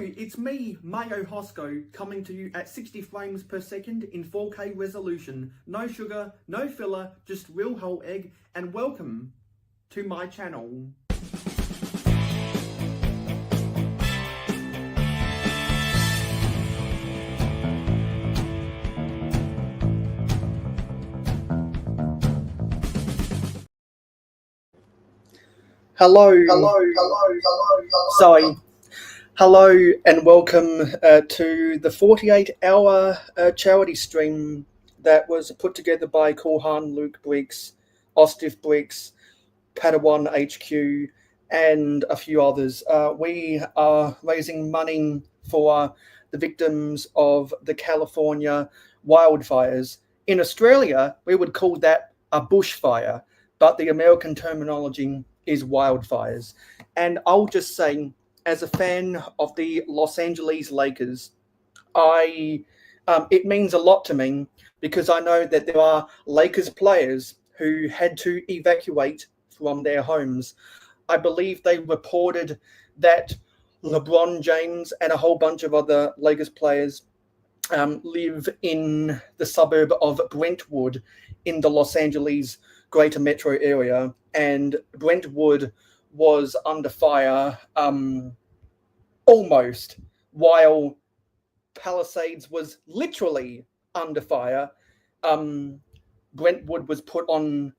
it's me, Mayo Hosco, coming to you at 60 frames per second in 4K resolution. No sugar, no filler, just real whole egg, and welcome to my channel. Hello and welcome to the 48-hour charity stream that was put together by Korhan, Luke Briggs, Ostif Briggs, Padawan HQ, and a few others. We are raising money for the victims of the California wildfires. In Australia, we would call that a bushfire, but the American terminology is wildfires. And I'll just say, as a fan of the Los Angeles Lakers, it means a lot to me because I know that there are Lakers players who had to evacuate from their homes. I believe they reported that LeBron James and a whole bunch of other Lakers players live in the suburb of Brentwood in the Los Angeles greater metro area, and Brentwood was under fire almost, while Palisades was literally under fire. Brentwood was put on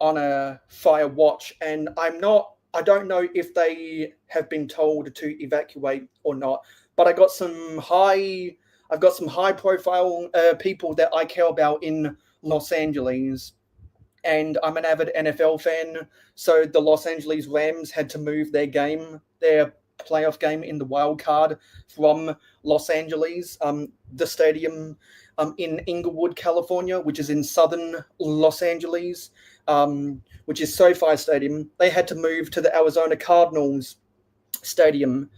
a fire watch, and I don't know if they have been told to evacuate or not, but I've got some high profile people that I care about in Los Angeles, and I'm an avid NFL fan. So the Los Angeles Rams had to move their playoff game in the wild card from Los Angeles, the stadium in Inglewood, California, which is in southern Los Angeles, which is SoFi Stadium. They had to move to the Arizona Cardinals Stadium.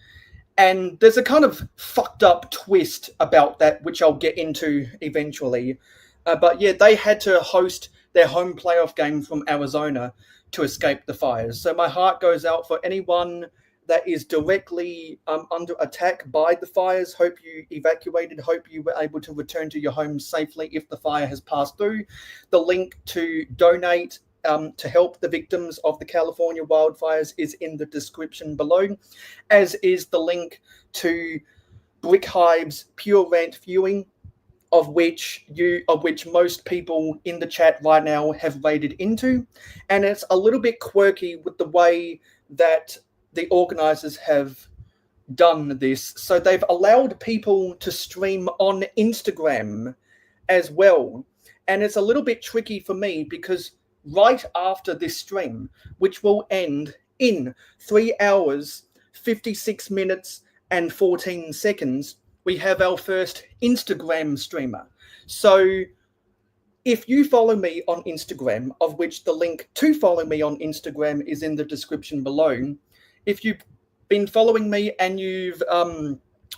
And there's a kind of fucked up twist about that, which I'll get into eventually. But yeah, they had to host their home playoff game from Arizona to escape the fires. So my heart goes out for anyone that is directly under attack by the fires. Hope you evacuated. Hope you were able to return to your home safely if the fire has passed through. The link to donate to help the victims of the California wildfires is in the description below, as is the link to Brick Hive's Pure Rant viewing, of which most people in the chat right now have waded into. And it's a little bit quirky with the way that the organizers have done this. So they've allowed people to stream on Instagram as well. And it's a little bit tricky for me because right after this stream, which will end in 3 hours, 56 minutes and 14 seconds, we have our first Instagram streamer. So if you follow me on Instagram, of which the link to follow me on Instagram is in the description below, if you've been following me and you've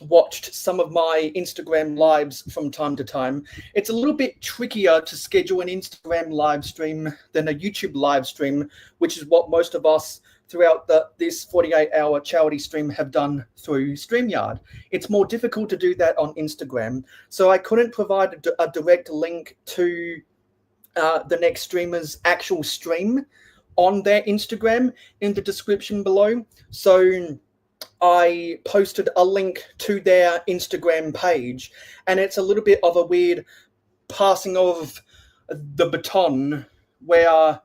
watched some of my Instagram lives from time to time, it's a little bit trickier to schedule an Instagram live stream than a YouTube live stream, which is what most of us throughout this 48-hour charity stream have done through StreamYard. It's more difficult to do that on Instagram. So I couldn't provide a direct link to the next streamer's actual stream on their Instagram in the description below. So I posted a link to their Instagram page, and it's a little bit of a weird passing of the baton where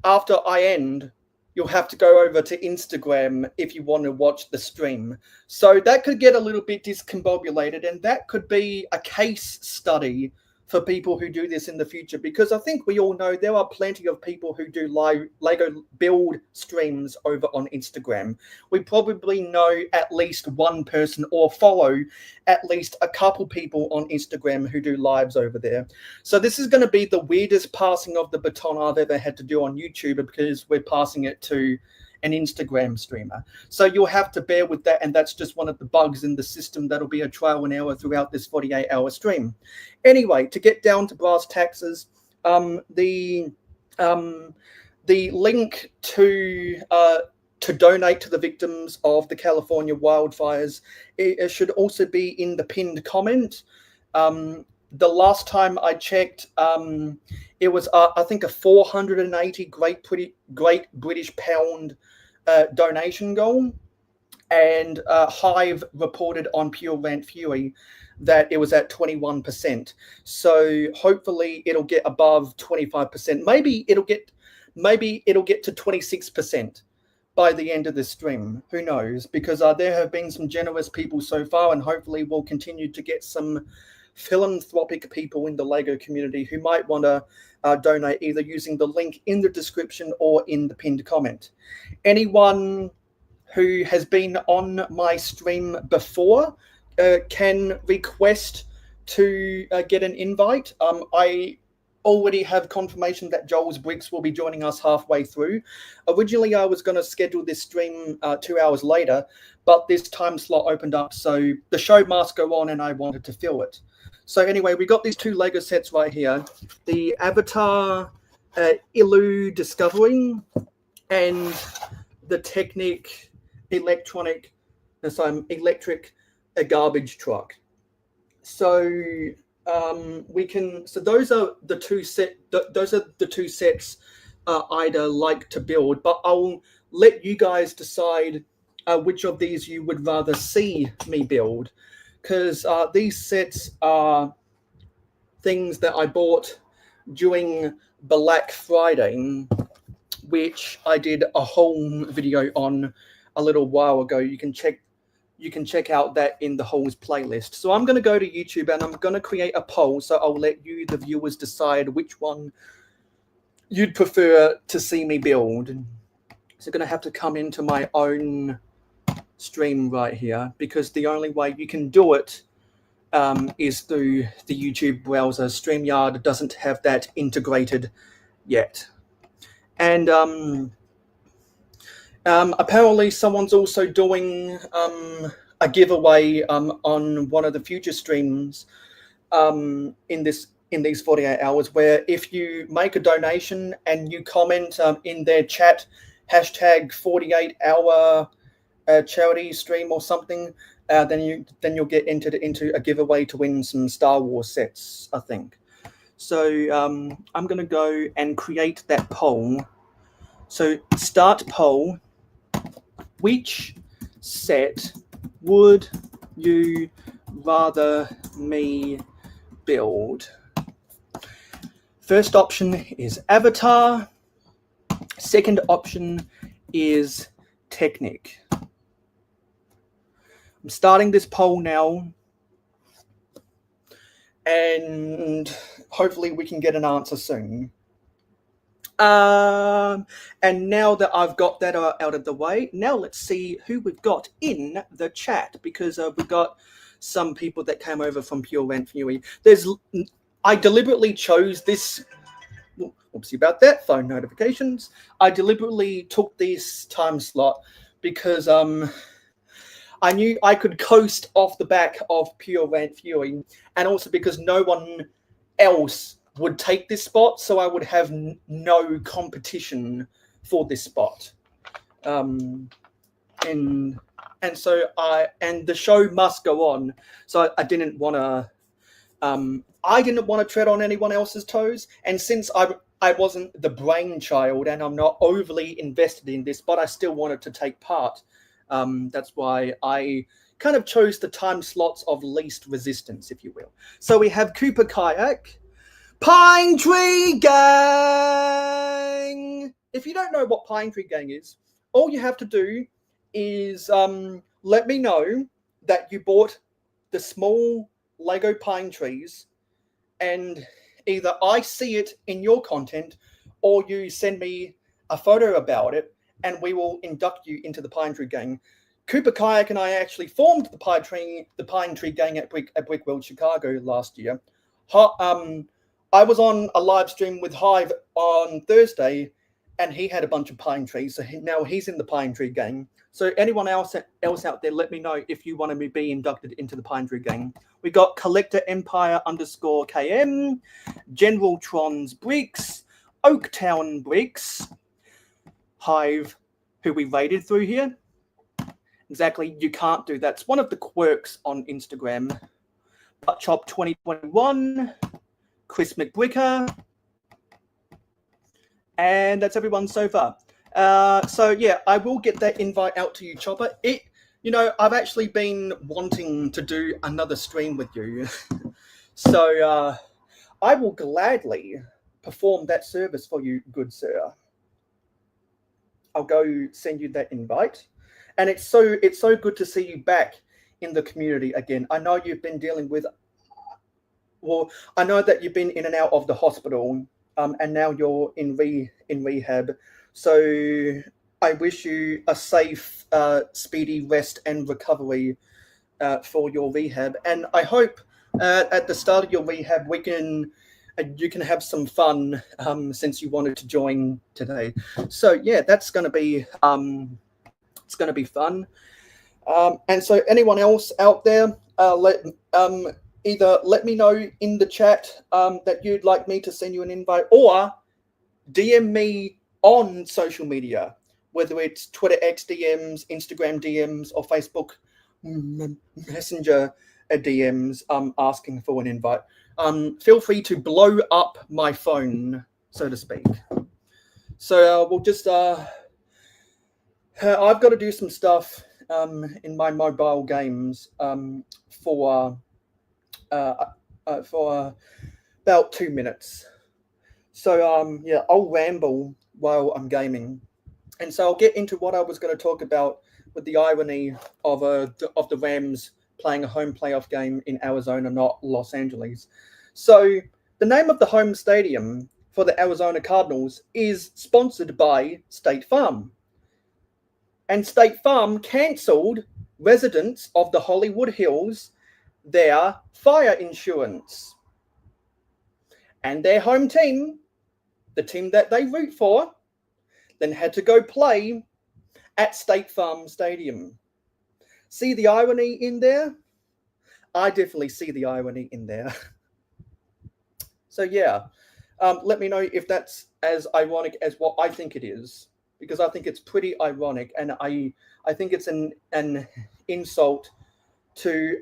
after I end, you'll have to go over to Instagram if you want to watch the stream. So that could get a little bit discombobulated, and that could be a case study for people who do this in the future, because I think we all know there are plenty of people who do Lego build streams over on Instagram. We probably know at least one person or follow at least a couple people on Instagram who do lives over there. So this is going to be the weirdest passing of the baton I've ever had to do on YouTube, because we're passing it to an Instagram streamer. So you'll have to bear with that, and that's just one of the bugs in the system that'll be a trial and error throughout this 48-hour stream. Anyway, to get down to brass taxes, the link to to donate to the victims of the California wildfires. It should also be in the pinned comment. The last time I checked, it was I think a 480 Great British Pound donation goal, and Hive reported on Pure Rant Fury that it was at 21%. So hopefully it'll get above 25%. Maybe it'll get to 26% by the end of this stream. Who knows? Because there have been some generous people so far, and hopefully we'll continue to get some philanthropic people in the LEGO community who might want to donate, either using the link in the description or in the pinned comment. Anyone who has been on my stream before can request to get an invite. I already have confirmation that Joel's Bricks will be joining us halfway through. Originally, I was going to schedule this stream 2 hours later, but this time slot opened up, so the show must go on, and I wanted to fill it. So anyway, we got these two LEGO sets right here. The Avatar Illu Discovery and the Technic Electric garbage truck. So we can. So those are the two sets I'd like to build. But I'll let you guys decide which of these you would rather see me build, because these sets are things that I bought during Black Friday, which I did a whole video on a little while ago. You can check out that in the Holes playlist. So I'm going to go to YouTube and I'm going to create a poll. So I'll let you, the viewers, decide which one you'd prefer to see me build. So I'm going to have to come into my own stream right here, because the only way you can do it is through the YouTube browser. StreamYard doesn't have that integrated yet. And apparently someone's also doing a giveaway on one of the future streams in these 48 hours, where if you make a donation and you comment in their chat hashtag 48-hour charity stream or something, then you'll get entered into a giveaway to win some Star Wars sets, I think. So I'm going to go and create that poll. So start poll. Which set would you rather me build? First option is Avatar. Second option is Technic. I'm starting this poll now, and hopefully we can get an answer soon. And now that I've got that out of the way, now let's see who we've got in the chat, because we've got some people that came over from Pure Rant Fury. I deliberately chose this. Oopsie about that, phone notifications. I deliberately took this time slot because I knew I could coast off the back of Pure Rant Fury, and also because no one else would take this spot, so I would have no competition for this spot. And so the show must go on. So I didn't want to tread on anyone else's toes. And since I wasn't the brainchild and I'm not overly invested in this, but I still wanted to take part. That's why I kind of chose the time slots of least resistance, if you will. So we have Cooper Kayak, Pine Tree Gang. If you don't know what Pine Tree Gang is, all you have to do is let me know that you bought the small Lego pine trees, and either I see it in your content or you send me a photo about it, and we will induct you into the Pine Tree Gang. Cooper Kayak and I actually formed the Pine Tree Gang at Brick World Chicago last year. I was on a live stream with Hive on Thursday, and he had a bunch of pine trees. So now he's in the Pine Tree Gang. So anyone else out there, let me know if you want to be inducted into the Pine Tree Gang. We got Collector Empire _KM, General Tron's Bricks, Oaktown Bricks, Hive, who we rated through here. Exactly, you can't do that. It's one of the quirks on Instagram. Buttchop 2021, Chris McBricker, and that's everyone so far. So yeah, I will get that invite out to you, Chopper. I've actually been wanting to do another stream with you. So I will gladly perform that service for you, good sir. I'll go send you that invite. And it's so good to see you back in the community again. I know you've been dealing with, I know that you've been in and out of the hospital, and now you're in rehab. So I wish you a safe, speedy rest and recovery for your rehab. And I hope at the start of your rehab you can have some fun, since you wanted to join today. So yeah, that's going to be it's going to be fun. And so anyone else out there, either let me know in the chat that you'd like me to send you an invite, or DM me on social media, whether it's Twitter X DMs, Instagram DMs, or Facebook Messenger DMs asking for an invite. Feel free to blow up my phone, so to speak. So we'll just I've got to do some stuff in my mobile games for about 2 minutes. So yeah, I'll ramble while I'm gaming, and so I'll get into what I was going to talk about with the irony of the Rams playing a home playoff game in Arizona, not Los Angeles. So the name of the home stadium for the Arizona Cardinals is sponsored by State Farm. And State Farm cancelled residents of the Hollywood Hills their fire insurance. And their home team, the team that they root for, then had to go play at State Farm Stadium. See the irony in there? I definitely see the irony in there. So yeah, let me know if that's as ironic as what I think it is, because I think it's pretty ironic, and I think it's an insult to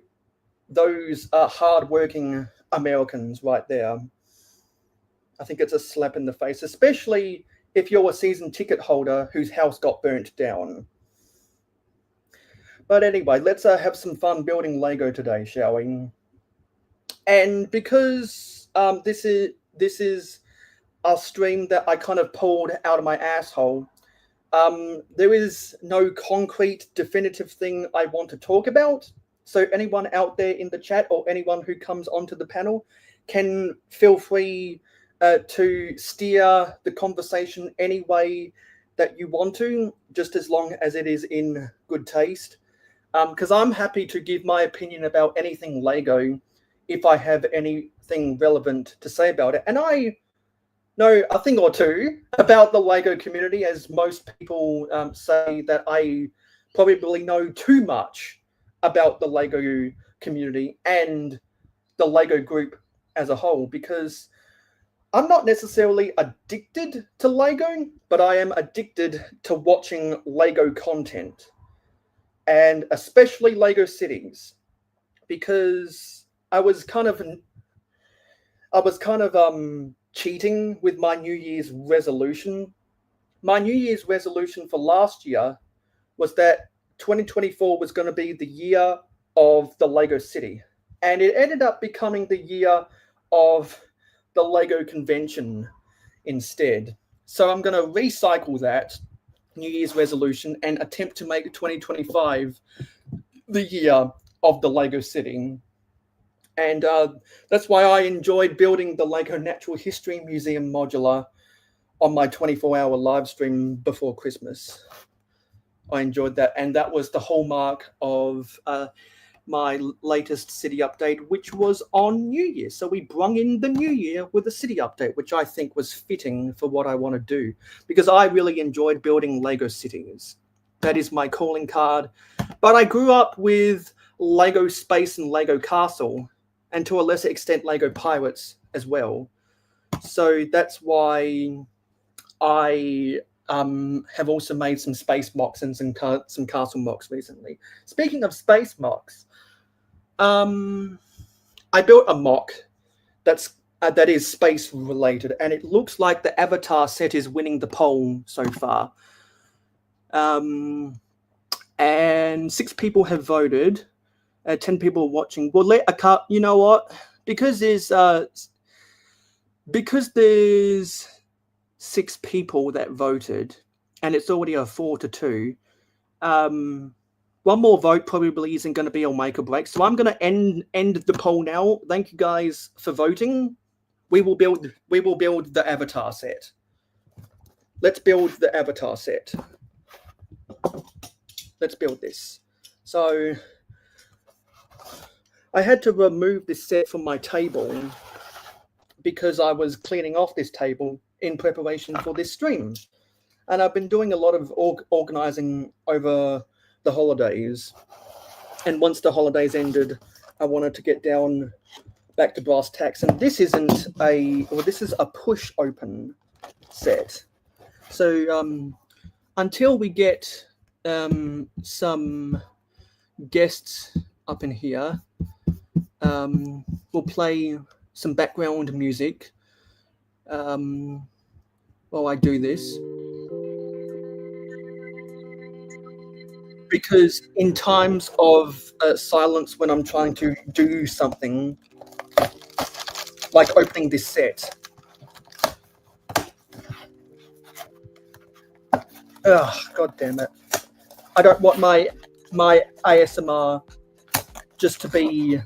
those hard-working Americans right there. I think it's a slap in the face, especially if you're a season ticket holder whose house got burnt down. But anyway, let's have some fun building Lego today, shall we? And because this is a stream that I kind of pulled out of my asshole, there is no concrete, definitive thing I want to talk about. So anyone out there in the chat, or anyone who comes onto the panel, can feel free to steer the conversation any way that you want to, just as long as it is in good taste. Because I'm happy to give my opinion about anything Lego if I have anything relevant to say about it. And I know a thing or two about the Lego community, as most people say that I probably know too much about the Lego community and the Lego group as a whole, because I'm not necessarily addicted to Lego, but I am addicted to watching Lego content, and especially Lego Cities, because I was kind of cheating with my New Year's resolution. My New Year's resolution for last year was that 2024 was going to be the year of the Lego City, and it ended up becoming the year of the Lego convention instead. So I'm going to recycle that New Year's resolution and attempt to make 2025 the year of the Lego City. And that's why I enjoyed building the Lego Natural History Museum modular on my 24-hour live stream before Christmas. I enjoyed that, and that was the hallmark of my latest city update, which was on New Year. So we brung in the new year with a city update, which I think was fitting for what I want to do, because I really enjoyed building Lego cities. That is my calling card. But I grew up with Lego Space and Lego Castle, and to a lesser extent Lego Pirates as well. So that's why I have also made some space mocks and some castle mocks recently. Speaking of space mocks, I built a mock that is space related, and it looks like the Avatar set is winning the poll so far. And 6 people have voted. 10 people are watching. We'll let you know what? Because there's 6 people that voted, and it's already a 4-2. One more vote probably isn't going to be a make or break. So I'm going to end the poll now. Thank you guys for voting. We will build the Avatar set. Let's build the Avatar set. Let's build this. So I had to remove this set from my table because I was cleaning off this table in preparation for this stream. And I've been doing a lot of organizing over the holidays. And once the holidays ended, I wanted to get down back to brass tacks. And this this is a push open set. So until we get some guests up in here, we'll play some background music while I do this. Because in times of silence, when I'm trying to do something, like opening this set, oh, God damn it. I don't want my ASMR just to be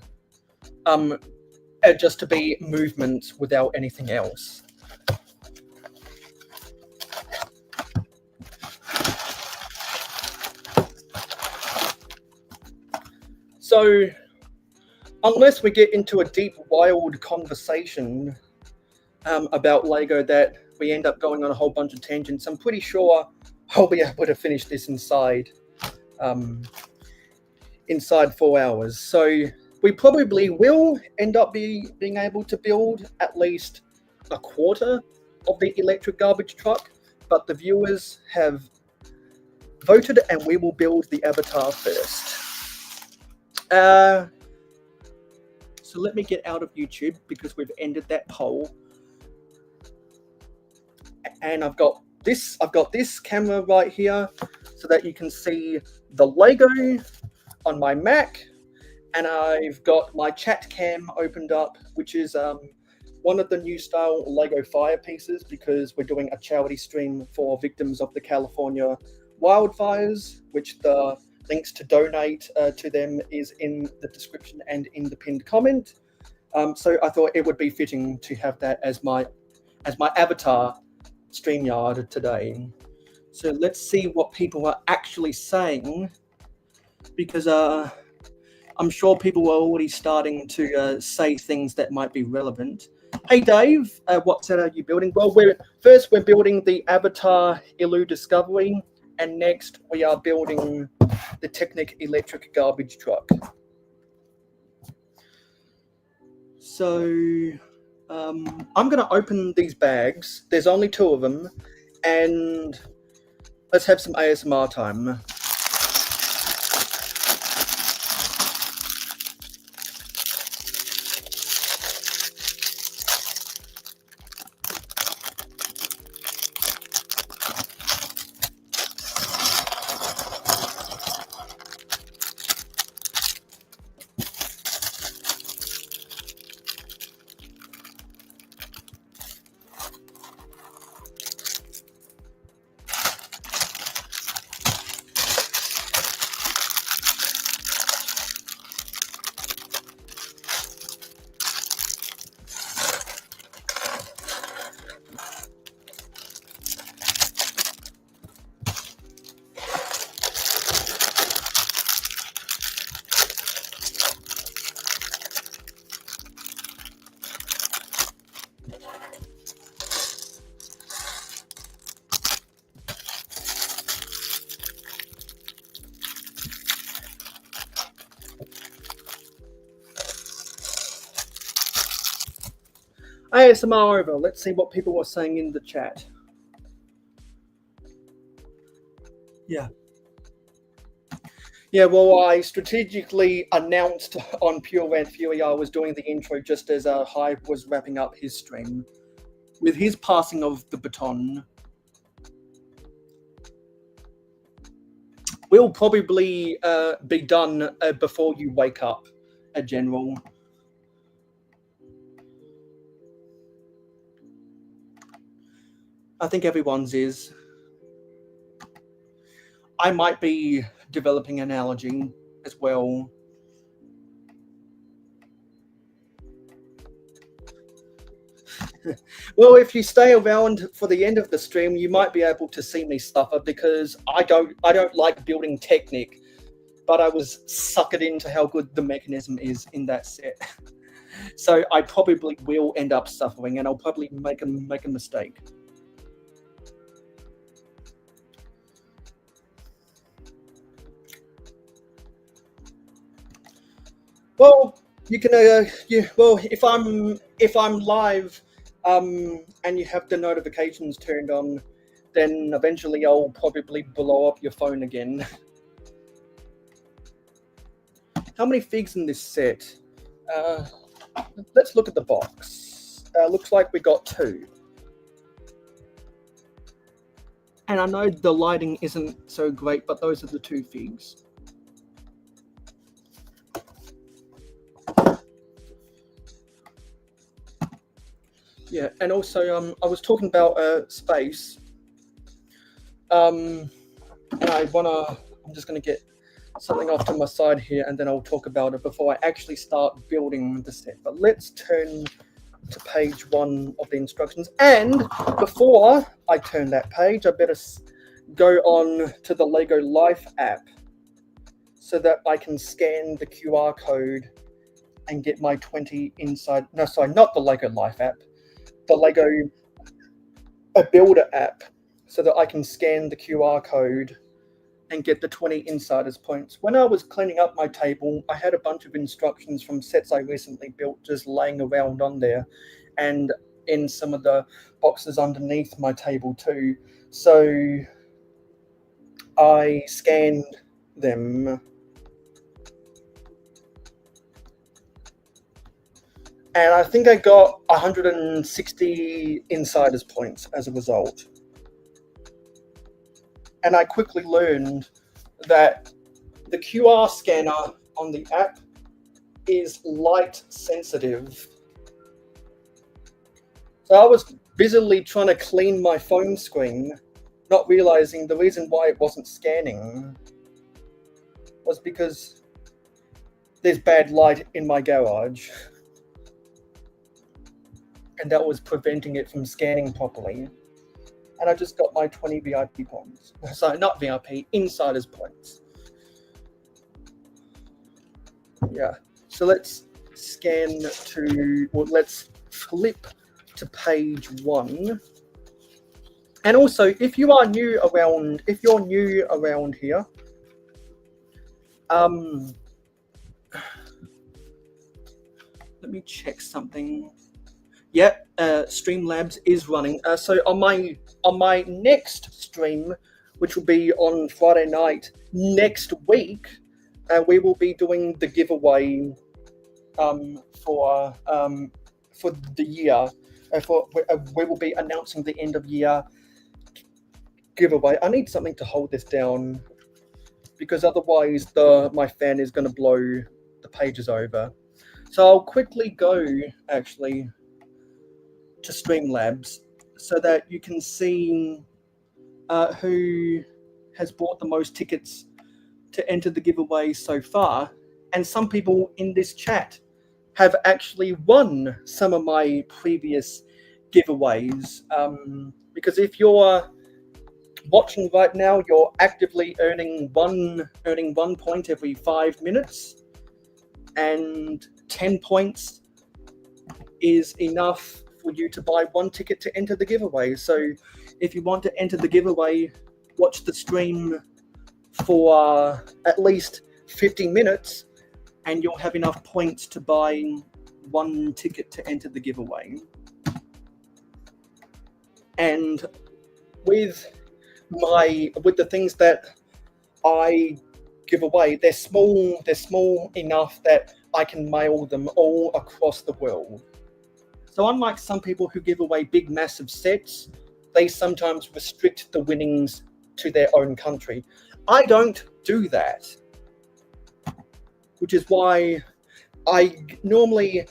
movement without anything else. So, unless we get into a deep, wild conversation about Lego that we end up going on a whole bunch of tangents, I'm pretty sure I'll be able to finish this inside 4 hours. So we probably will end up being able to build at least a quarter of the electric garbage truck, but the viewers have voted and we will build the Avatar first. So let me get out of YouTube because we've ended that poll. And I've got this camera right here so that you can see the Lego on my Mac. And I've got my chat cam opened up, which is one of the new style Lego fire pieces, because we're doing a charity stream for victims of the California wildfires, which the links to donate to them is in the description and in the pinned comment. So I thought it would be fitting to have that as my avatar StreamYard today. So let's see what people are actually saying, because I'm sure people are already starting to say things that might be relevant. Hey Dave, what set are you building? Well, we're building the Avatar Ilu Discovery, and next we are building the Technic electric garbage truck. So I'm going to open these bags. There's only 2 of them, and let's have some ASMR time. ASMR over. Let's see what people are saying in the chat. Yeah. Yeah, well, I strategically announced on Pure Red Fury I was doing the intro just as Hype was wrapping up his stream. With his passing of the baton, we'll probably be done before you wake up, General. I think everyone's is. I might be developing an allergy as well. Well, if you stay around for the end of the stream, you might be able to see me suffer because I don't like building Technic, but I was suckered into how good the mechanism is in that set. So I probably will end up suffering, and I'll probably make a mistake. Well, you can. Well, if I'm live, and you have the notifications turned on, then eventually I'll probably blow up your phone again. How many figs in this set? Let's look at the box. Looks like we got 2. And I know the lighting isn't so great, but those are the 2 figs. Yeah, and also I was talking about space. And I'm just gonna get something off to my side here, and then I'll talk about it before I actually start building the set. But let's turn to page 1 of the instructions. And before I turn that page, I better go on to the Lego Life app so that I can scan the QR code and get my 20 inside. No, sorry, not the Lego Life app. The Lego Builder app, so that I can scan the QR code and get the 20 insiders points. When I was cleaning up my table, I had a bunch of instructions from sets I recently built just laying around on there, and in some of the boxes underneath my table too. So I scanned them. And I think I got 160 insiders points as a result. And I quickly learned that the QR scanner on the app is light sensitive. So I was busily trying to clean my phone screen, not realizing the reason why it wasn't scanning was because there's bad light in my garage. And that was preventing it from scanning properly. And I just got my 20 VIP points. Sorry, not VIP, insiders points. Yeah. So let's scan to, well, let's flip to page 1. And also, if you're new around here, let me check something. Yeah, Streamlabs is running. So on my next stream, which will be on Friday night next week, we will be doing the giveaway for the year. We will be announcing the end of year giveaway. I need something to hold this down because otherwise my fan is going to blow the pages over. So I'll quickly go actually to Streamlabs so that you can see who has bought the most tickets to enter the giveaway so far. And some people in this chat have actually won some of my previous giveaways. Because if you're watching right now, you're actively earning one point every 5 minutes, and 10 points is enough for you to buy 1 ticket to enter the giveaway. So if you want to enter the giveaway, watch the stream for at least 50 minutes and you'll have enough points to buy 1 ticket to enter the giveaway. And with the things that I give away. They're small. They're small enough that I can mail them all across the world. So unlike some people who give away big, massive sets, they sometimes restrict the winnings to their own country. I don't do that, which is why I normally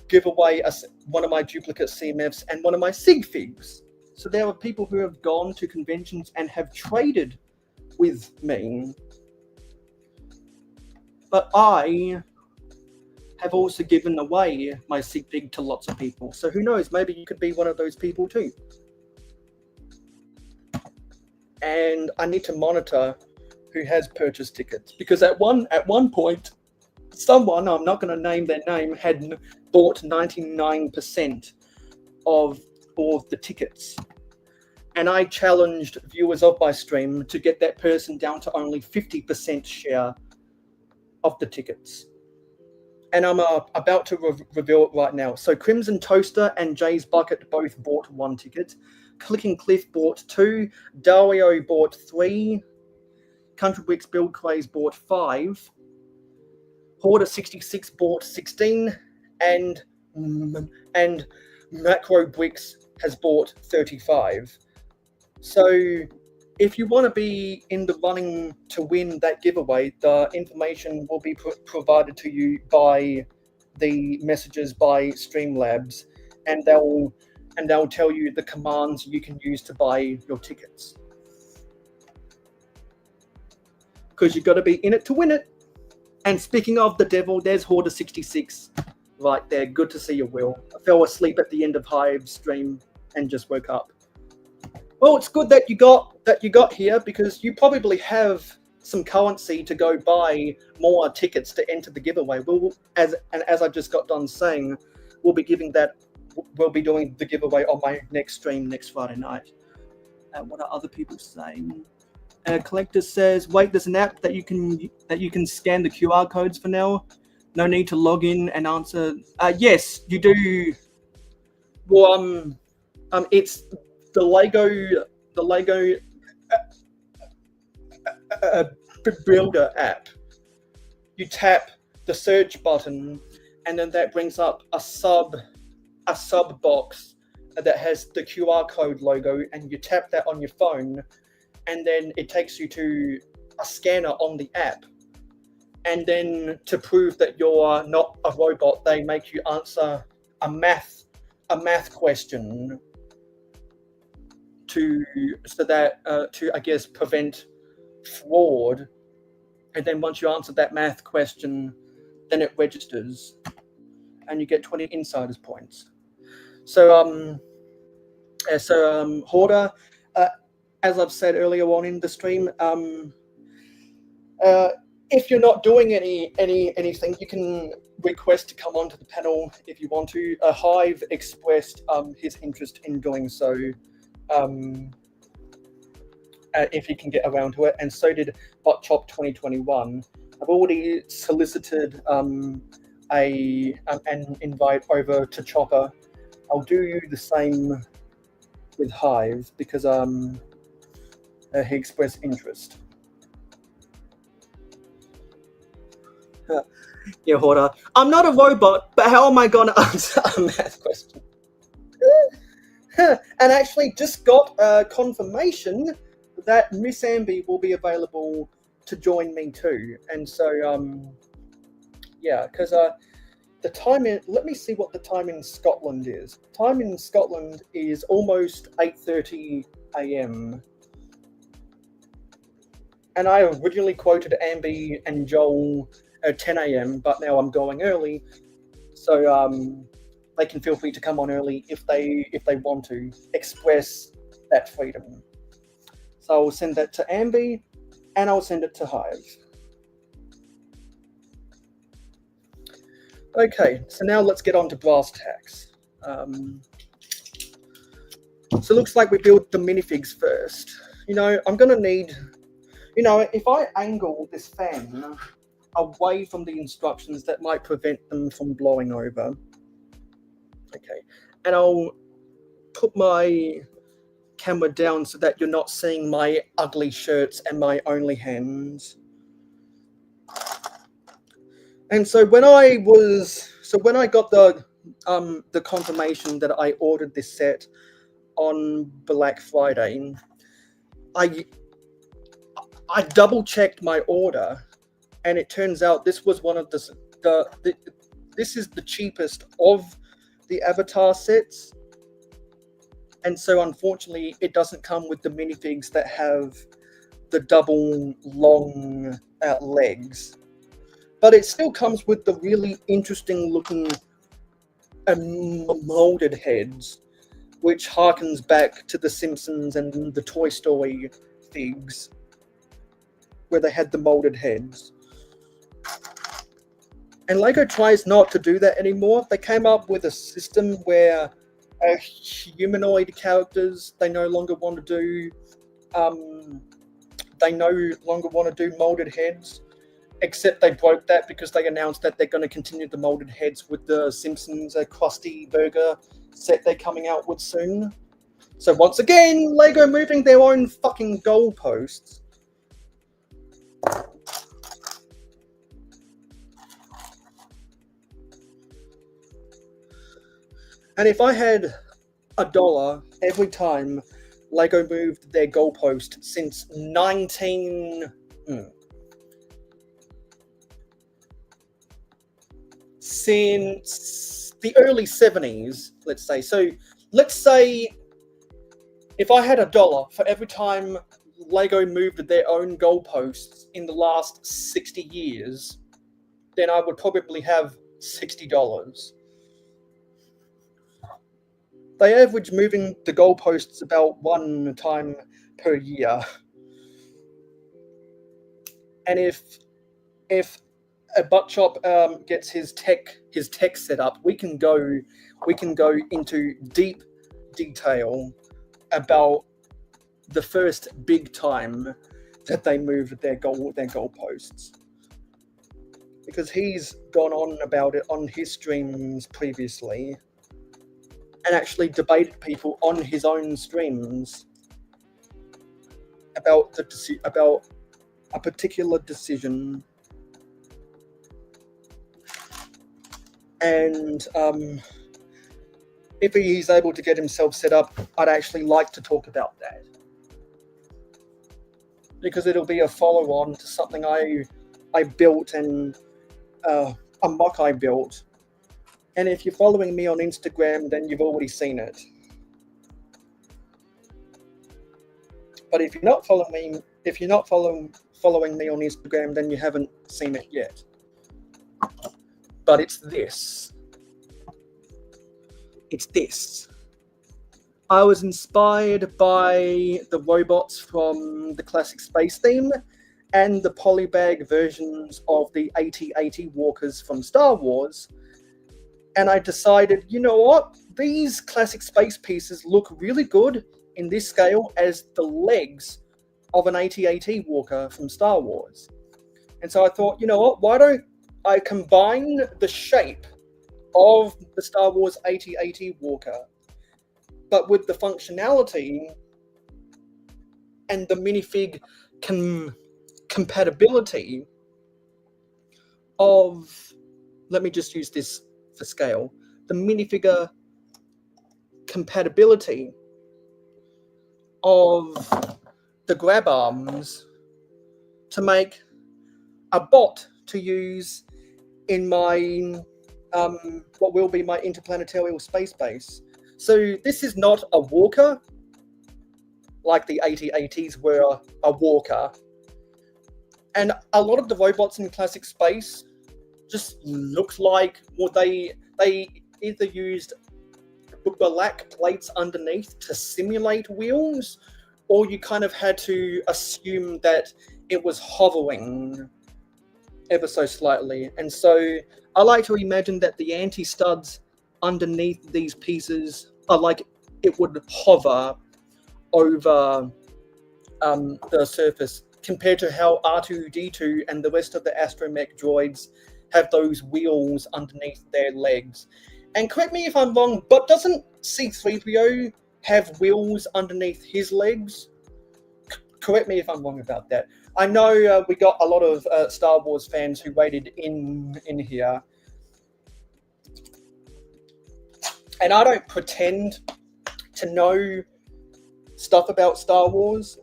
give away one of my duplicate CMFs and one of my sig figs. So there are people who have gone to conventions and have traded with me. But I have also given away my sig fig to lots of people. So who knows, maybe you could be one of those people too. And I need to monitor who has purchased tickets, because at one point, someone, I'm not going to name their name, had bought 99% of all of the tickets. And I challenged viewers of my stream to get that person down to only 50% share of the tickets. And I'm about to reveal it right now. So Crimson Toaster and Jay's Bucket both bought 1 ticket. Clicking Cliff bought 2. Dario bought 3. Country Bricks Build Craze bought 5. Hoarder 66 bought 16. And Macro Bricks has bought 35. So if you want to be in the running to win that giveaway, the information will be provided to you by the messages by Streamlabs, and they'll tell you the commands you can use to buy your tickets. Because you've got to be in it to win it. And speaking of the devil, there's Hoarder 66 right there. Good to see you, Will. I fell asleep at the end of Hive's stream and just woke up. Well, it's good that you got here, because you probably have some currency to go buy more tickets to enter the giveaway. As I just got done saying, we'll be doing the giveaway on my next stream next Friday night. What are other people saying? Collector says, wait, there's an app that you can scan the QR codes for now. No need to log in and answer. Yes, you do. Well, it's the Lego Builder app. You tap the search button, and then that brings up a sub box that has the QR code logo, and you tap that on your phone, and then it takes you to a scanner on the app. And then to prove that you're not a robot, they make you answer a math question to I guess prevent fraud. And then once you answer that math question, then it registers, and you get 20 insiders points. So Hoarder, as I've said earlier on in the stream, if you're not doing anything, you can request to come onto the panel if you want to. Hive expressed his interest in doing so, if he can get around to it, and so did BotChop 2021. I've already solicited an invite over to Chopper. I'll do the same with Hive, because he expressed interest. Yeah, Hoarder. I'm not a robot, but how am I going to answer a math question? And actually just got confirmation that Miss Amby will be available to join me too. And so, yeah, because the time let me see what the time in Scotland is. Time in Scotland is almost 8:30 a.m. And I originally quoted Amby and Joel at 10 a.m., but now I'm going early. So they can feel free to come on early if they want to express that freedom. So I'll send that to Amby, and I'll send it to Hive. Okay, so now let's get on to brass tacks. So it looks like we build the minifigs first. I'm going to need, if I angle this fan away from the instructions, that might prevent them from blowing over. Okay, and I'll put my camera down so that you're not seeing my ugly shirts and my only hands. And so when I got the confirmation that I ordered this set on Black Friday, I double checked my order, and it turns out this was one of this is the cheapest of the Avatar sets. And so unfortunately it doesn't come with the minifigs that have the double long legs. But it still comes with the really interesting looking molded heads, which harkens back to The Simpsons and the Toy Story figs, where they had the molded heads. And Lego tries not to do that anymore. They came up with a system where humanoid characters, they no longer want to do molded heads. Except they broke that because they announced that they're going to continue the molded heads with the Simpsons Krusty Burger set they're coming out with soon. So once again, Lego moving their own fucking goalposts. And if I had $1 every time Lego moved their goalpost since since the early 70s, let's say. So let's say if I had $1 for every time Lego moved their own goalposts in the last 60 years, then I would probably have $60. They average moving the goalposts about one time per year. And if a butt chop gets his tech set up, we can go into deep detail about the first big time that they moved their goalposts, because he's gone on about it on his streams previously and actually debated people on his own streams about a particular decision. And if he's able to get himself set up, I'd actually like to talk about that, because it'll be a follow-on to something I built and a mock I built. And if you're following me on Instagram, then you've already seen it. But if you're not following me on Instagram, then you haven't seen it yet. But it's this. I was inspired by the robots from the classic space theme and the polybag versions of the AT-AT walkers from Star Wars. And I decided, you know what? These classic space pieces look really good in this scale as the legs of an AT-AT walker from Star Wars. And so I thought, you know what? Why don't I combine the shape of the Star Wars AT-AT walker, but with the functionality and the minifig compatibility of, let me just use this for scale, the minifigure compatibility of the grab arms to make a bot to use in my what will be my interplanetary space base. So this is not a walker like the AT-ATs were a walker. And a lot of the robots in classic space just looked like, well, they either used black plates underneath to simulate wheels, or you kind of had to assume that it was hovering ever so slightly. And so I like to imagine that the anti-studs underneath these pieces are like it would hover over the surface, compared to how R2-D2 and the rest of the astromech droids have those wheels underneath their legs. And correct me if I'm wrong, but doesn't C-3PO have wheels underneath his legs. Correct me if I'm wrong about that. I know we got a lot of Star Wars fans who waited in here. And I don't pretend to know stuff about Star Wars,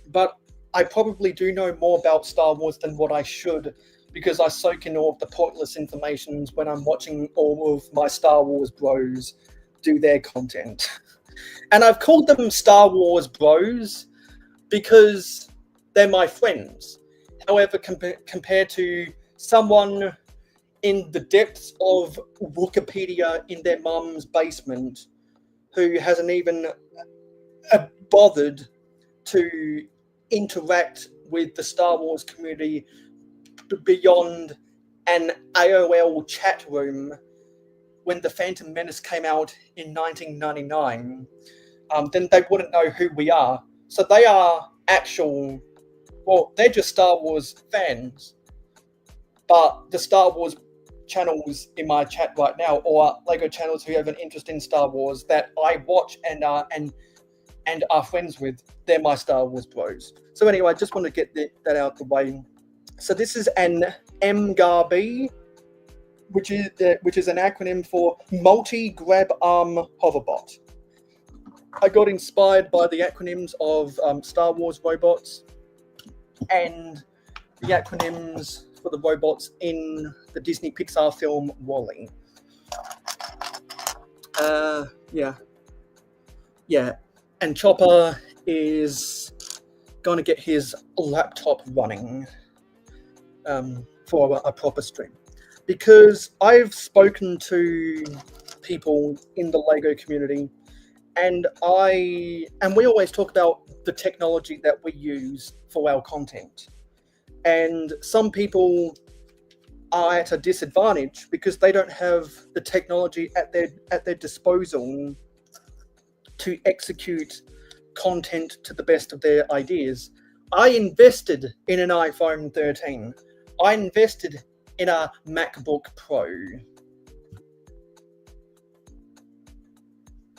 but I probably do know more about Star Wars than what I should, because I soak in all of the pointless information when I'm watching all of my Star Wars bros do their content. And I've called them Star Wars bros because they're my friends. However, compared to someone in the depths of Wikipedia in their mum's basement who hasn't even bothered to interact with the Star Wars community beyond an AOL chat room when The Phantom Menace came out in 1999, then they wouldn't know who we are. So they are they're just Star Wars fans. But the Star Wars channels in my chat right now, or Lego channels who have an interest in Star Wars that I watch and are friends with, they're my Star Wars bros. So anyway, I just want to get that out of the way. So this is an MGARB, which is an acronym for Multi Grab Arm Hoverbot. I got inspired by the acronyms of Star Wars robots and the acronyms for the robots in the Disney Pixar film WALL-E. Yeah. And Chopper is going to get his laptop running for a proper stream. Because I've spoken to people in the Lego community, and we always talk about the technology that we use for our content. And some people are at a disadvantage because they don't have the technology at their disposal to execute content to the best of their ideas. I invested in an iPhone 13. I invested in a MacBook Pro.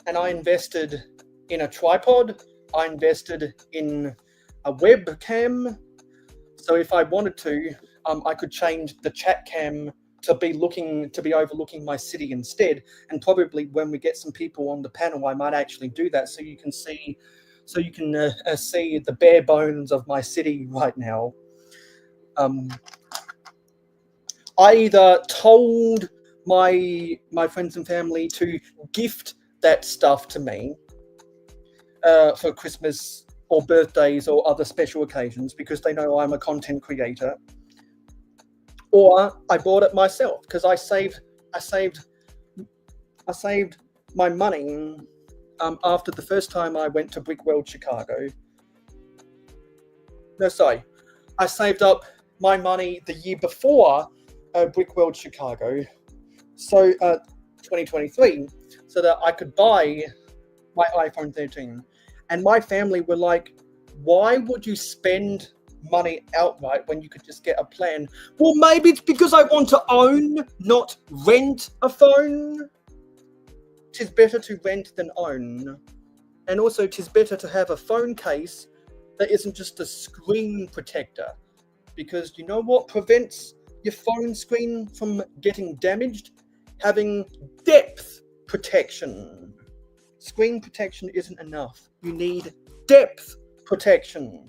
And I invested in a tripod. I invested in a webcam. So if I wanted to, I could change the chat cam to be overlooking my city instead. And probably when we get some people on the panel, I might actually do that so you can see the bare bones of my city right now. I either told my friends and family to gift that stuff to me for Christmas or birthdays or other special occasions because they know I'm a content creator, or I bought it myself because I saved my money after the first time I went to Brickworld Chicago. No, sorry, I saved up my money the year before Brickworld Chicago, so 2023, so that I could buy my iPhone 13. And my family were like, why would you spend money outright when you could just get a plan? Well, maybe it's because I want to own, not rent a phone. 'Tis better to rent than own. And also, 'tis better to have a phone case that isn't just a screen protector. Because you know what prevents your phone screen from getting damaged? Having depth protection. Screen protection isn't enough. You need depth protection.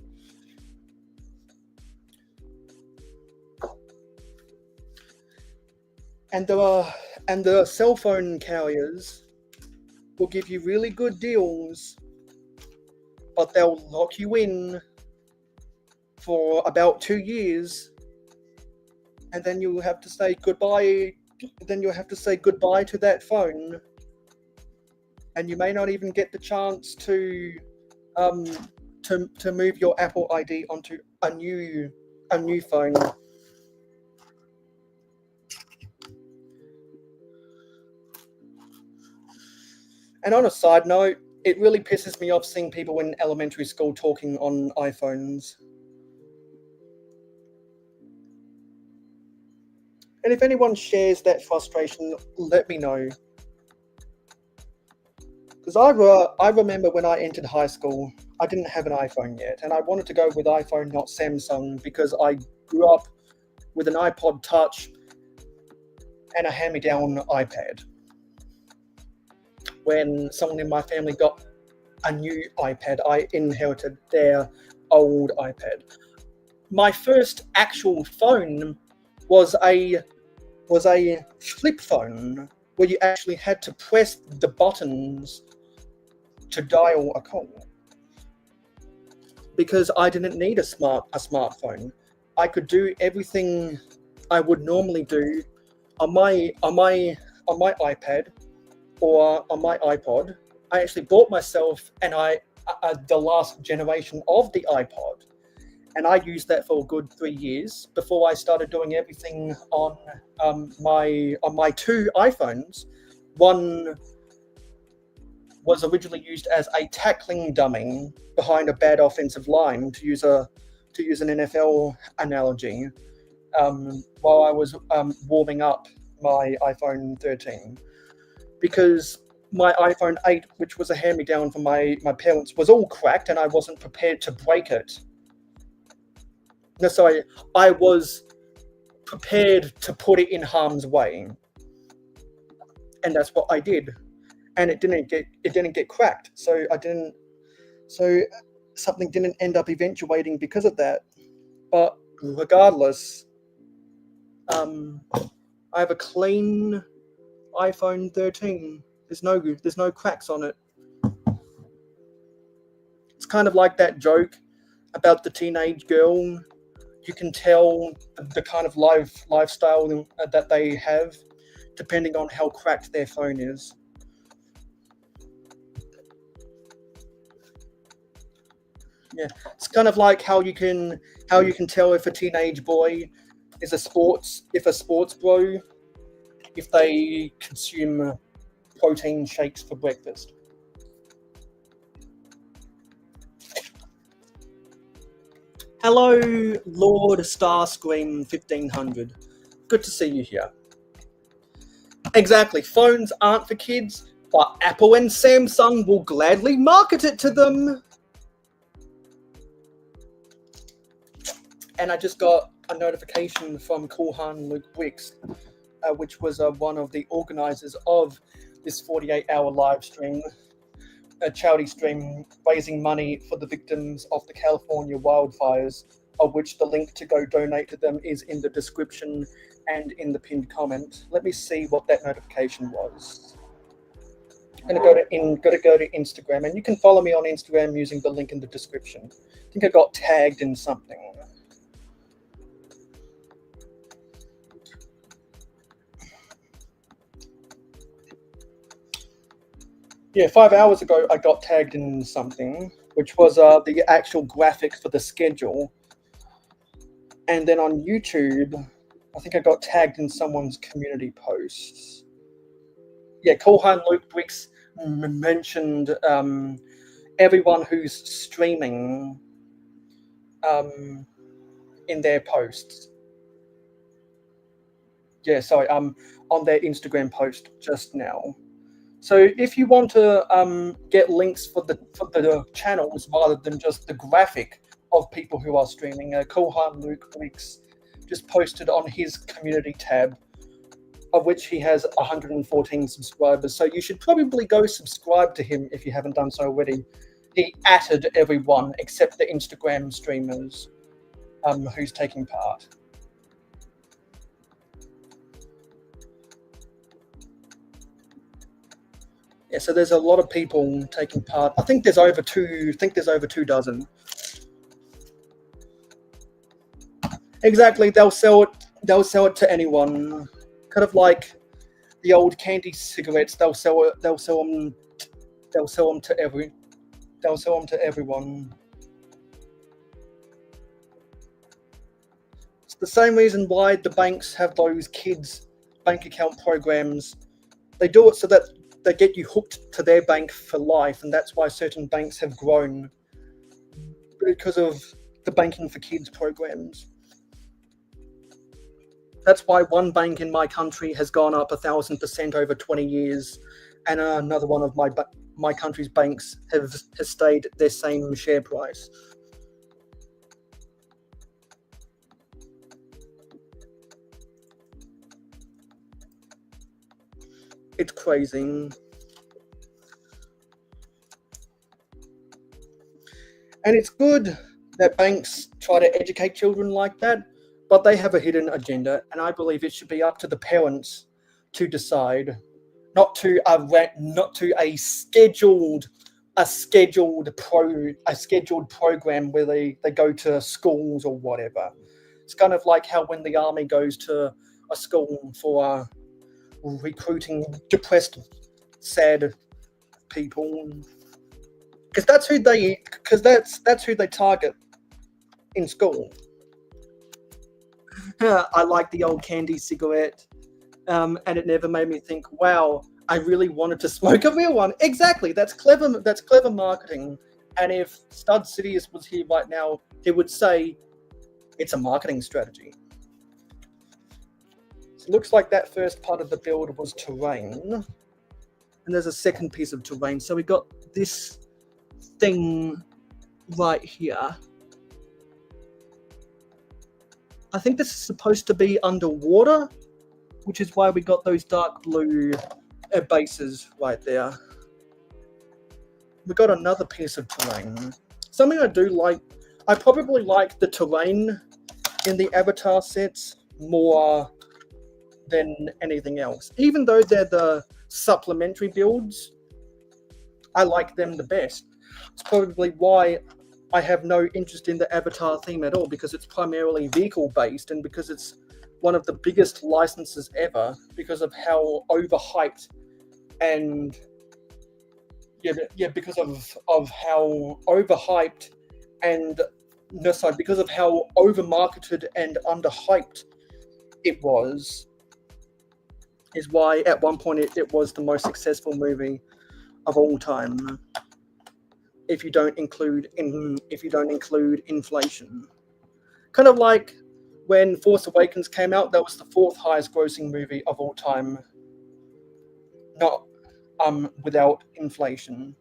And the cell phone carriers will give you really good deals, but they'll lock you in for about 2 years, and then you'll have to say goodbye. Then you'll have to say goodbye to that phone, and you may not even get the chance to move your Apple ID onto a new phone. And on a side note, it really pisses me off seeing people in elementary school talking on iPhones. And if anyone shares that frustration, let me know. Because I remember when I entered high school, I didn't have an iPhone yet, and I wanted to go with iPhone, not Samsung, because I grew up with an iPod Touch and a hand-me-down iPad. When someone in my family got a new iPad, I inherited their old iPad. My first actual phone was a flip phone where you actually had to press the buttons to dial a call. Because I didn't need a smartphone. I could do everything I would normally do on my iPad or on my iPod. I actually bought myself the last generation of the iPod, and I used that for a good 3 years before I started doing everything on my two iPhones. One was originally used as a tackling dummy behind a bad offensive line, to use an NFL analogy, while I was warming up my iPhone 13, because my iPhone 8, which was a hand-me-down from my parents, was all cracked, and I wasn't prepared to break it. No, sorry, I was prepared to put it in harm's way, and that's what I did. And it didn't get cracked, so something didn't end up eventuating because of that. But regardless, I have a clean iPhone 13. There's no cracks on it. It's kind of like that joke about the teenage girl. You can tell the kind of lifestyle that they have depending on how cracked their phone is. Yeah, it's kind of like how you can tell if a teenage boy is a sports bro if they consume protein shakes for breakfast. Hello, Lord Starscream 1500. Good to see you here. Exactly, phones aren't for kids, but Apple and Samsung will gladly market it to them. And I just got a notification from Coolhan Luke Wicks, which was one of the organizers of this 48-hour live stream, a charity stream raising money for the victims of the California wildfires, of which the link to go donate to them is in the description and in the pinned comment. Let me see what that notification was. I'm going to go to Instagram, and you can follow me on Instagram using the link in the description. I think I got tagged in something. Yeah, 5 hours ago, I got tagged in something, which was the actual graphic for the schedule. And then on YouTube, I think I got tagged in someone's community posts. Yeah, Coolhan Luke Wicks mentioned everyone who's streaming in their posts. Yeah, sorry, on their Instagram post just now. So if you want to get links for the channels rather than just the graphic of people who are streaming, Coolhan Luke Wicks just posted on his community tab, of which he has 114 subscribers. So you should probably go subscribe to him if you haven't done so already. He added everyone except the Instagram streamers who's taking part. Yeah, so there's a lot of people taking part. I think there's over 2 dozen. Exactly, they'll sell it to anyone. Kind of like the old candy cigarettes. They'll sell them to everyone. It's the same reason why the banks have those kids' bank account programs. They do it so that they get you hooked to their bank for life, and that's why certain banks have grown, because of the banking for kids programs. That's why one bank in my country has gone up 1,000% over 20 years, and another one of my my country's banks has stayed their same share price. It's crazy. And it's good that banks try to educate children like that, but they have a hidden agenda, and I believe it should be up to the parents to decide, not to a scheduled program where they go to schools or whatever. It's kind of like how when the army goes to a school for recruiting depressed, sad people, because that's who they target in school. I like the old candy cigarette, and it never made me think, wow, I really wanted to smoke a real one. Exactly, that's clever marketing. And if Stud Sidious was here right now, he would say it's a marketing strategy. So it looks like that first part of the build was terrain, and there's a second piece of terrain. So we got this thing right here. I think this is supposed to be underwater, which is why we got those dark blue bases right there. We got another piece of terrain. Something I do like, I probably like the terrain in the Avatar sets more than anything else. Even though they're the supplementary builds, I like them the best. It's probably why I have no interest in the Avatar theme at all, because it's primarily vehicle-based and because it's one of the biggest licenses ever, because of how overhyped and because of how overhyped and because of how overmarketed and underhyped it was, is why at one point it was the most successful movie of all time. If you don't include inflation, kind of like when Force Awakens came out, that was the 4th highest grossing movie of all time, not without inflation.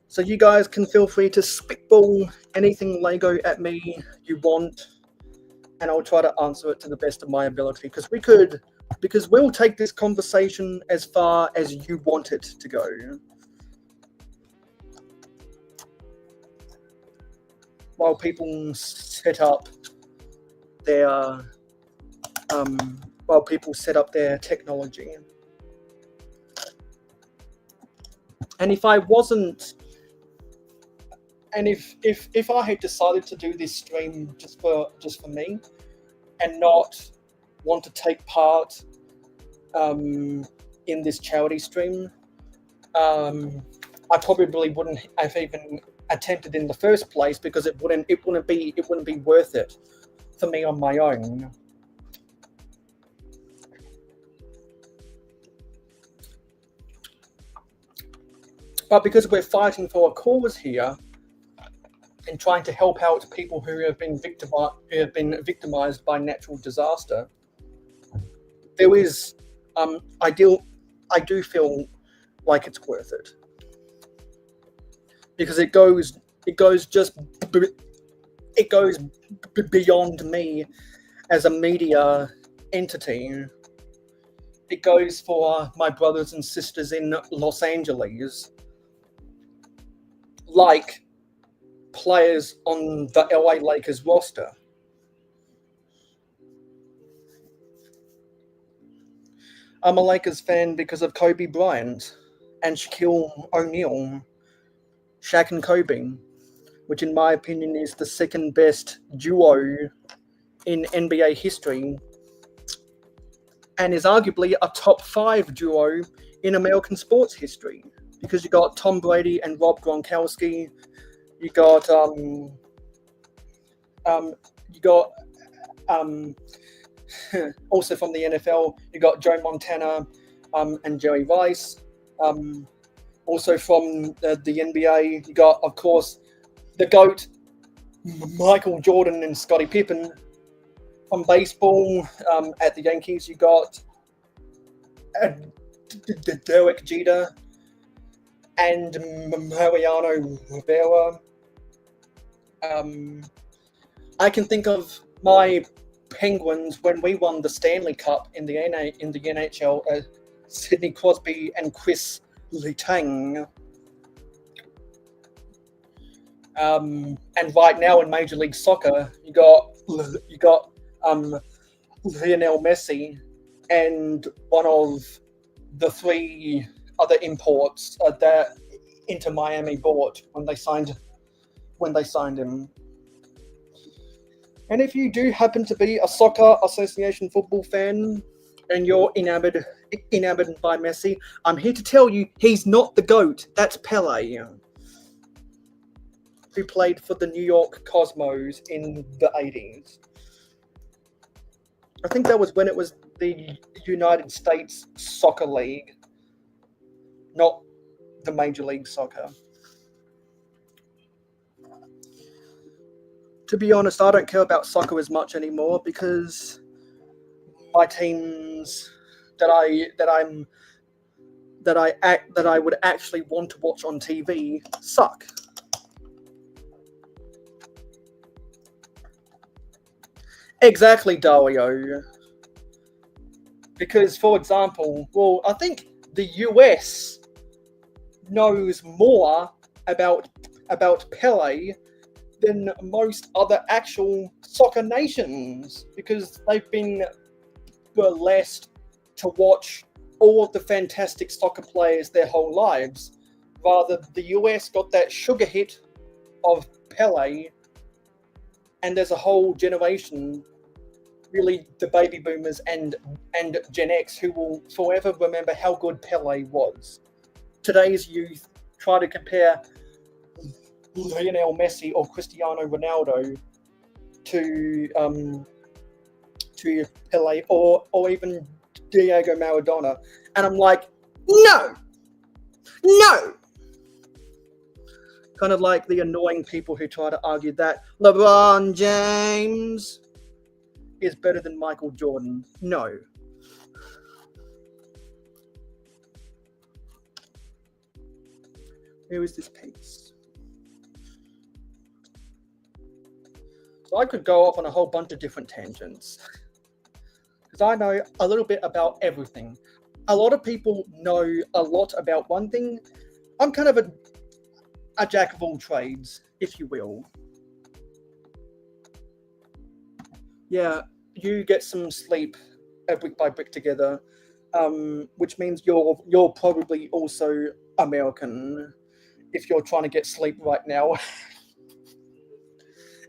So you guys can feel free to spitball anything Lego at me you want, and I'll try to answer it to the best of my ability, because we'll take this conversation as far as you want it to go. While people set up their technology. And if I wasn't, and if I had decided to do this stream just for me, and not want to take part in this charity stream, I probably wouldn't have even attempted in the first place, because it wouldn't be worth it for me on my own. But because we're fighting for a cause here and trying to help out people who have been victimized by natural disaster, there is I do feel like it's worth it, because it goes beyond me as a media entity. It goes for my brothers and sisters in Los Angeles, like players on the LA Lakers roster. I'm a Lakers fan because of Kobe Bryant and Shaquille O'Neal, Shaq and Kobe, which in my opinion is the second best duo in NBA history, and is arguably a top 5 duo in American sports history, because you got Tom Brady and Rob Gronkowski. You got also from the NFL, you got Joe Montana and Jerry Rice. Also from the NBA, you got, of course, the GOAT, Michael Jordan and Scottie Pippen. From baseball, at the Yankees, you got Derek Jeter and Mariano Rivera. I can think of my Penguins when we won the Stanley Cup in the NHL, Sidney Crosby and Chris Letang. And right now in Major League Soccer, you got Lionel Messi and one of the three other imports that Inter Miami bought when they signed him. And if you do happen to be a soccer association football fan and you're enamored by Messi, I'm here to tell you he's not the GOAT. That's Pele, who played for the New York Cosmos in the 80s. I think that was when it was the United States Soccer League, not the Major League Soccer. To be honest, I don't care about soccer as much anymore because my teams that I would actually want to watch on TV suck. Exactly, Dario. Because, for example, I think the US knows more about Pele than most other actual soccer nations, because they've been blessed to watch all of the fantastic soccer players their whole lives. Rather, the US got that sugar hit of Pele, and there's a whole generation, really the baby boomers and Gen X, who will forever remember how good Pele was. Today's youth try to compare Lionel Messi or Cristiano Ronaldo to Pele or even Diego Maradona, and I'm like, no. Kind of like the annoying people who try to argue that LeBron James is better than Michael Jordan. No. Where is this piece? So I could go off on a whole bunch of different tangents, because I know a little bit about everything. A lot of people know a lot about one thing. I'm kind of a jack of all trades, if you will. Yeah, you get some sleep brick by brick together, which means you're probably also American if you're trying to get sleep right now.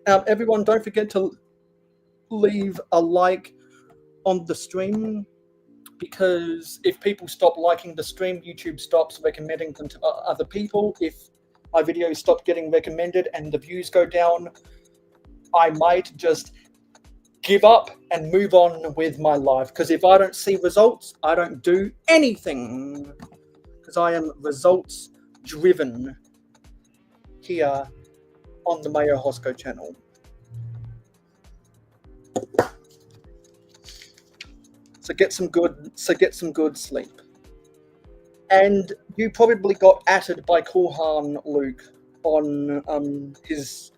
Everyone, don't forget to leave a like on the stream, because if people stop liking the stream, YouTube stops recommending them to other people. If my videos stop getting recommended and the views go down, I might just give up and move on with my life, because if I don't see results, I don't do anything, because I am results driven here on the Mayo Hosco channel. So get some good sleep. And you probably got atted by Korhan Luke on his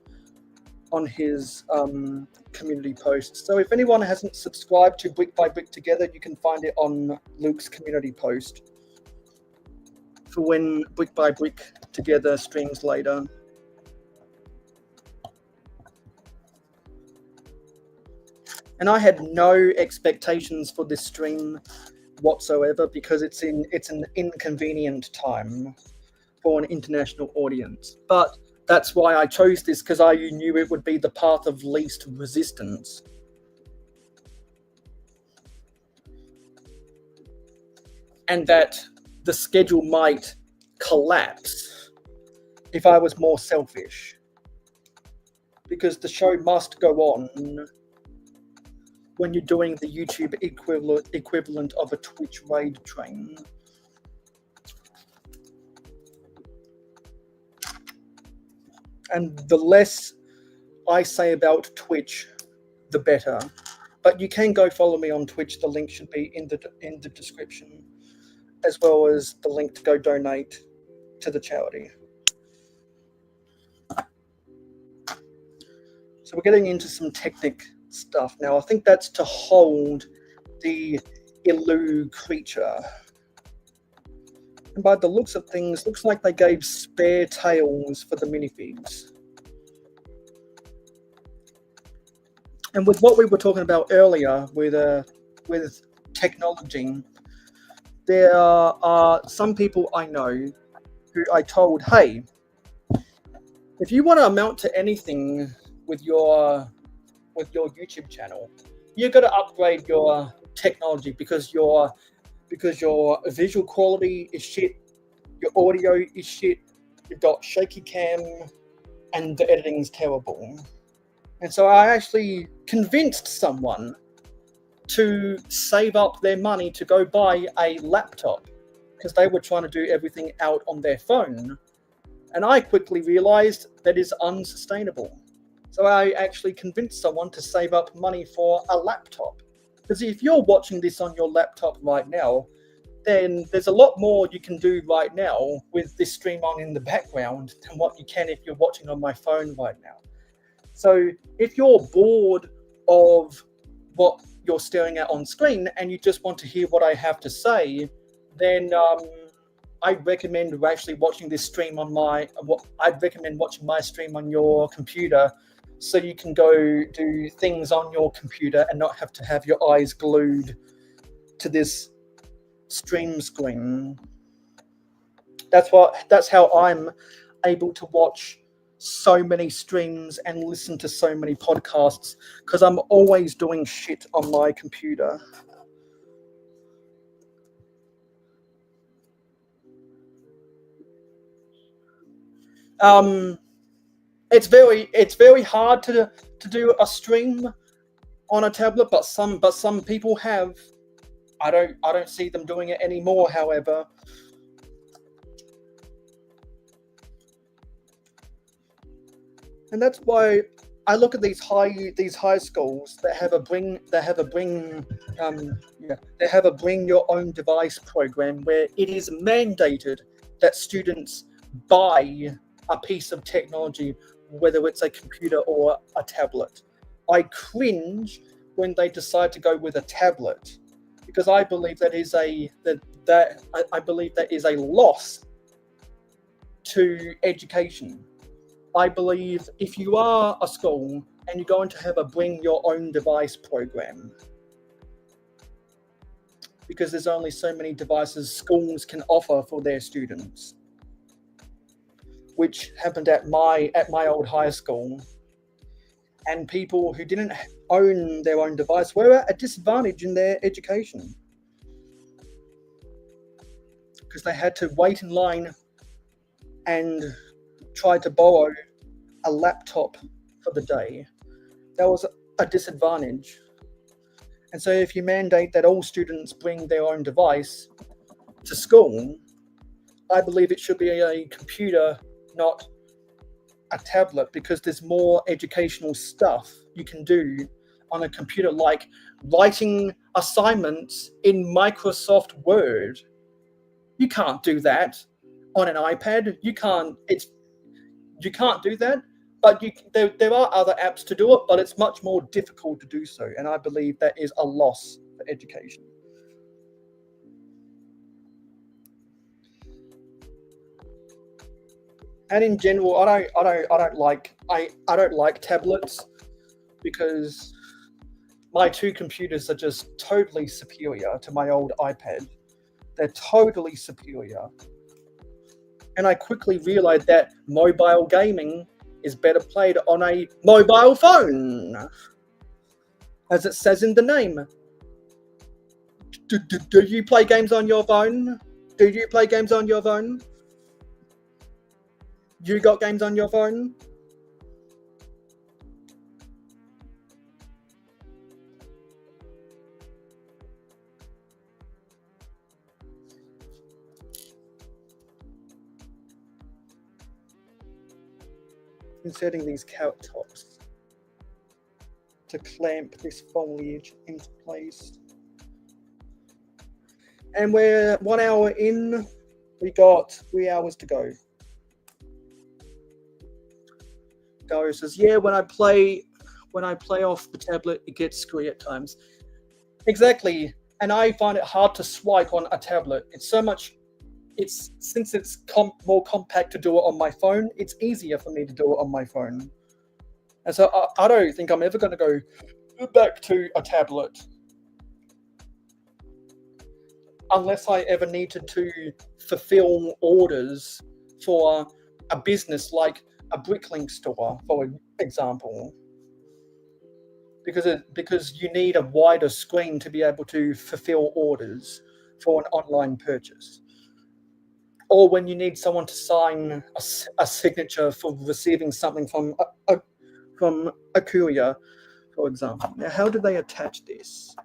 community post. So if anyone hasn't subscribed to Brick by Brick Together, you can find it on Luke's community post for when Brick by Brick Together streams later. And I had no expectations for this stream whatsoever, because it's an inconvenient time for an international audience. But that's why I chose this, because I knew it would be the path of least resistance. And that the schedule might collapse if I was more selfish, because the show must go on when you're doing the YouTube equivalent of a Twitch raid train. And the less I say about Twitch, the better. But you can go follow me on Twitch. The link should be in the description, as well as the link to go donate to the charity. So we're getting into some Technic stuff now. I think that's to hold the Elu creature. And by the looks of things, looks like they gave spare tails for the minifigs. And with what we were talking about earlier with technology, there are some people I know who I told, hey, if you want to amount to anything with your YouTube channel, you got to upgrade your technology because your visual quality is shit, your audio is shit, you've got shaky cam, and the editing's terrible. And so I actually convinced someone to save up their money to go buy a laptop because they were trying to do everything out on their phone. And I quickly realized that is unsustainable. So I actually convinced someone to save up money for a laptop. Because if you're watching this on your laptop right now, then there's a lot more you can do right now with this stream on in the background than what you can if you're watching on my phone right now. So if you're bored of what you're staring at on screen and you just want to hear what I have to say, then I'd recommend actually watching this stream on I'd recommend watching my stream on your computer so you can go do things on your computer and not have to have your eyes glued to this stream screen. That's how I'm able to watch so many streams and listen to so many podcasts, because I'm always doing shit on my computer. It's very hard to do a stream on a tablet, but some people have. I don't see them doing it anymore, however. And that's why I look at these high schools that have a bring your own device program where it is mandated that students buy a piece of technology, whether it's a computer or a tablet. I cringe when they decide to go with a tablet, because I believe that is a loss to education. I believe if you are a school and you're going to have a bring your own device program, because there's only so many devices schools can offer for their students, which happened at my old high school, and people who didn't own their own device were at a disadvantage in their education because they had to wait in line and try to borrow a laptop for the day. That was a disadvantage. And so if you mandate that all students bring their own device to school, I believe it should be a computer, not a tablet, because there's more educational stuff you can do on a computer, like writing assignments in Microsoft Word. You can't do that on an iPad. You can't do that, but there are other apps to do it, but it's much more difficult to do so, and I believe that is a loss for education. And in general, I don't like tablets, because my two computers are just totally superior to my old iPad. They're totally superior. And I quickly realized that mobile gaming is better played on a mobile phone, as it says in the name. Do you play games on your phone? Do you play games on your phone? You got games on your phone? Inserting these carrot tops. to clamp this foliage into place. And we're 1 hour in. We got 3 hours to go. Dario says, yeah, when I play off the tablet, it gets screwy at times. Exactly. And I find it hard to swipe on a tablet. Since it's more compact to do it on my phone, it's easier for me to do it on my phone. And so I don't think I'm ever going to go back to a tablet unless I ever needed to fulfill orders for a business like a Bricklink store, for example. Because you need a wider screen to be able to fulfill orders for an online purchase. Or when you need someone to sign a signature for receiving something from a courier, for example. Now, how do they attach this?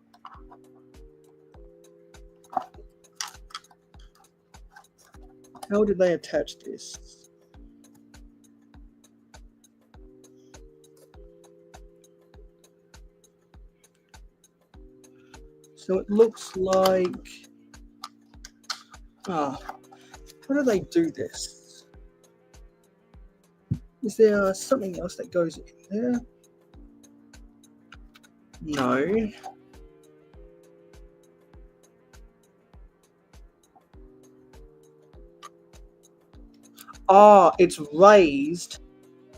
How did they attach this? So it looks like... how do they do this? Is there something else that goes in there? No. It's raised.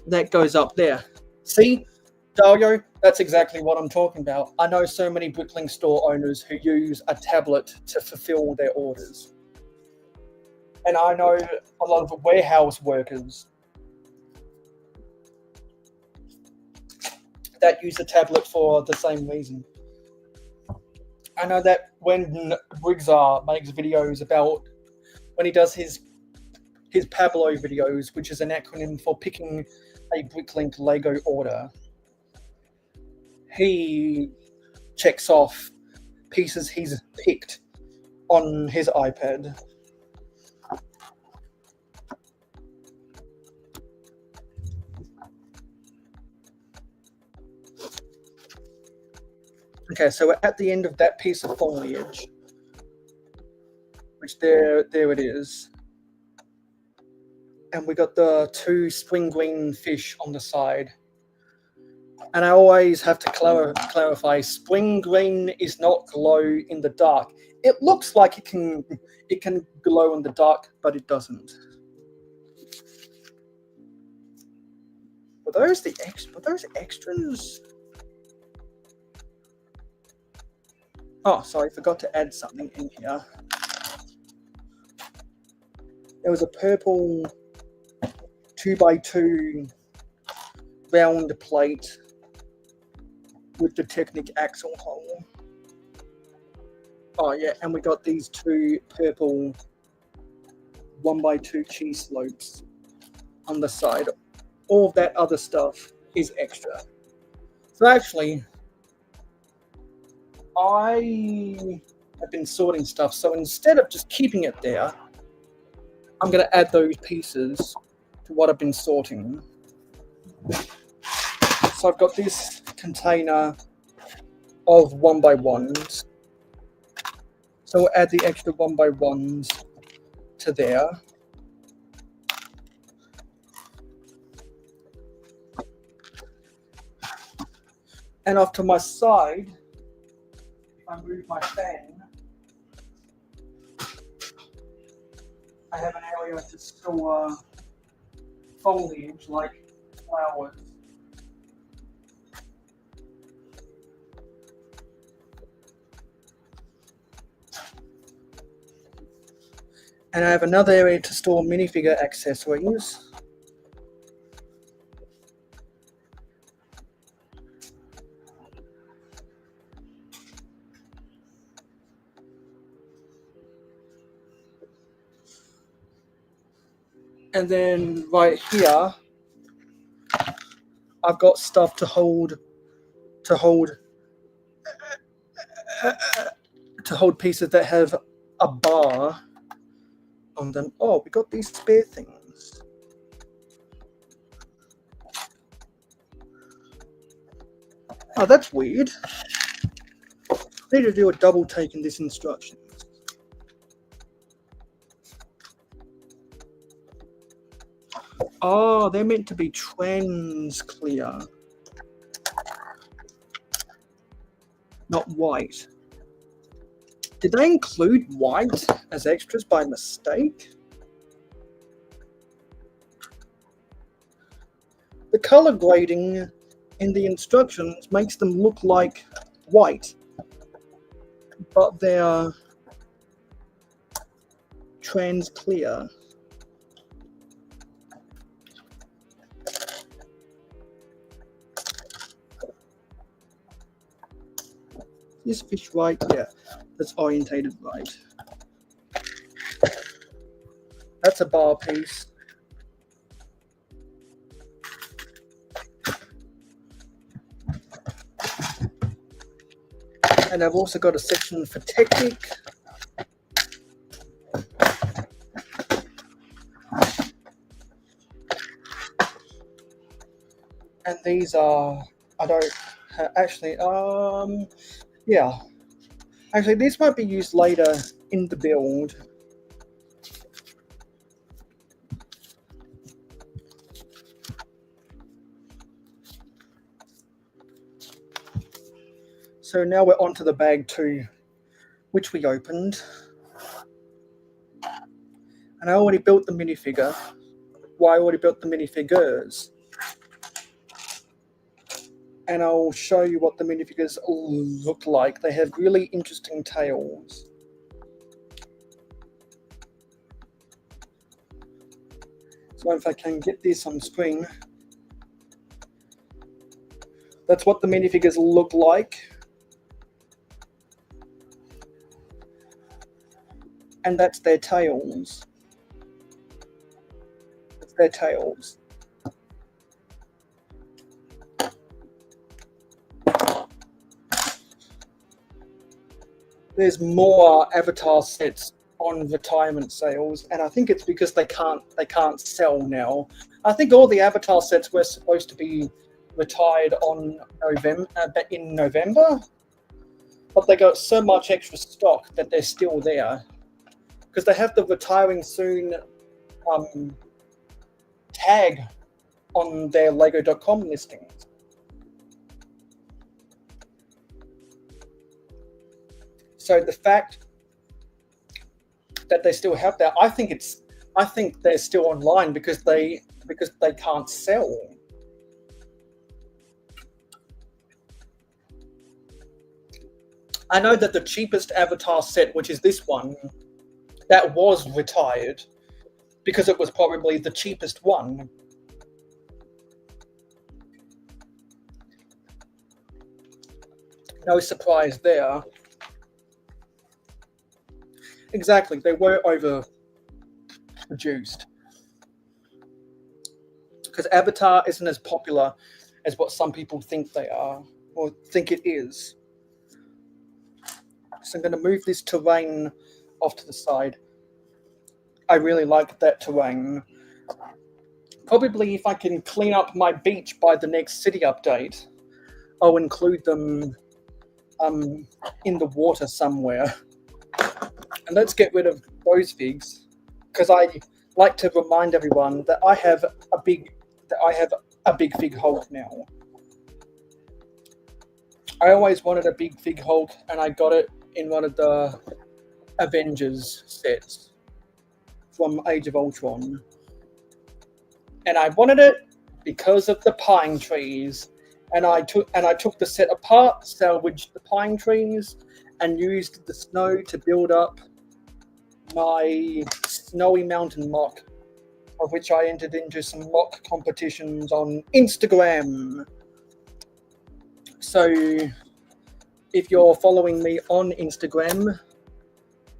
That goes up there. See, Dario, that's exactly what I'm talking about. I know so many Bricklink store owners who use a tablet to fulfill their orders. And I know a lot of warehouse workers that use a tablet for the same reason. I know that when Brigzar makes videos about, when he does his Pablo videos, which is an acronym for picking a Bricklink Lego order, he checks off pieces he's picked on his iPad. Okay, so we're at the end of that piece of foliage, which there it is. And we got the 2 spring green fish on the side. And I always have to clarify, spring green is not glow in the dark. It looks like it can glow in the dark, but it doesn't. Were those extras? Oh, sorry, I forgot to add something in here. There was a purple 2x2 round plate with the Technic axle hole. Oh yeah, and we got these 2 purple 1x2 cheese slopes on the side. All of that other stuff is extra. So actually, I have been sorting stuff, so instead of just keeping it there, I'm going to add those pieces to what I've been sorting. So I've got this container of 1x1s. So we'll add the extra 1x1s to there. And off to my side, if I move my fan, I have an area to store foliage like flowers. And I have another area to store minifigure accessories. And then right here, I've got stuff to hold pieces that have a bar on them. Oh, we got these spare things. Oh, that's weird. I need to do a double take in this instruction. Oh, they're meant to be trans clear, not white. Did they include white as extras by mistake? The color grading in the instructions makes them look like white, but they're trans clear. Is fish right? Yeah, that's orientated right. That's a bar piece. And I've also got a section for Technic. And these are, I don't actually, yeah. Actually, these might be used later in the build. So now we're onto the bag 2, which we opened. And I already built the minifigure. Well, I already built the minifigures. And I'll show you what the minifigures look like. They have really interesting tails. So if I can get this on screen, that's what the minifigures look like. And that's their tails. That's their tails. There's more Avatar sets on retirement sales, and I think it's because they can't sell now. I think all the Avatar sets were supposed to be retired on in November, but they got so much extra stock that they're still there because they have the retiring soon tag on their Lego.com listings. So the fact that they still have that, I think they're still online because they can't sell. I know that the cheapest Avatar set, which is this one, that was retired because it was probably the cheapest one. No surprise there. Exactly, they were overproduced. Because Avatar isn't as popular as what some people think they are, or think it is. So I'm going to move this terrain off to the side. I really like that terrain. Probably if I can clean up my beach by the next city update, I'll include them in the water somewhere. And let's get rid of those figs, because I like to remind everyone that I have a big Fig Hulk now. I always wanted a big Fig Hulk, and I got it in one of the Avengers sets from Age of Ultron. And I wanted it because of the pine trees. And I took the set apart, salvaged the pine trees, and used the snow to build up my Snowy Mountain mock, of which I entered into some mock competitions on Instagram. So if you're following me on Instagram,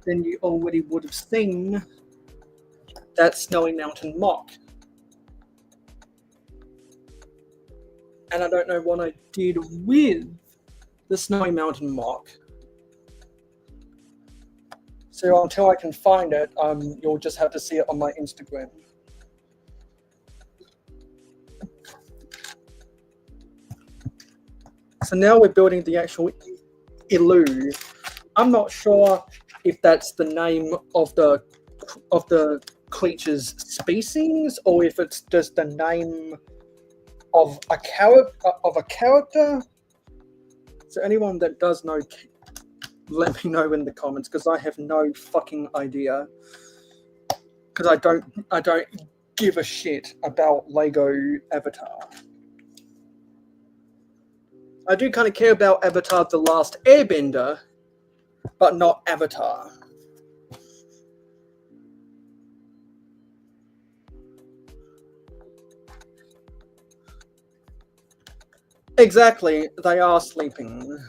then you already would have seen that Snowy Mountain mock. And I don't know what I did with the Snowy Mountain mock. So until I can find it, you'll just have to see it on my Instagram. So now we're building the actual Ilu. I'm not sure if that's the name of the creature's species or if it's just the name of a character. So anyone that does know, let me know in the comments because I have no fucking idea. Because I don't give a shit about Lego Avatar. I do kind of care about Avatar: The Last Airbender, but not Avatar. Exactly, they are sleeping.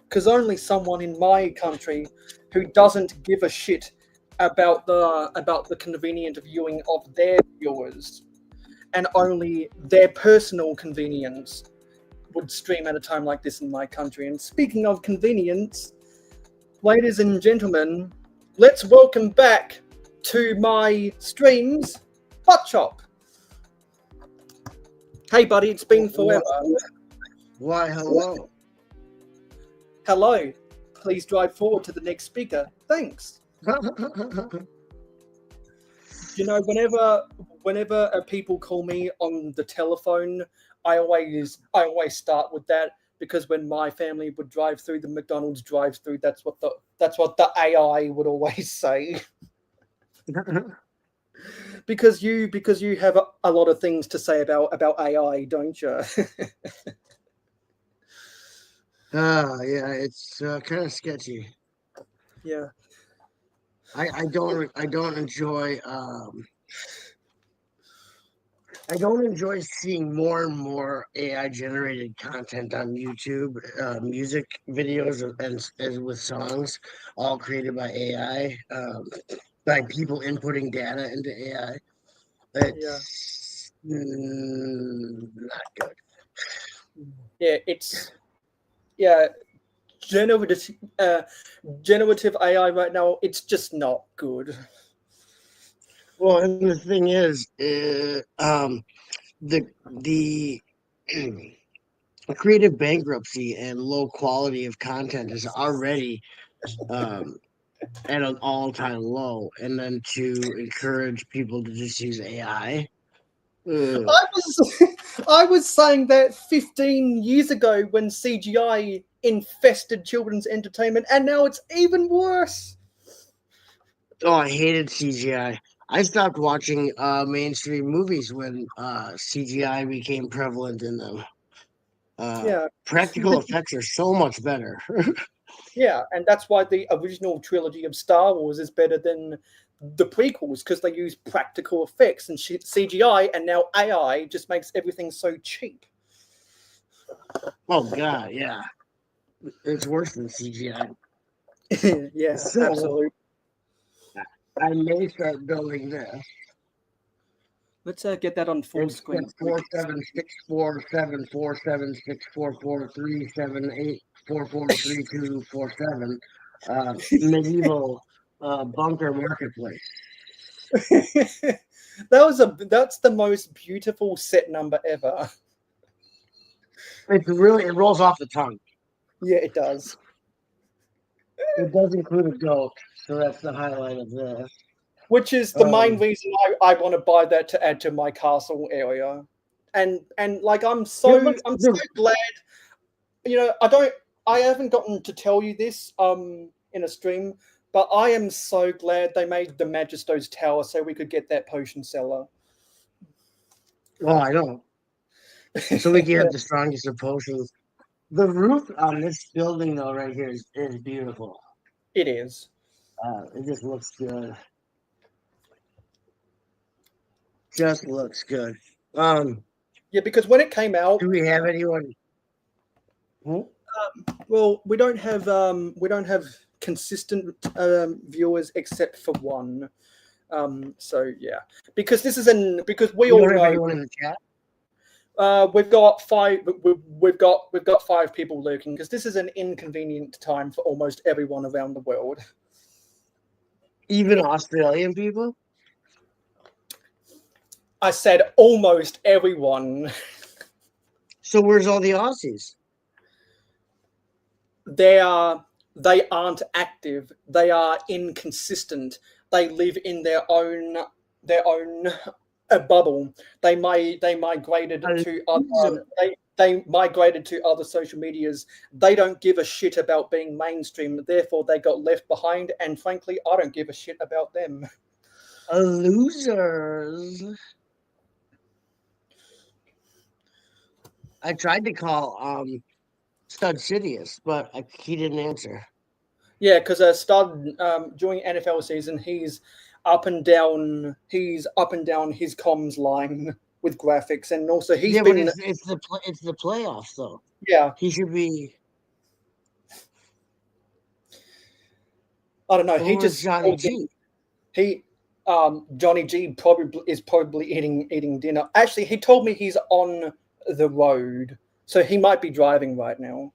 Because only someone in my country who doesn't give a shit about the convenient viewing of their viewers and only their personal convenience would stream at a time like this in my country. And speaking of convenience, ladies and gentlemen, let's welcome back to my streams, Butt Chop. Hey, buddy, it's been forever. Why, hello. Hello. Please drive forward to the next speaker. Thanks. You know, whenever people call me on the telephone, I always start with that because when my family would drive through the McDonald's drive-through, that's what the AI would always say. Because you have a lot of things to say about AI, don't you? Yeah, it's kind of sketchy. Yeah. I don't enjoy I don't enjoy seeing more and more AI generated content on YouTube, music videos and with songs, all created by AI, by people inputting data into AI. It's not good. Yeah, generative AI right now, it's just not good. Well, and the thing is, the creative bankruptcy and low quality of content is already um, at an all-time low, and then to encourage people to just use AI. Ugh. I was saying that 15 years ago when CGI infested children's entertainment, and now it's even worse. Oh, I hated CGI. I stopped watching mainstream movies when CGI became prevalent in them. Yeah, Practical effects are so much better. yeah, and that's why the original trilogy of Star Wars is better than the prequels because they use practical effects and CGI, and now AI just makes everything so cheap. Oh God, yeah, it's worse than CGI. Yeah, So absolutely. I may start building this. Let's get that on full It's screen. 476474764378443247. Medieval bunker marketplace. That's the most beautiful set number ever. It rolls off the tongue. Yeah, it does. It does include a goat, so that's the highlight of this. Which is the main reason I want to buy that to add to my castle area. And like I'm so glad. You know, I haven't gotten to tell you this in a stream, but I am so glad they made the Magisto's Tower so we could get that potion cellar. Oh, I know. So we can have the strongest of potions. The roof on this building, though, right here is beautiful. It is. It just looks good. Just looks good. Yeah, because when it came out, Do we have anyone? well, we don't have consistent viewers except for one. So yeah, because because we all don't have know anyone in the chat. we've got five. We've got five people lurking because this is an inconvenient time for almost everyone around the world. Even Australian people? I said almost everyone. So where's all the Aussies? They aren't active. They are inconsistent. They live in their own bubble. They migrated A to other loser. they migrated to other social medias. They don't give a shit about being mainstream. Therefore, they got left behind. And frankly, I don't give a shit about them. Losers. I tried to call Stud Sidious, but he didn't answer. Yeah, because Stud during NFL season, he's up and down. He's up and down his comms line with graphics, and also he's Yeah, but been it's the playoffs though. yeah. He should be. I don't know. He Where's just Johnny G? he Johnny G probably eating dinner. Actually, he told me he's on the road, so he might be driving right now.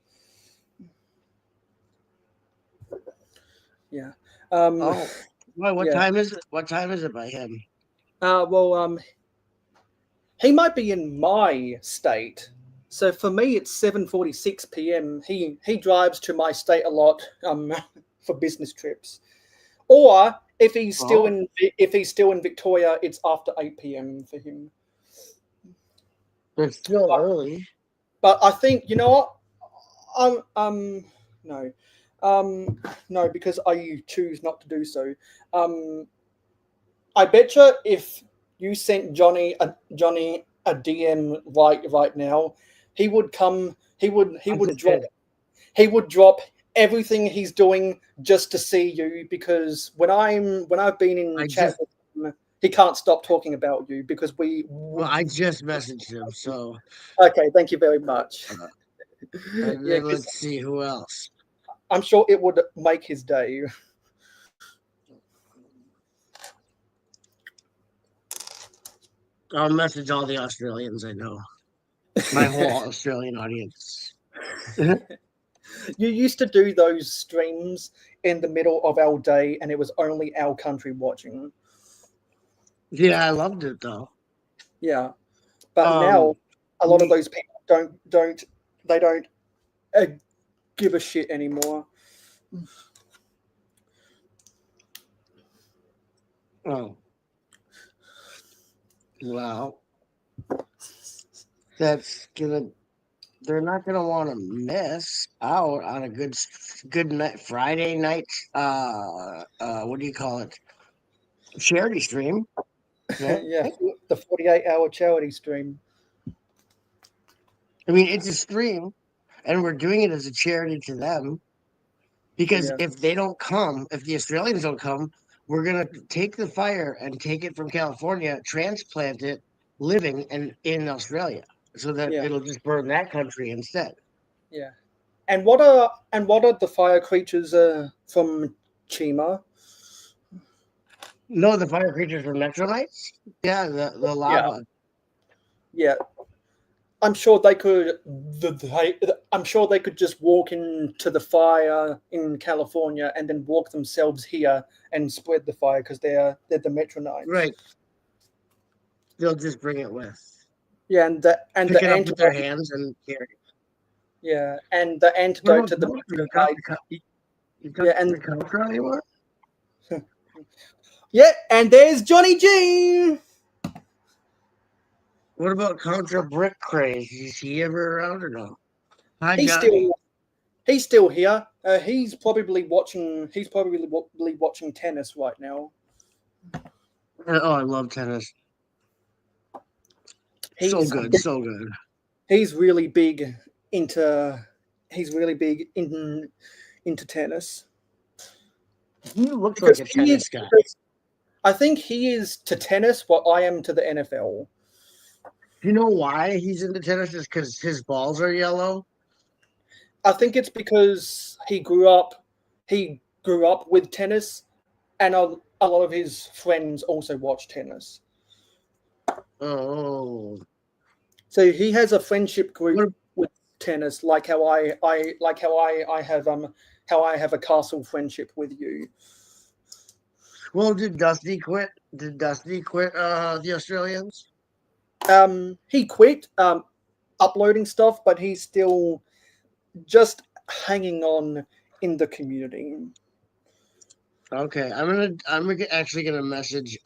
Yeah. Oh, well, what Yeah. time is it? What time is it by him? Well, he might be in my state. So for me, it's 7:46 p.m. He drives to my state a lot for business trips. Or Oh, if he's still in Victoria, it's after 8 p.m. for him. it's still But, early. but I think you know what? No, no, because I choose not to do so. Um, I betcha if you sent Johnny a DM right now, he would come. He I would just drop did. he would drop everything he's doing just to see you because when I've been in I chat just with him, he can't stop talking about you because well, I just messaged him. So okay, thank you very much. uh, Yeah, then because let's see who else. I'm sure it would make his day. I'll message all the Australians I know. My whole Australian audience. You used to do those streams in the middle of our day and it was only our country watching. Yeah, I loved it though. Yeah, but Um, now a lot of we those people don't uh, give a shit anymore. oh well, that's gonna. They're not gonna want to miss out on a good night Friday night. What do you call it? Charity stream, right? Yeah, the 48-hour charity stream. I mean, it's a stream, and we're doing it as a charity to them. Because Yeah, if they don't come, if the Australians don't come, we're gonna take the fire and take it from California, transplant it, living and in Australia, so that yeah, it'll just burn that country instead. yeah. And what are the fire creatures from Chima? No, the fire creatures were Metrolites. Yeah, the Yeah, lava. yeah. I'm sure they could. I'm sure they could just walk into the fire in California and then walk themselves here and spread the fire because they're the Metronites. Right. They'll just bring it with, Yeah, and pick the it up with their antidote. hands and carry it. Yeah, and the What antidote about to the culture? You got Metronites. you got Yeah, the and culture anymore? yeah, and there's Johnny G. What about Contra Brick Craze? Is he ever around or no? Hi, He's Johnny. still he's still here. He's probably watching. He's probably watching tennis right now. Oh, I love tennis. So He's good, so good. he's really big into he's really big into tennis He looks like because a he is. tennis guy. Because I think he is to tennis what I am to the NFL. Do you know why he's into tennis? Just because his balls are yellow? I think it's because he grew up with tennis, and a lot of his friends also watch tennis. Oh, So he has a friendship group what? with tennis, like how I have a castle friendship with you. Well, did Dusty quit? Did Dusty quit? The Australians? He quit. uploading stuff, but he's still just hanging on in the community. Okay, I'm actually gonna message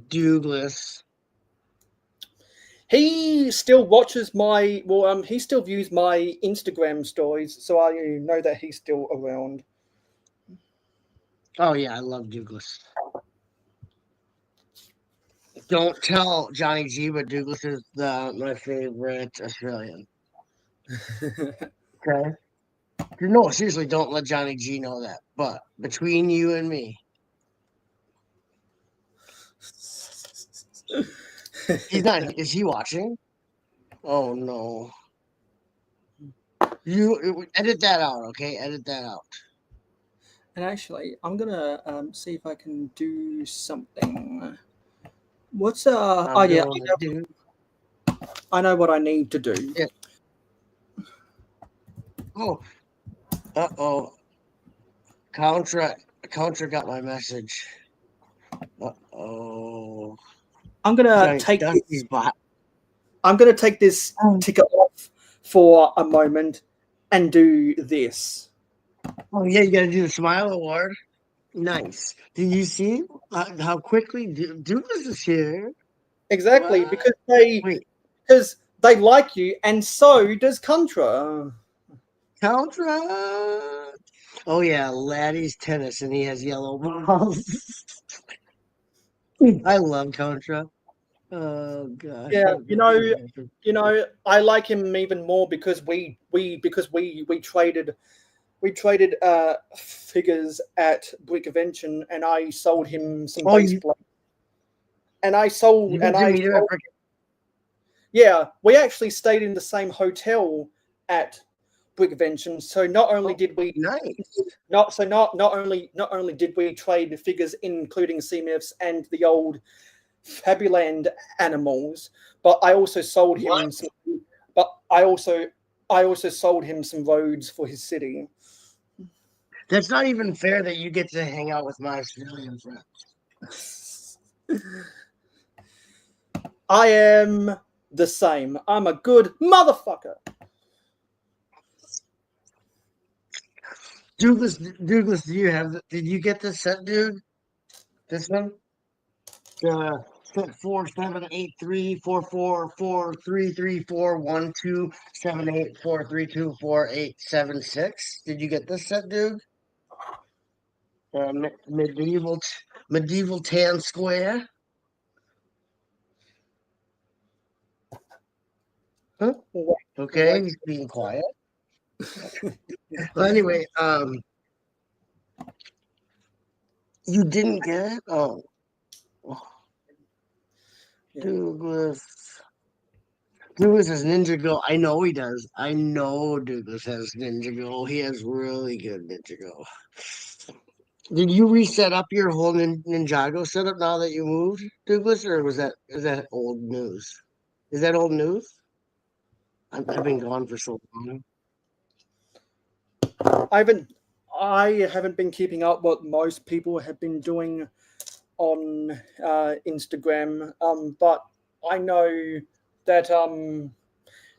Douglas. He still watches my he still views my Instagram stories, so I know that he's still around. Oh yeah, I love Douglas. Don't tell Johnny G, but Douglas is my favorite Australian. Okay. No, seriously, don't let Johnny G know that. But between you and me, he's not. Is he watching? Oh no. You edit that out, okay? Edit that out. And actually, I'm gonna see if I can do something. What's I'm oh yeah, gonna do I know what I need to do. it. Oh, oh. Contra got my message. Oh. I'm gonna Johnny take Dusty's bot. I'm gonna take this ticker off for a moment and do this. Oh yeah, you gotta do the Smile Award. Nice. Did you see how quickly Douglas is here? Exactly, What? Wait, because they like you, and so does Contra. Contra. Oh yeah, Laddie's tennis, and he has yellow balls. I love Contra. Oh gosh. Yeah, I like him even more because we traded figures at Brick Convention, and I sold him some Oh, base plate. And I sold, you and get to I meet him sold, at yeah, we actually stayed in the same hotel at Brick Convention. So not only did we nice. not only did we trade figures, including Seamouths and the old Fabuland animals, but I also sold him What? some. But I also sold him some roads for his city. That's not even fair that you get to hang out with my Australian friends. I am the same. I'm a good motherfucker. Douglas, did you get this set, dude? This one? Set 47834443341278432486. Did you get this set, dude? Medieval tan square. Huh? Okay, he's being quiet. Well, anyway, you didn't get it? Oh. Douglas. Douglas has Ninja Go. I know he does. I know Douglas has Ninja Go. He has really good Ninja Go. Did you reset up your whole Ninjago setup now that you moved, Douglas, or is that old news? Is that old news? I've been gone for so long. I haven't been keeping up what most people have been doing on Instagram, but I know that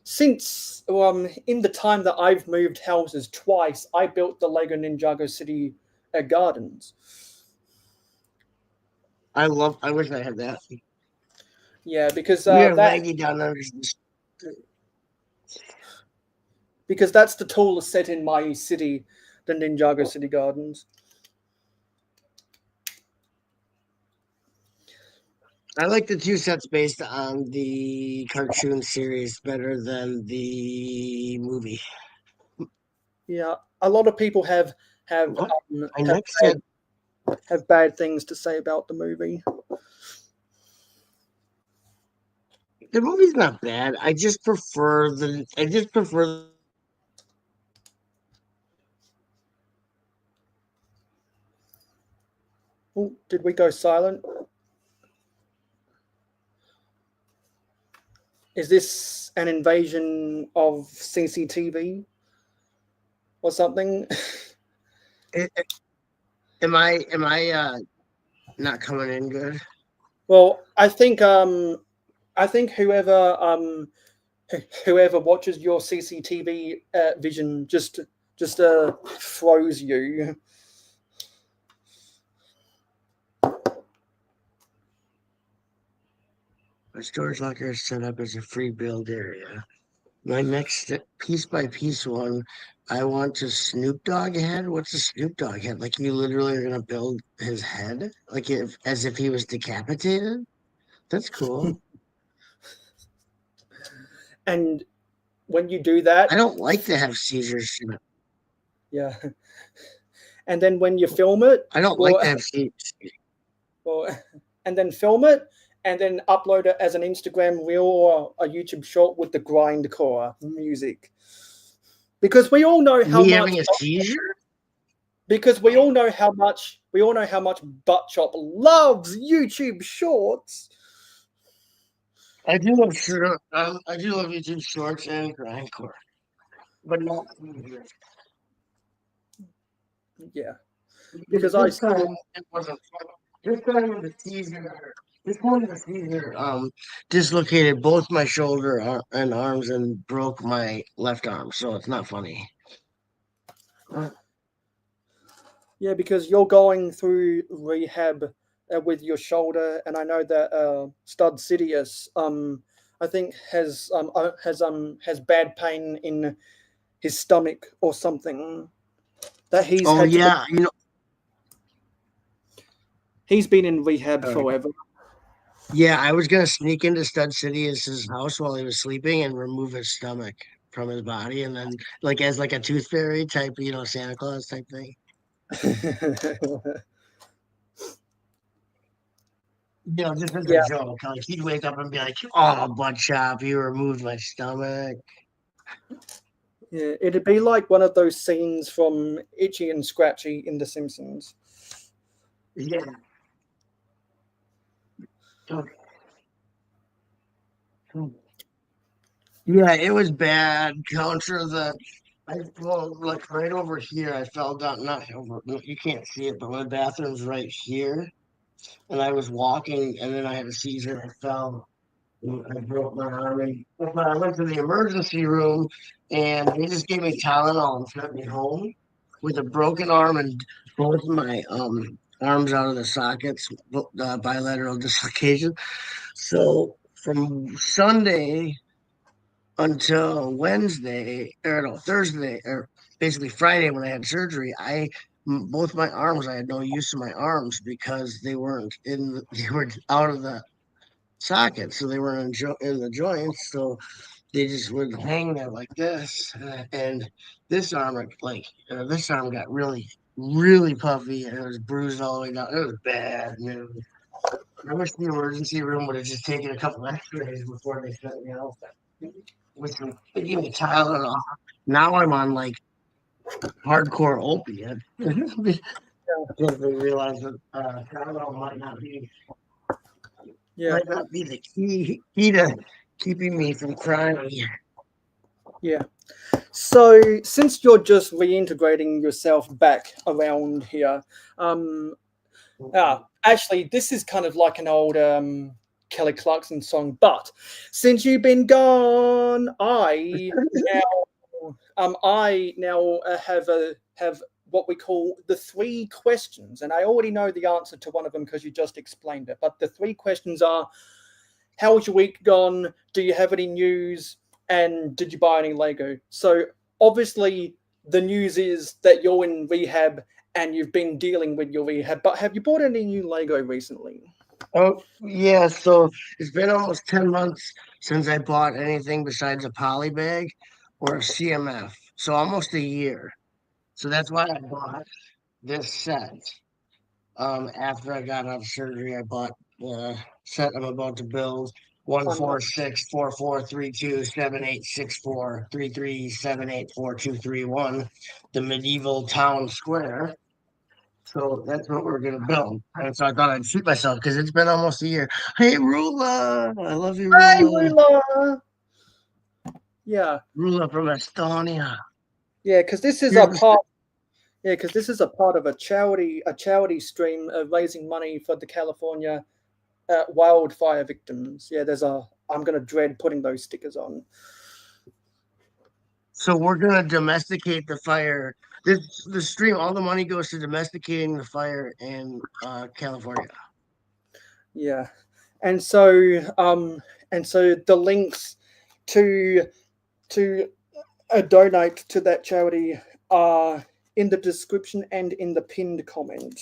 since in the time that I've moved houses twice, I built the Lego Ninjago City Gardens. I wish I had that. Yeah, because We are laggy down under. Because that's the tallest set in my city, the Ninjago City Gardens. I like the two sets based on the cartoon series better than the movie. Yeah, a lot of people have bad things to say about the movie. The movie's not bad. I just prefer Oh, did we go silent? Is this an invasion of CCTV or something? Am I not coming in good? Well, I think whoever whoever watches your CCTV vision just froze you. My storage locker is set up as a free build area. My next piece by piece one, I want a Snoop Dogg head. What's a Snoop Dogg head? Like you literally are gonna build his head, like if as if he was decapitated. That's cool. And when you do I that, don't like to have seizures. yeah, and then when you film it, I don't like or to have seizures. or and then film it, and then upload it as an Instagram reel or a YouTube short with the grindcore music, because we all know how Me much. having a seizure? Because we all know how much Butt Chop loves YouTube Shorts. I do love I do love YouTube Shorts and Grindcore, but not seizures. Yeah, Because because I this still time it wasn't fun. This time with the seizure, this time with the seizure, dislocated both my shoulder and arms and broke my left arm, so it's not funny. yeah, because you're going through rehab with your shoulder, and I know that Stud Sidious I think has bad pain in his stomach or something that he's Oh had to. yeah, He's been in rehab uh, forever. yeah, I was gonna sneak into Stud Sidious's house while he was sleeping and remove his stomach from his body, and then like as like a tooth fairy type, Santa Claus type thing. Just as a Yeah, joke. Like he'd wake up and be like, "Oh, butt chop, you removed my stomach." yeah, it'd be like one of those scenes from Itchy and Scratchy in The Simpsons. Yeah. Yeah, it was bad. Counter the I well, like right over here. I fell down. Not over. No, you can't see it, but my bathroom's right here. And I was walking, and then I had a seizure. I fell. And I broke my arm, and I went to the emergency room, and they just gave me Tylenol and sent me home with a broken arm and both my arms out of the sockets, bilateral dislocation. So from Sunday until Wednesday or no Thursday or basically Friday when I had surgery, both my arms I had no use of my arms because they weren't in they were out of the socket, so they were in the joints, so they just would hang there like this, and this arm got really puffy and it was bruised all the way down. It was bad news. I wish the emergency room would have just taken a couple X-rays before they sent me out. They gave me Tylenol. Now I'm on like hardcore opiate because they realized that Tylenol Yeah, might not be the key to keeping me from crying. yeah. So since you're just reintegrating yourself back around here, actually, this is kind of like an old Kelly Clarkson song. But since you've been gone, I now have what we call the three questions, and I already know the answer to one of them because you just explained it. But the three questions are: how was your week gone? Do you have any news? And did you buy any Lego? So obviously, the news is that you're in rehab and you've been dealing with your rehab. But have you bought any new Lego recently? Oh, yeah. So it's been almost 10 months since I bought anything besides a poly bag or a CMF. So almost a year. So that's why I bought this set. After I got out of surgery, I bought the set I'm about to build. One Oh, four no. six four four three two 7864 33784231, the medieval town square. So that's what we're gonna build. And so I thought I'd treat myself because it's been almost a year. Hey Rula, I love you, Hey, Rula. Willa! Yeah, Rula from Estonia. yeah, because this is a Here's the part. Yeah, because this is a part of a charity stream raising money for the California wildfire victims. Yeah, there's I'm gonna dread putting those stickers on. So we're gonna domesticate the fire. The stream, all the money goes to domesticating the fire in California. Yeah, and so the links to to donate to that charity are in the description and in the pinned comment.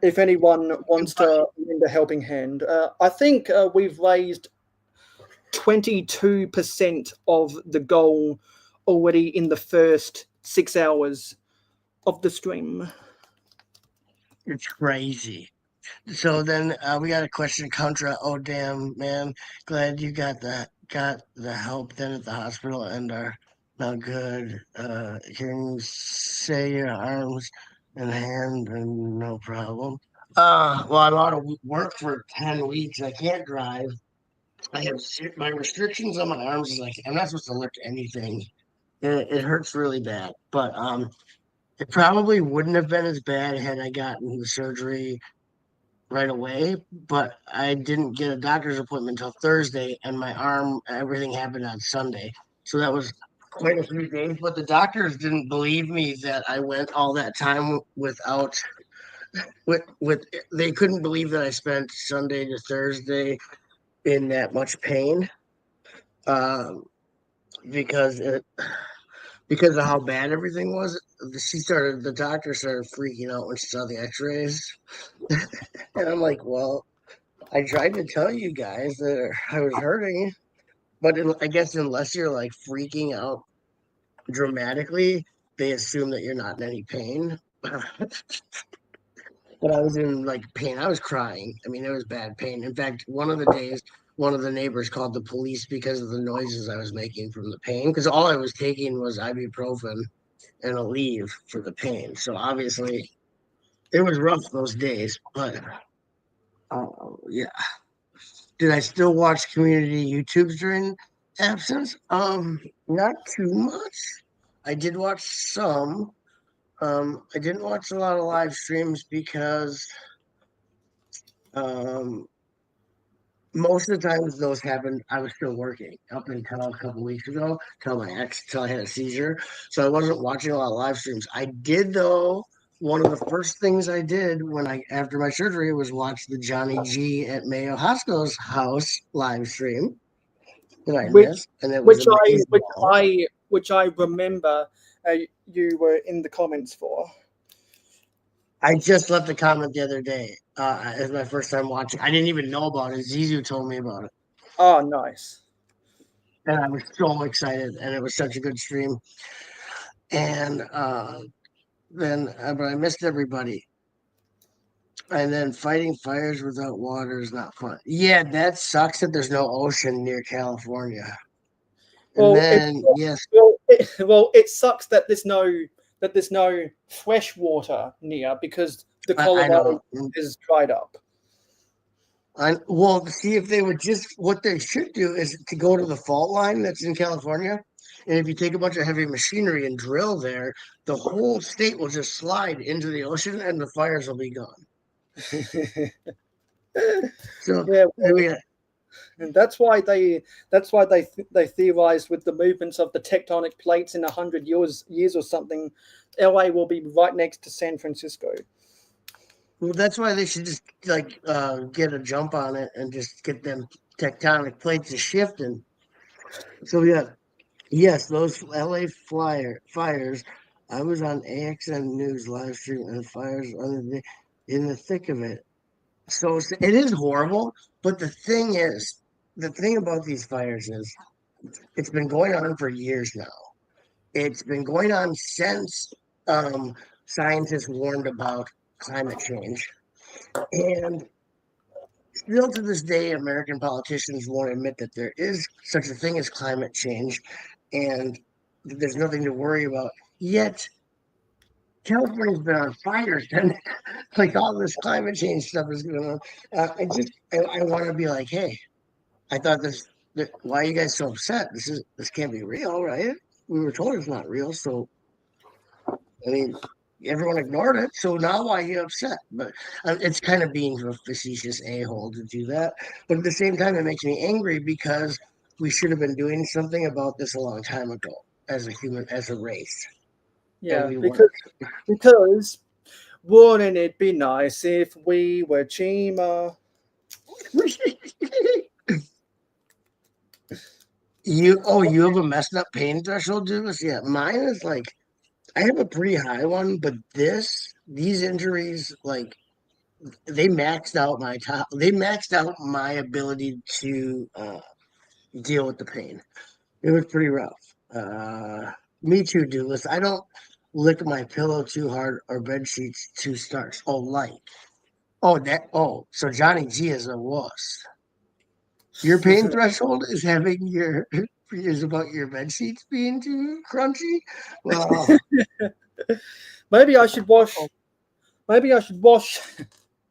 If anyone wants to lend a helping hand, I think we've raised 22% of the goal already in the first 6 hours of the stream. It's crazy. So then we got a question contra. Oh damn, man! Glad you got the help then at the hospital and are now good. Can you say your arms and hand and no problem? Well, I'm out of work for 10 weeks. I can't drive. I have my restrictions on my arms is like I'm not supposed to lift anything. It hurts really bad, but it probably wouldn't have been as bad had I gotten the surgery right away, but I didn't get a doctor's appointment until Thursday, and my arm, everything happened on Sunday. So that was quite a few days. But the doctors didn't believe me that I went all that time without with they couldn't believe that I spent Sunday to Thursday in that much pain. Um, because because of how bad everything was. The doctor started freaking out when she saw the x-rays. And I'm like, well, I tried to tell you guys that I was hurting, but I guess unless you're like freaking out dramatically, they assume that you're not in any pain. But I was in like pain. I was crying. I mean, it was bad pain. In fact, one of the days, one of the neighbors called the police because of the noises I was making from the pain. Because all I was taking was ibuprofen and a leave for the pain. So obviously, it was rough those days. But yeah. Did I still watch community YouTubes during absence? Not too much. I did watch some. I didn't watch a lot of live streams because um most of the times those happened, I was still working up until a couple weeks ago, till I had a seizure. So I wasn't watching a lot of live streams. I did though. One of the first things I did when I after my surgery was watch the Johnny G at Mayo Hospital's house live stream that I which missed, and it was which I amazing. which I remember you were in the comments for. I just left a comment the other day. It was my first time watching. I didn't even know about it. Zizu told me about it, Oh, nice. and I was so excited. And it was such a good stream. And but I missed everybody. And then fighting fires without water is not fun. Yeah, that sucks that there's no ocean near California. And Well, then yes, it sucks that there's no fresh water near because the I Colorado know. is dried up. Well, see if they would just what they should do is to go to the fault line that's in California, and if you take a bunch of heavy machinery and drill there, the whole state will just slide into the ocean, and the fires will be gone. So Yeah, we and that's why they theorized with the movements of the tectonic plates in 100 years or something. LA will be right next to San Francisco. well, that's why they should just like get a jump on it and just get them tectonic plates to shifting. So yeah, yes, those LA fires. I was on AXN News live stream and fires in the thick of it. So it is horrible, but the thing about these fires is it's been going on for years now. It's been going on since um, scientists warned about climate change. And still to this day, American politicians won't admit that there is such a thing as climate change and there's nothing to worry about. Yet, California's been on fire and like all this climate change stuff is going on. I want to be like, hey, I thought why are you guys so upset? This can't be real, right? We were told it's not real. So, I mean, everyone ignored it. So now why are you upset? But it's kind of being a facetious a-hole to do that. But at the same time, it makes me angry because we should have been doing something about this a long time ago as a human, as a race, and Yeah, we weren't. because wouldn't it be nice if we were Chima? You have a messed up pain threshold, Douglas? Yeah, mine is like I have a pretty high one, but these injuries, like they maxed out my ability to deal with the pain. It was pretty rough. Me too, Douglas. I don't lick my pillow too hard or bed sheets too starch. Oh, light. So Johnny G is a wuss. Your pain threshold is having your is about your bed sheets being too crunchy. Well, Maybe I should wash. Maybe I should wash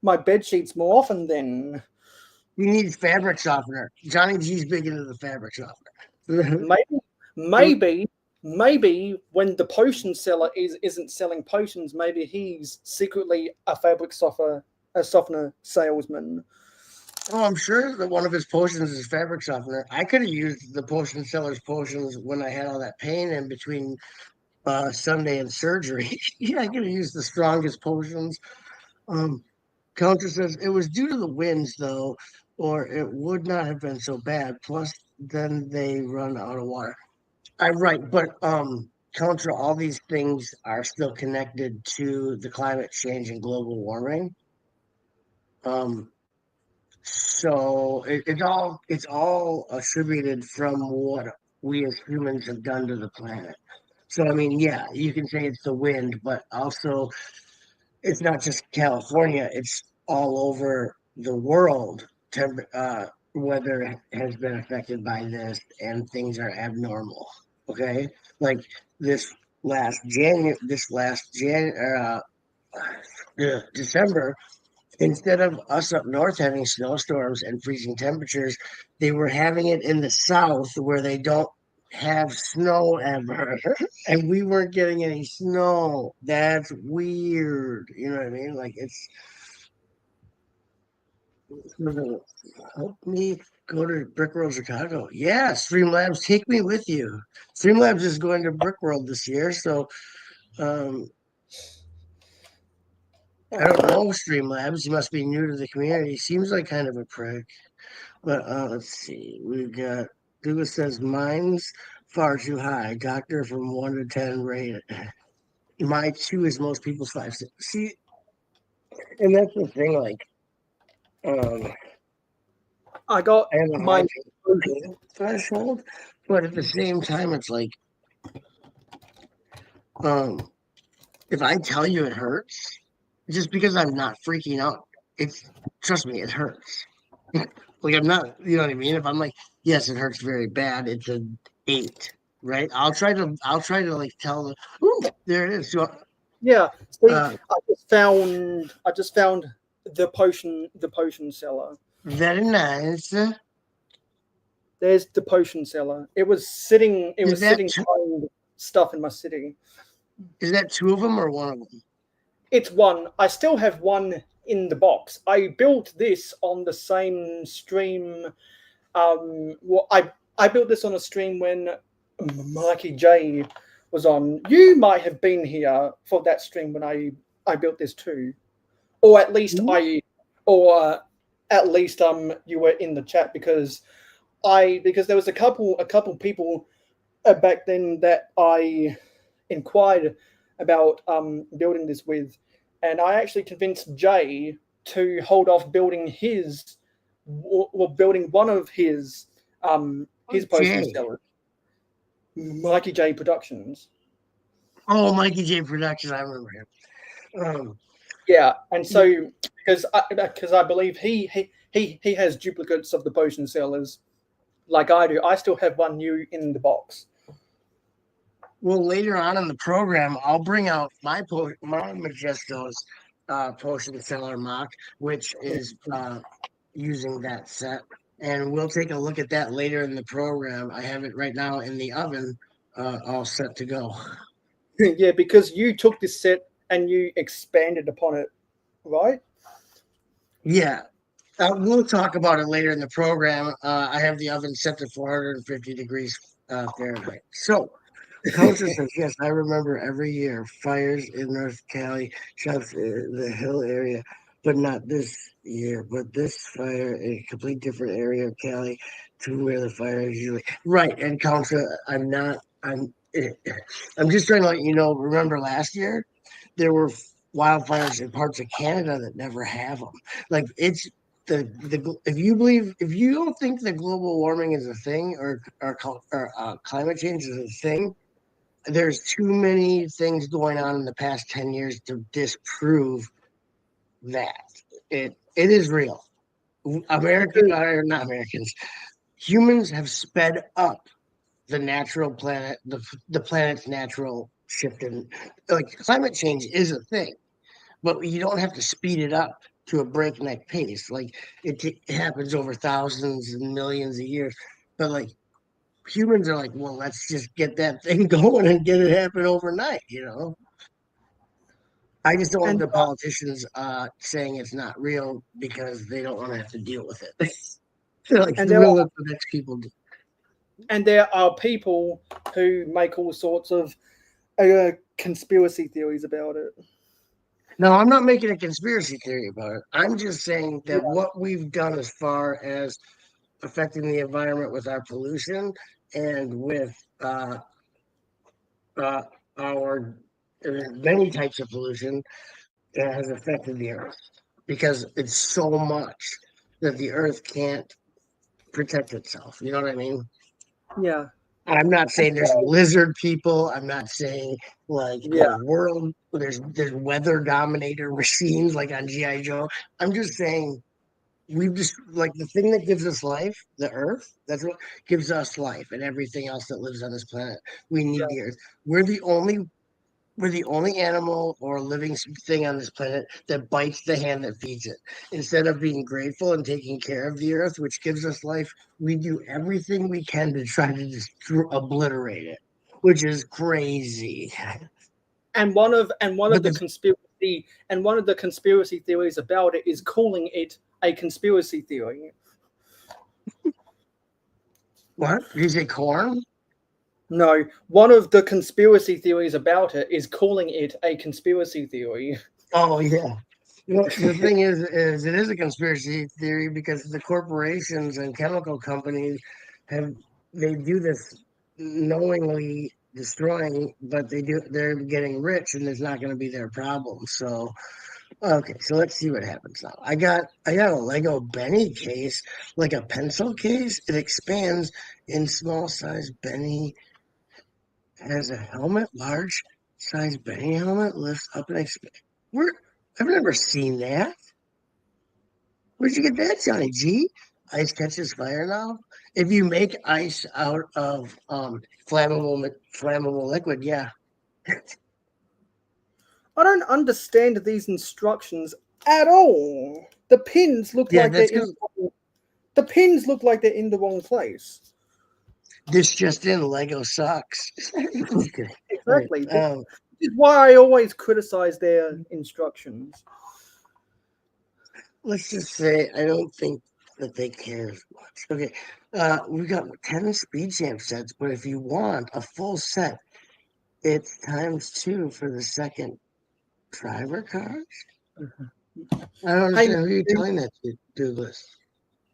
my bed sheets more often. Then you need fabric softener. Johnny G's big into the fabric softener. maybe, maybe, maybe when the potion seller isn't selling potions, maybe he's secretly a softener salesman. Oh, I'm sure that one of his potions is fabric softener. I could have used the potion seller's potions when I had all that pain in between Sunday and surgery. Yeah, I could have used the strongest potions. Um, Counter says it was due to the winds, though, or it would not have been so bad. Plus, then they run out of water. I'm right, but Counter, all these things are still connected to the climate change and global warming. Um, So it's all attributed from what we as humans have done to the planet. So I mean, yeah, you can say it's the wind, but also it's not just California; it's all over the world. Weather has been affected by this, and things are abnormal. Okay, like this December, instead of us up north having snowstorms and freezing temperatures, they were having it in the south where they don't have snow ever. And we weren't getting any snow. That's weird. You know what I mean? Like help me go to Brickworld Chicago. Yeah, Streamlabs, take me with you. Streamlabs is going to Brickworld this year, so um I don't know Streamlabs. He must be new to the community. Seems like kind of a prick. But let's see. We've got Douglas says mine's far too high. Doctor from 1 to 10 rated. My two is most people's five. See, and that's the thing. Like, um, I got I have a high my pain threshold, but at the same time, it's like, um, if I tell you it hurts, just because I'm not freaking out, it's trust me, it hurts. Like I'm not, you know what I mean? If I'm like, yes, it hurts very bad, it's an 8, right? I'll try to like tell the, ooh, there it is. So, yeah. See, uh, I just found the potion seller. very nice. There's the potion seller. It was sitting. It Is was that sitting behind stuff in my city. is that two of them or one of them? It's one. I still have one in the box. I built this on the same stream. I built this on a stream when Mikey J was on. You might have been here for that stream when I built this too, or at least or at least you were in the chat because there was a couple people back then that I inquired about building this with, and I actually convinced Jay to hold off building building one of his potion Jay. sellers, Mikey J Productions. Oh, Mikey J Production. I remember him. Yeah, and so because I believe he has duplicates of the potion sellers like I do. I still have one new in the box. Well, later on in the program, I'll bring out my Majesto's potion seller mock, which is using that set, and we'll take a look at that later in the program. I have it right now in the oven, all set to go. Yeah, because you took this set and you expanded upon it, right? Yeah. We'll talk about it later in the program. I have the oven set to 450 degrees Fahrenheit. So, Counter says, yes, I remember every year fires in North Cali, shots the hill area, but not this year. But this fire in a complete different area of Cali to where the fire is usually. Right. And Counter, I'm just trying to let you know, remember last year, there were wildfires in parts of Canada that never have them. Like it's if you don't think that global warming is a thing or climate change is a thing, there's too many things going on in the past 10 years to disprove that it is real. Not Americans, humans have sped up the natural planet, the planet's natural shift in like climate change is a thing, but you don't have to speed it up to a breakneck pace. Like it happens over thousands and millions of years, but like humans are like, well, let's just get that thing going and get it happen overnight, you know? I just don't want And the politicians saying it's not real because they don't want to have to deal with it. They're like, and we'll let the next people do. there are people who make all sorts of conspiracy theories about it. No, I'm not making a conspiracy theory about it. I'm just saying Yeah. that what we've done as far as affecting the environment with our pollution and with uh, our many types of pollution that has affected the earth because it's so much that the earth can't protect itself. You know what I mean? Yeah. I'm not saying there's lizard people. I'm not saying like Yeah. there's weather dominator machines like on GI Joe. I'm just saying we've just like the thing that gives us life, the earth, that's what gives us life and everything else that lives on this planet. We need the earth. We're the only we're the only animal or living thing on this planet that bites the hand that feeds it. Instead of being grateful and taking care of the earth, which gives us life, we do everything we can to try to just obliterate it, which is crazy. And one of But the the conspiracy theories about it is calling it a conspiracy theory. what? Did you say corn? No, one of the conspiracy theories about it is calling it a conspiracy theory. Oh yeah. Well, the thing is it is a conspiracy theory because the corporations and chemical companies have they do this knowingly destroying, but they're getting rich and it's not going to be their problem. So okay, so let's see what happens now. I got a Lego Benny case, like a pencil case. It expands in small size. Benny has a helmet, large size Benny helmet lifts up and expands. Where I've never seen that. Where'd you get that, Johnny G? Ice catches fire now. If you make ice out of flammable liquid, yeah. I don't understand these instructions at all. The pins look Yeah, like they're that's because the pins look like they're in the wrong place. this just in Lego sucks. Okay. All right. Exactly. This is why I always criticize their instructions. Let's just say I don't think that they care as much. Okay. We got 10 speed champ sets, but if you want a full set, it's times 2 for the second driver cars. I don't Hey, understand who you're Matthew. telling that to do this.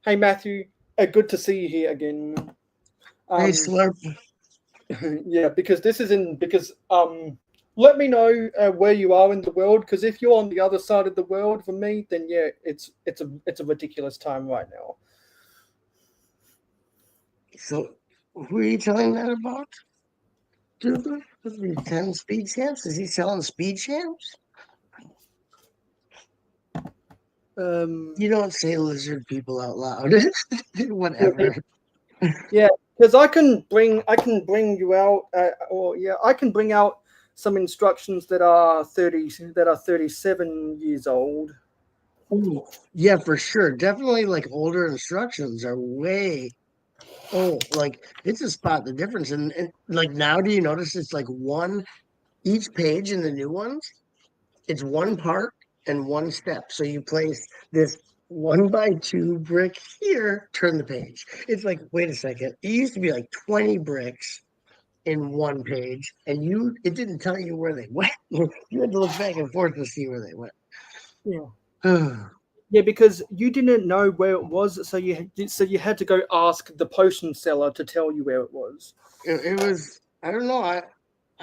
Hey, Matthew. Good to see you here again. Hey, Um, Slurp. yeah, because this is in because let me know where you are in the world, because if you're on the other side of the world from me, then yeah, it's a ridiculous time right now. So, who are you telling that about? Dude, 10 speed champs? Is he selling speed champs? You don't say lizard people out loud. Whatever. Yeah, because I can bring you out, or yeah, I can bring out some instructions that are 37 years old. Ooh, yeah, for sure. Definitely like older instructions are way like it's a spot the difference. And like now do you notice it's like one each page in the new ones? it's one part and one step. So you place this 1x2 brick here, turn the page. It's like, wait a second. It used to be like 20 bricks in one page, and it didn't tell you where they went. You had to look back and forth to see where they went. Yeah. it, Yeah, because you didn't know where it was, so you had to go ask the potion seller to tell you where it was. it was, I don't know.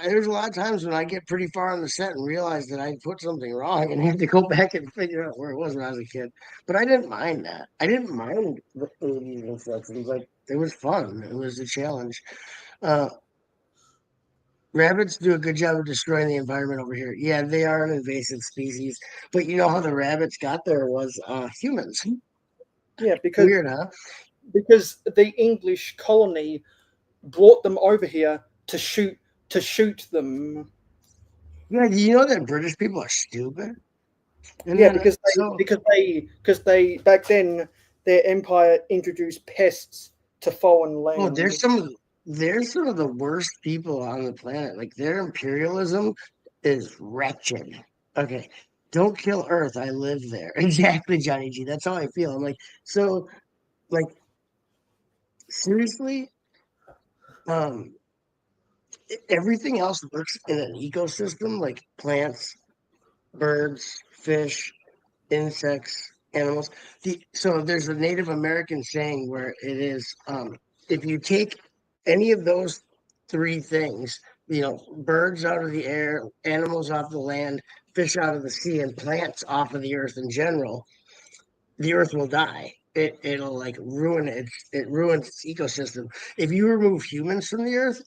There's a lot of times when I get pretty far on the set and realize that I put something wrong and have to go back and figure out where it was when I was a kid. But I didn't mind that. I didn't mind the 80s and stuff. It was like, it was fun. It was a challenge. Uh, Rabbits do a good job of destroying the environment over here. Yeah, they are an invasive species, but you know how the rabbits got there was humans. Yeah, because Weird, huh? the English colony brought them over here to shoot them. Yeah, you know that British people are stupid. And Yeah, then so because they back then their empire introduced pests to foreign oh, land. there's some of the worst people on the planet. Like their imperialism is wretched. Okay, don't kill Earth. I live there. Exactly, Johnny G. That's how I feel. I'm like, so like seriously, um, everything else works in an ecosystem like plants, birds, fish, insects, animals. So there's a Native American saying where it is if you take any of those three things, birds out of the air, animals off the land, fish out of the sea, and plants off of the earth in general, the earth will die. It'll like it ruins its ecosystem. If you remove humans from the earth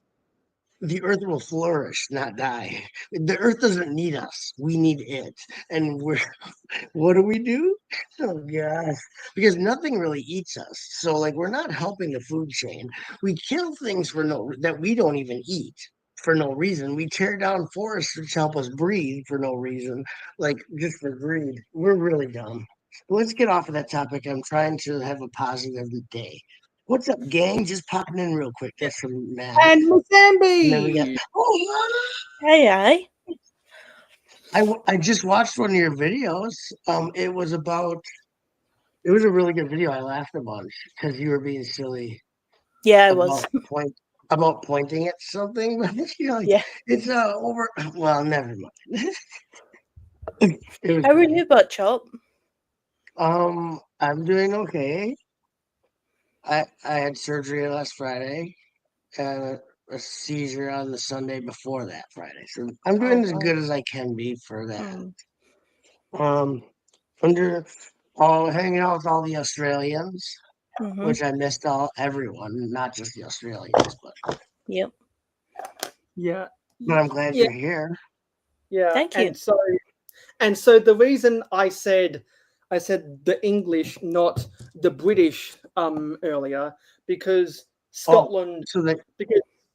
will flourish, not die. The earth doesn't need us. We need it. And what do? Oh gosh. Because nothing really eats us. So like we're not helping the food chain. We kill things that we don't even eat for no reason. We tear down forests which help us breathe for no reason. Like just for greed. We're really dumb. Let's get off of that topic. I'm trying to have a positive day. What's up, gang? Just popping in real quick. That's from Matt. And And then we got. Mozambique. Hey, aye. I just watched one of your videos. It was a really good video. I laughed a bunch because you were being silly Yeah, I about was. about pointing at something. Like, Yeah. it's over. Well, never mind. It was How are funny. you, Butt Chop? I'm doing okay. I had surgery last Friday and a seizure on the Sunday before that Friday. So I'm doing as good as I can be for that. Um, under all hanging out with all the Australians, Mm-hmm. which I missed everyone, not just the Australians, but Yep. Yeah. I'm glad Yeah. you're here. Yeah. Thank you. And so the reason I said the English, not the British, earlier, because Scotland, So that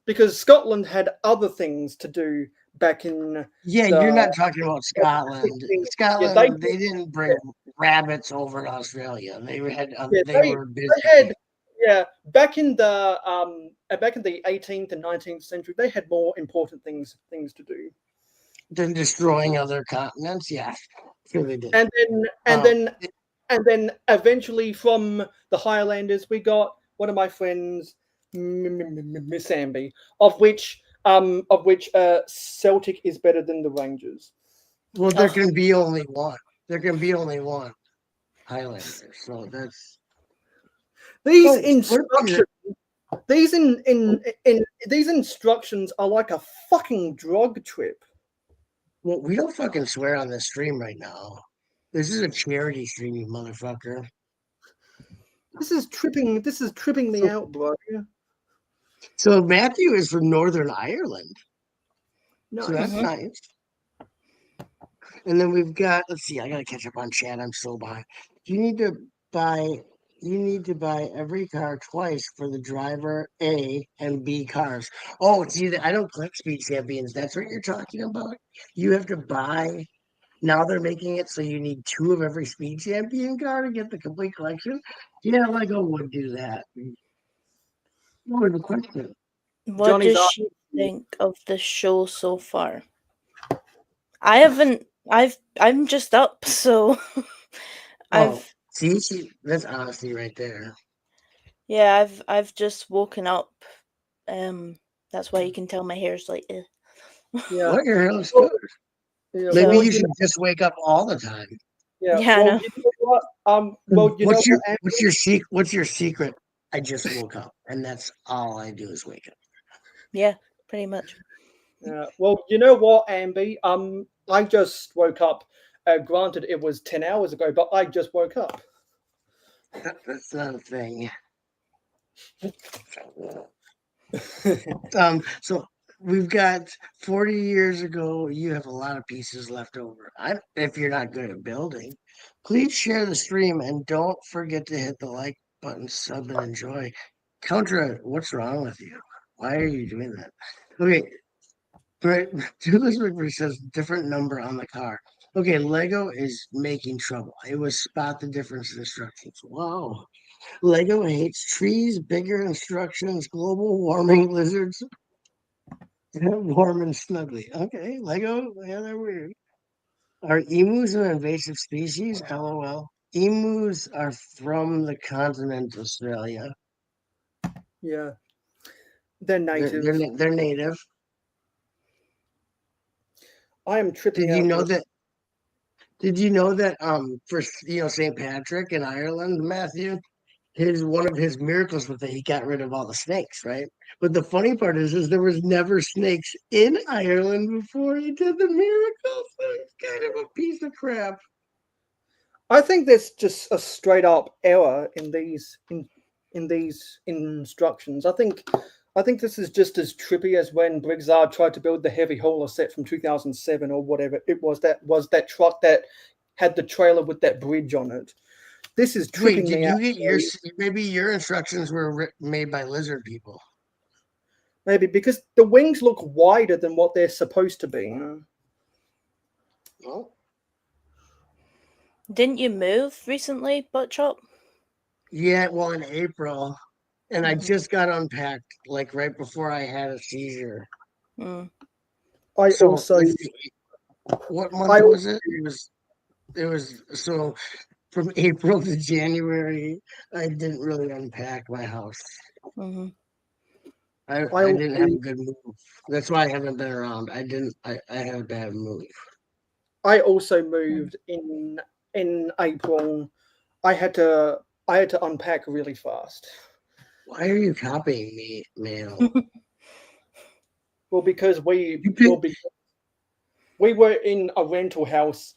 because Scotland had other things to do back in you're not talking about Scotland. 16 yeah, Scotland, they didn't bring rabbits over to Australia. They had yeah, they were busy. they had back in the 18th and 19th century, they had more important things to do. Than destroying other continents. Yeah, sure they did. And then eventually from the Highlanders we got one of my friends, Miss Amby, of which Celtic is better than the Rangers. Well, there can be only one. There can be only one Highlander. So that's these instructions. These instructions are like a fucking drug trip. Well, we don't fucking swear on this stream right now. This is a charity stream, you motherfucker. This is tripping me out, bro. So Matthew is from Northern Ireland. Nice. So that's nice. And then we've got, let's see, I gotta catch up on chat. I'm so behind. You need to buy every car twice for the driver A and B cars. Oh, see, I don't collect Speed Champions. That's what you're talking about. You have to buy. Now they're making it so you need 2 of every Speed Champion car to get the complete collection. Yeah, Lego would do that. What was the question? What does she think of the show so far? I haven't I'm just up, so Oh, I've see, that's honesty right there. yeah, I've just woken up. That's why you can tell my hair's like Yeah. What, your hair looks Well, good. yeah. Maybe so Well, you you know, should just wake up all the time. yeah. yeah, I Well, know. you know what? Well, you know What's your what, Amber? what's your secret? I just woke up, and that's all I do is wake up. Yeah, pretty much. Well, you know what, Amby? I just woke up. Granted, it was 10 hours ago, but I just woke up. That's not a thing. Yeah. So we've got 40 years ago. You have a lot of pieces left over. If you're not good at building, please share the stream and don't forget to hit the like button, sub, and enjoy. Contra, what's wrong with you? Why are you doing that? Okay, right. Julius McVeigh says different number on the car. Okay, Lego is making trouble. It was spot the difference in instructions. Wow. Lego hates trees, bigger instructions, global warming, lizards, warm and snuggly. Okay, Lego, yeah, they're weird. Are emus an invasive species? LOL. Emus are from the continent Australia. Yeah, they're native. They're native. I am tripping Did you out. know that? Did you know that? For St. Patrick in Ireland, Matthew, his one of his miracles was that he got rid of all the snakes, right? But the funny part is there was never snakes in Ireland before he did the miracle. So it's kind of a piece of crap. I think there's just a straight up error in these instructions. I think this is just as trippy as when Brigzard tried to build the heavy hauler set from 2007 or whatever it was. That was that truck that had the trailer with that bridge on it. This is Wait, tripping did me out. you get your maybe your instructions were made by lizard people? Maybe because the wings look wider than what they're supposed to be. Oh, Didn't you move recently, Butt Chop? yeah, well, in April, and I Mhm. just got unpacked like right before I had a seizure. Mm. I So also what month I was it? It was so from April to January, I didn't really unpack my house. Hmm. I I didn't have also a good move. That's why I haven't been around. I had a bad move. I also moved in April. I had to I had to unpack really fast. Why are you copying me, man? Well, because You pick, we were in a rental house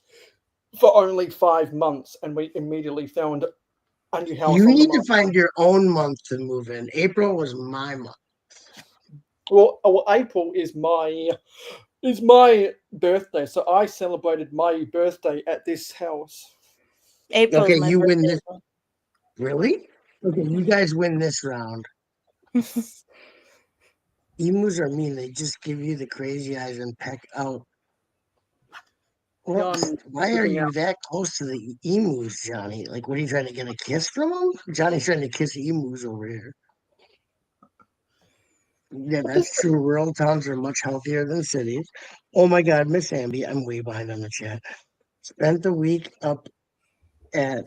for only 5 months, and we immediately found a new house you on the need to market. find your own month to move in. April was my month. Well, April is my birthday, so I celebrated my birthday at this house. April's Okay, my you win birthday this. as well. Really? Okay, you guys win this round. Emus are mean. They just give you the crazy eyes and peck out. Yeah, Well, I'm why are tripping out. you that close to the emus, Johnny? Like, what are you trying to get a kiss from them? Johnny's trying to kiss emus over here. Yeah, What does that's true. Rural towns are much healthier than cities. Oh my God, Miss Amby, I'm way behind on the chat. Spent the week up at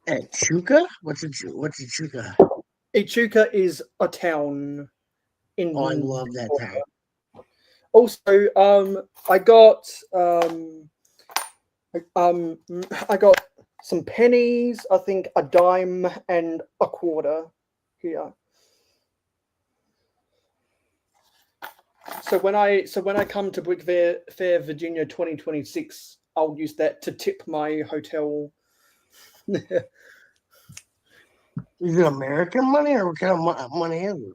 Chuka. What's a Chuka? Ichuka is a town Oh, I in love that town. also I got I got some pennies, I think a dime and a quarter here. So when I come to Brick Fair Virginia 2026, I'll use that to tip my hotel. Yeah, Is it American money or what kind of money is it?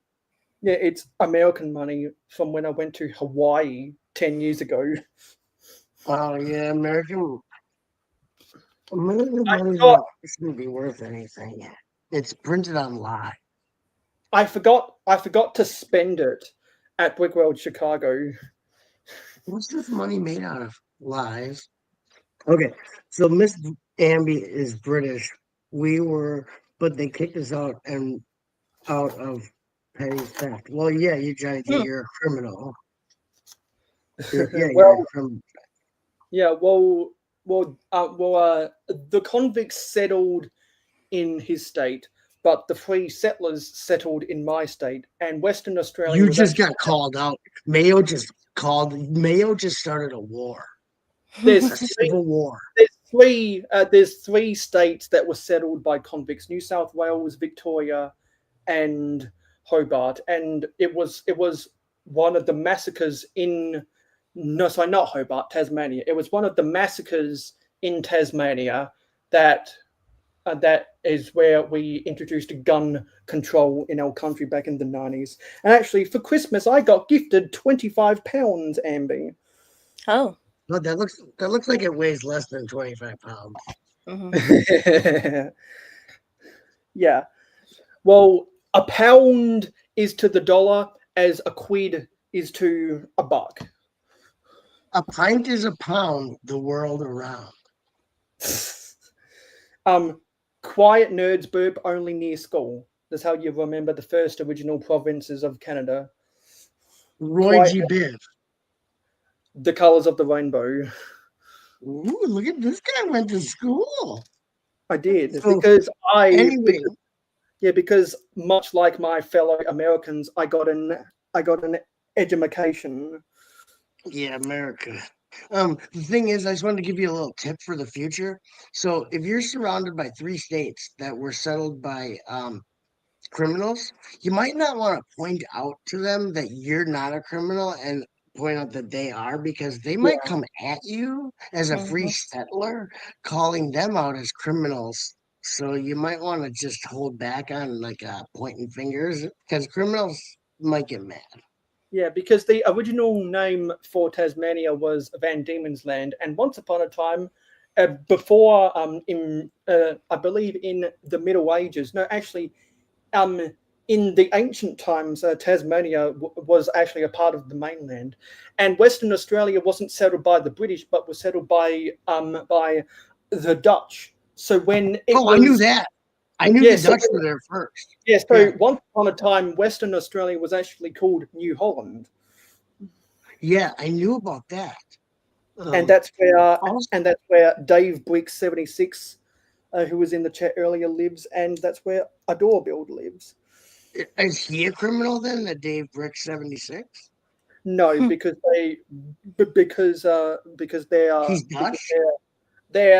it's American money from when I went to Hawaii 10 years ago. Oh yeah, American I money forgot shouldn't be worth anything. It's printed on lie. I forgot to spend it at Brickworld Chicago. What's this money made out of? Lies. Okay, so Miss Amby is British. We were, but they kicked us out of petty theft. Well, yeah, you Johnny D, Hmm. you're a criminal. Yeah, you're a Well, criminal. Yeah, the convicts settled in his state, but the free settlers settled in my state, and Western Australia You was just actually got called out. Mayo just started a war, there's a three, civil war. there's three states that were settled by convicts: New South Wales, Victoria, and Hobart, and it was one of the massacres in no, sorry, not Hobart, Tasmania. It was one of the massacres in Tasmania that is where we introduced gun control in our country back in the 90s. And actually, for Christmas, I got gifted £25, Amby. Oh. No, that looks like it weighs less than 25 pounds. Mhm. Yeah. Well, a pound is to the dollar as a quid is to a buck. A pint is a pound the world around. Quiet nerds burp only near school. That's how you remember the first original provinces of Canada. Roy Quiet G. Biv. The colors of the rainbow. Ooh, look at this guy went to school. I did So because anyway, because much like my fellow Americans, I got an education. yeah, America. The thing is, I just wanted to give you a little tip for the future. So if you're surrounded by 3 states that were settled by criminals, you might not want to point out to them that you're not a criminal and point out that they are, because they might Yeah. come at you as a free Mhm. settler, calling them out as criminals. So you might want to just hold back on like pointing fingers, because criminals might get mad. Yeah, because the original name for Tasmania was Van Diemen's Land, and once upon a time, before I believe in the Middle Ages, no, actually, in the ancient times, Tasmania was actually a part of the mainland, and Western Australia wasn't settled by the British, but was settled by the Dutch. So when it Oh, I knew that. I knew yeah, the so Dutch were there first. yeah, so Yeah. once upon a time, Western Australia was actually called New Holland. Yeah, I knew about that. And that's Also, where Dave Bricks 76, who was in the chat earlier, lives, and that's where Adorebuild lives. is he a criminal then, the Dave Brick 76? No, Hmm. because they are He's Dutch?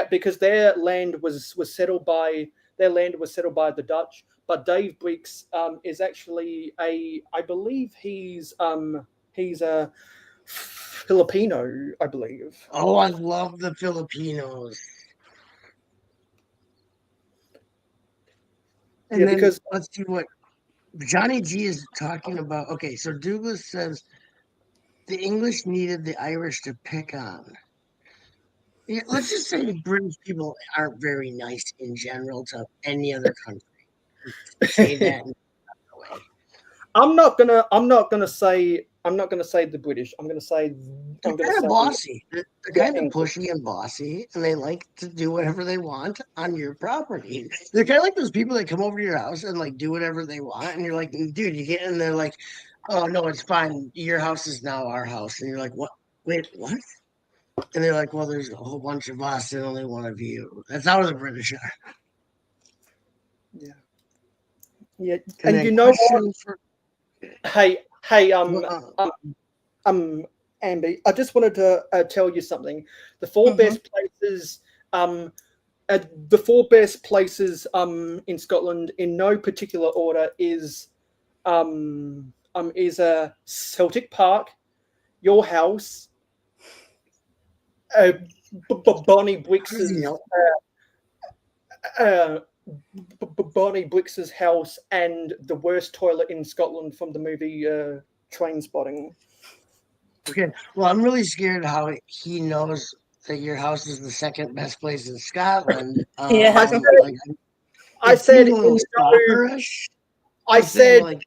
because their land was settled by the Dutch. But Dave Bricks is actually I believe he's a Filipino, I believe. Oh, I love the Filipinos. And Yeah, then because let's see what Johnny G is talking about. Okay, so Douglas says the English needed the Irish to pick on. Yeah, let's just say the British people aren't very nice in general to any other country. Say that in a way. I'm not gonna say the British. I'm gonna say They're I'm gonna kind of say bossy. They're the kind of English. pushy and bossy, and they like to do whatever they want on your property. They're kind of like those people that come over to your house and like do whatever they want, and you're like, dude, you get in there like, oh no, it's fine. Your house is now our house, and you're like, what? Wait, what? And they're like, well, there's a whole bunch of us and only one of you. That's how the British are. Yeah, yeah, And and then you know what? question for Hey, uh, Amby, I just wanted to tell you something. The four Mhm. best places, the four best places, in Scotland, in no particular order, is Celtic Park, your house, Bonnie how does he Bricks's know? uh, Bonnie Bricks's house, and the worst toilet in Scotland from the movie Trainspotting. Okay, well, I'm really scared how he knows that your house is the second best place in Scotland. Yeah. Like, I it seems said a little in stalkerish. I He's saying said like,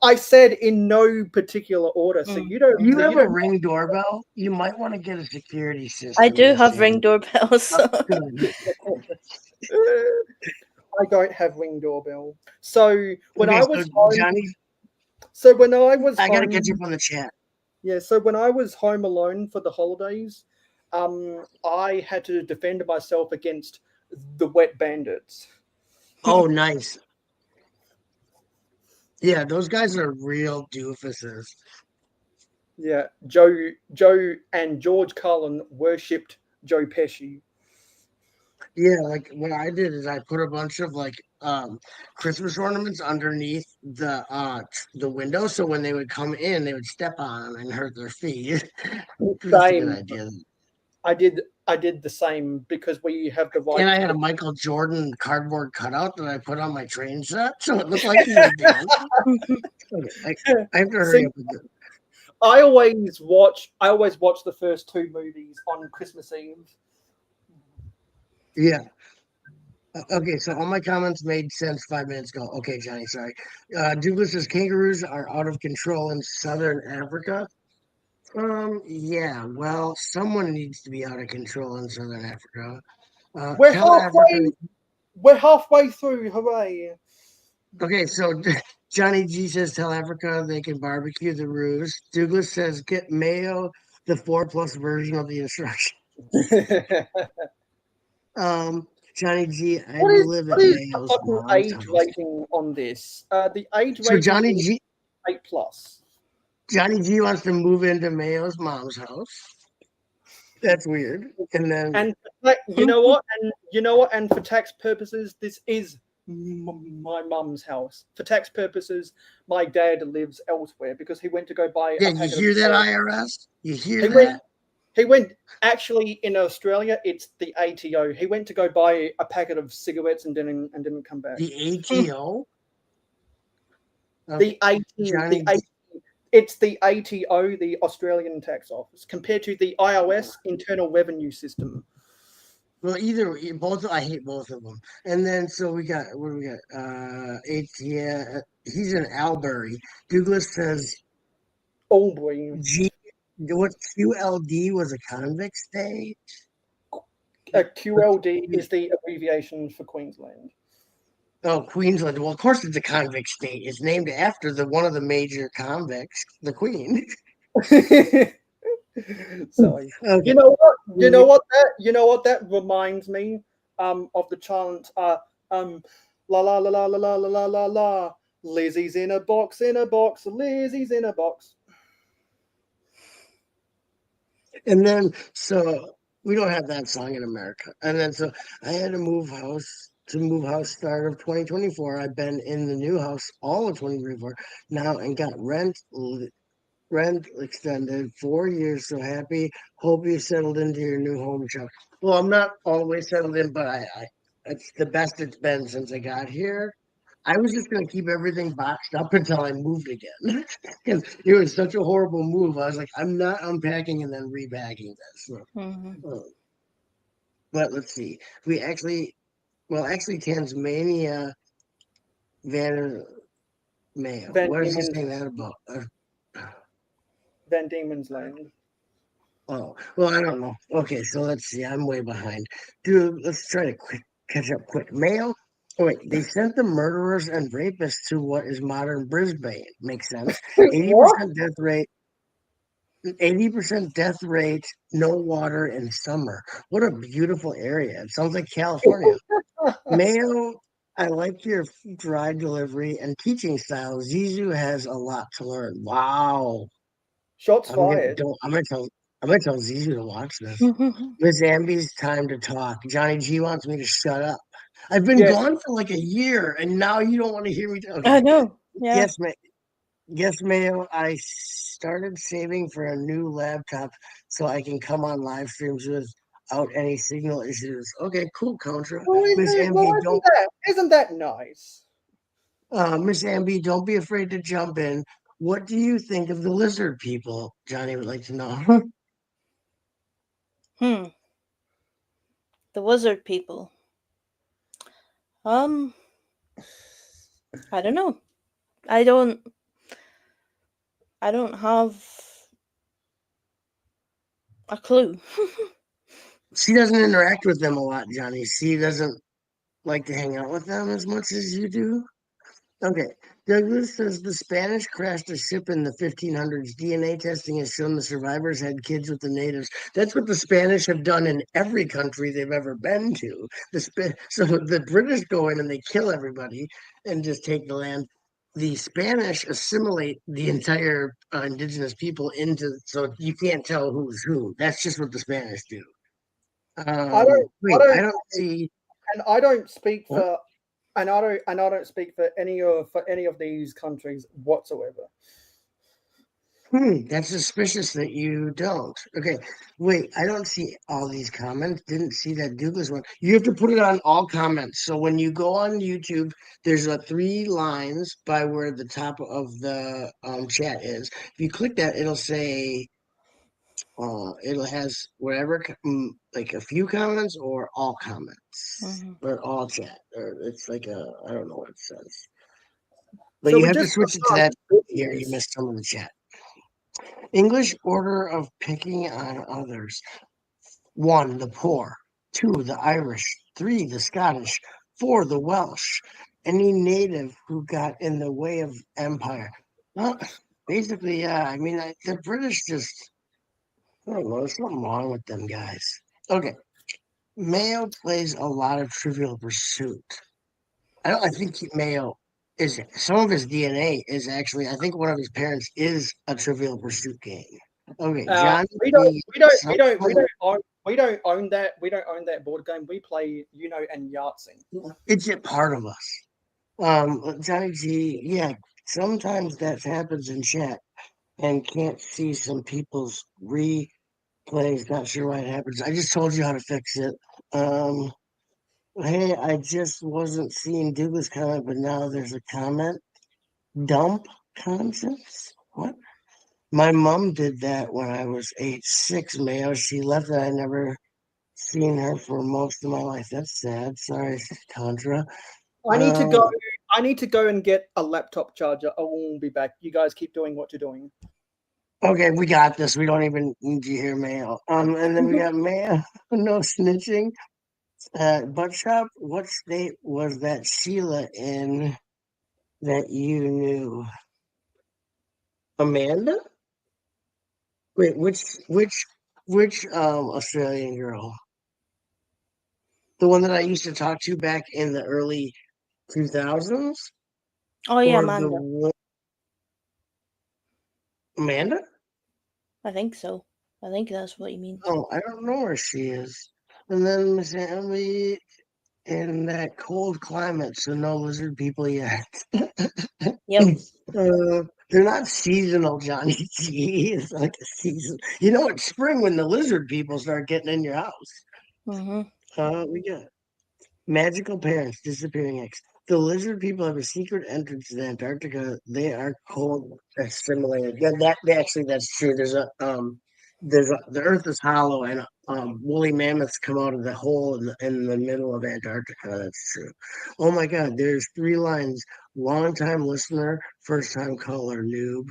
I said in no particular order. So Mm. you don't. you So have you a don't. ring doorbell. You might want to get a security system. I do this have in. Ring doorbells. Oh, good. I don't have Ring doorbell. So when Okay, I so was home, Johnny, so when I was I gotta home, catch up on the chat. yeah. So when I was home alone for the holidays, I had to defend myself against the Wet Bandits. Oh, nice. Yeah, those guys are real doofuses. Yeah, Joe and George Carlin worshipped Joe Pesci. Yeah, like what I did is I put a bunch of like Christmas ornaments underneath the window, so when they would come in, they would step on them and hurt their feet. That's a good Same. idea. I did the same because we have the right. And I had a Michael Jordan cardboard cutout that I put on my train set, so it looked like he was dancing. Okay, I have to hurry See, up with this. I always watch the first two movies on Christmas Eve. Yeah. Okay, so all my comments made sense 5 minutes ago. Okay, Johnny, sorry. Douglas says kangaroos are out of control in southern Africa. Yeah, well, someone needs to be out of control in southern Africa. We're Tell Africa. we're halfway through. Hooray! Okay, so Johnny G says tell Africa they can barbecue the ruse. Douglas says get Mayo the 4+ version of the instruction. Johnny G, I live at what is the Mayo's fucking mom's age house. rating on this? The age So rating Johnny is G 8+. Johnny G wants to move into Mayo's mom's house. That's weird. And then And you know what? And you know what? And for tax purposes, this is my mum's house. For tax purposes, my dad lives elsewhere because he went to go buy yeah, a you packet hear of that cigarettes. IRS? You hear He that? went. He went. Actually, in Australia, it's the ATO. He went to go buy a packet of cigarettes and didn't come back. The ATO? The AT, Johnny the AT, it's the ATO, the Australian Tax Office, compared to the IRS, Internal Revenue System. Well, both. I hate both of them. And then so we got what do we got? ATO. He's in Albury. Douglas says Albury. G. What QLD was a convict state? QLD is the abbreviation for Queensland. Oh, Queensland. Well, of course it's a convict state. It's named after one of the major convicts, the Queen. Sorry. Okay. You know what? You know what that reminds me of the chant la la la la la la la la la Lizzie's in a box, Lizzie's in a box. And then so we don't have that song in America. And then so I had to move house start of 2024. I've been in the new house all of 2024 now and got rent extended 4 years. So happy. Hope you settled into your new home, Chuck. Well, I'm not always settled in, but I it's the best it's been since I got here. I was just gonna keep everything boxed up until I moved again. Because it was such a horrible move. I was like, I'm not unpacking and then rebagging this. So, but let's see. We actually Tasmania, Mayo. What is he saying that about? Van Diemen's Land. Oh, well, I don't know. Okay, so let's see. I'm way behind. Dude, let's try to catch up quick. Mayo. Oh, wait, they sent the murderers and rapists to what is modern Brisbane. Makes sense. 80% death rate. 80% death rate, no water in summer. What a beautiful area. It sounds like California. Mayo, I like your dry delivery and teaching style. Zizou has a lot to learn. Wow. Shots fired. I'm gonna tell Zizou to watch this. Miss Amby's time to talk. Johnny G wants me to shut up. I've been gone for like a year, and now you don't want to hear me. Okay. I know. Yeah. Yes, Mayo. I started saving for a new laptop so I can come on live streams without any signal issues. Okay, cool, Contra. Miss Amby, isn't that nice? Miss Amby, don't be afraid to jump in. What do you think of the lizard people? Johnny would like to know. The lizard people. I don't know. I don't have a clue. She doesn't interact with them a lot, Johnny. She doesn't like to hang out with them as much as you do. Okay. Douglas says the Spanish crashed a ship in the 1500s. DNA testing has shown the survivors had kids with the natives. That's what the Spanish have done in every country they've ever been to. So the British go in and they kill everybody and just take the land. The Spanish assimilate the entire indigenous people into, so you can't tell who's who. That's just what the Spanish do. I don't, Wait, I I don't, don't see. and I don't speak What? for, and I don't speak for any of these countries whatsoever. That's suspicious that you don't. Okay, wait, I don't see all these comments. Didn't see that Douglas one. You have to put it on all comments. So when you go on YouTube, there's a 3 lines by where the top of the chat is. If you click that, it'll say it'll has whatever like a few comments or all comments Mm-hmm. or all chat or it's like a I don't know what it says. But So you we have to just switch it to that here. You missed some of the chat. English order of picking on others. 1, the poor. 2, the Irish. 3, the Scottish. 4, the Welsh. Any native who got in the way of empire. Well, basically, yeah. I mean, the British just, I don't know, there's something wrong with them guys. Okay. Mayo plays a lot of Trivial Pursuit. I think Mayo is, some of his DNA is actually, I think one of his parents is a Trivial Pursuit game. Okay, John. We don't own that. We don't own that board game. We play Uno and Yahtzee. It's a part of us. Johnny G, yeah, sometimes that happens in chat and can't see some people's replays. Not sure why it happens. I just told you how to fix it. Hey, I just wasn't seeing Douglas comment, but now there's a comment. Dump concepts? What? My mom did that when I was age 6, Mayo. She left and I never seen her for most of my life. That's sad. Sorry, Contra. I need to go. I need to go and get a laptop charger. I will be back. You guys keep doing what you're doing. Okay, we got this. We don't even need you here, Mayo. And then we got Mayo. No snitching. Butt shop. What state was that Sheila in that you knew? Amanda? Wait, which Australian girl? The one that I used to talk to back in the early 2000s? Oh yeah, Or Amanda. Amanda? I think so. I think that's what you mean. Oh, I don't know where she is. And then Miss Emily in that cold climate, so no lizard people yet. Yep. They're not seasonal, Johnny G. It's like a season. You know, it's spring when the lizard people start getting in your house. Mm-hmm. We got magical parents, disappearing eggs. The lizard people have a secret entrance to Antarctica. They are cold assimilated. Yeah, that's true. The Earth is hollow, and woolly mammoths come out of the hole in the middle of Antarctica. That's true. Oh my God, there's 3 lines. Long time listener, first time caller, noob.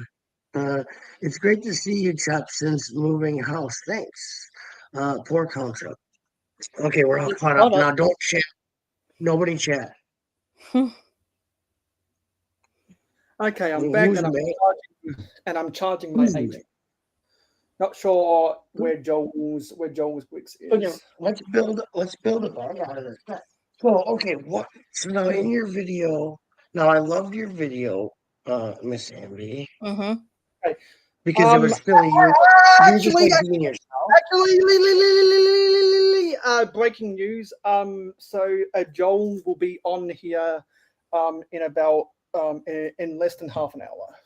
It's great to see you, Chop, since moving house. Thanks. Poor Contra. Okay, we're all caught up now. Don't chat. Nobody chat. Okay, I'm back and I'm charging my HP. Not sure where Joel's Wix is. Okay, let's build a bug out of this. So okay, so now in your video, now I loved your video, Miss Amby. Mm-hmm. Okay. Because it was silly. Actually, breaking news. So Joel will be on here in about in less than half an hour.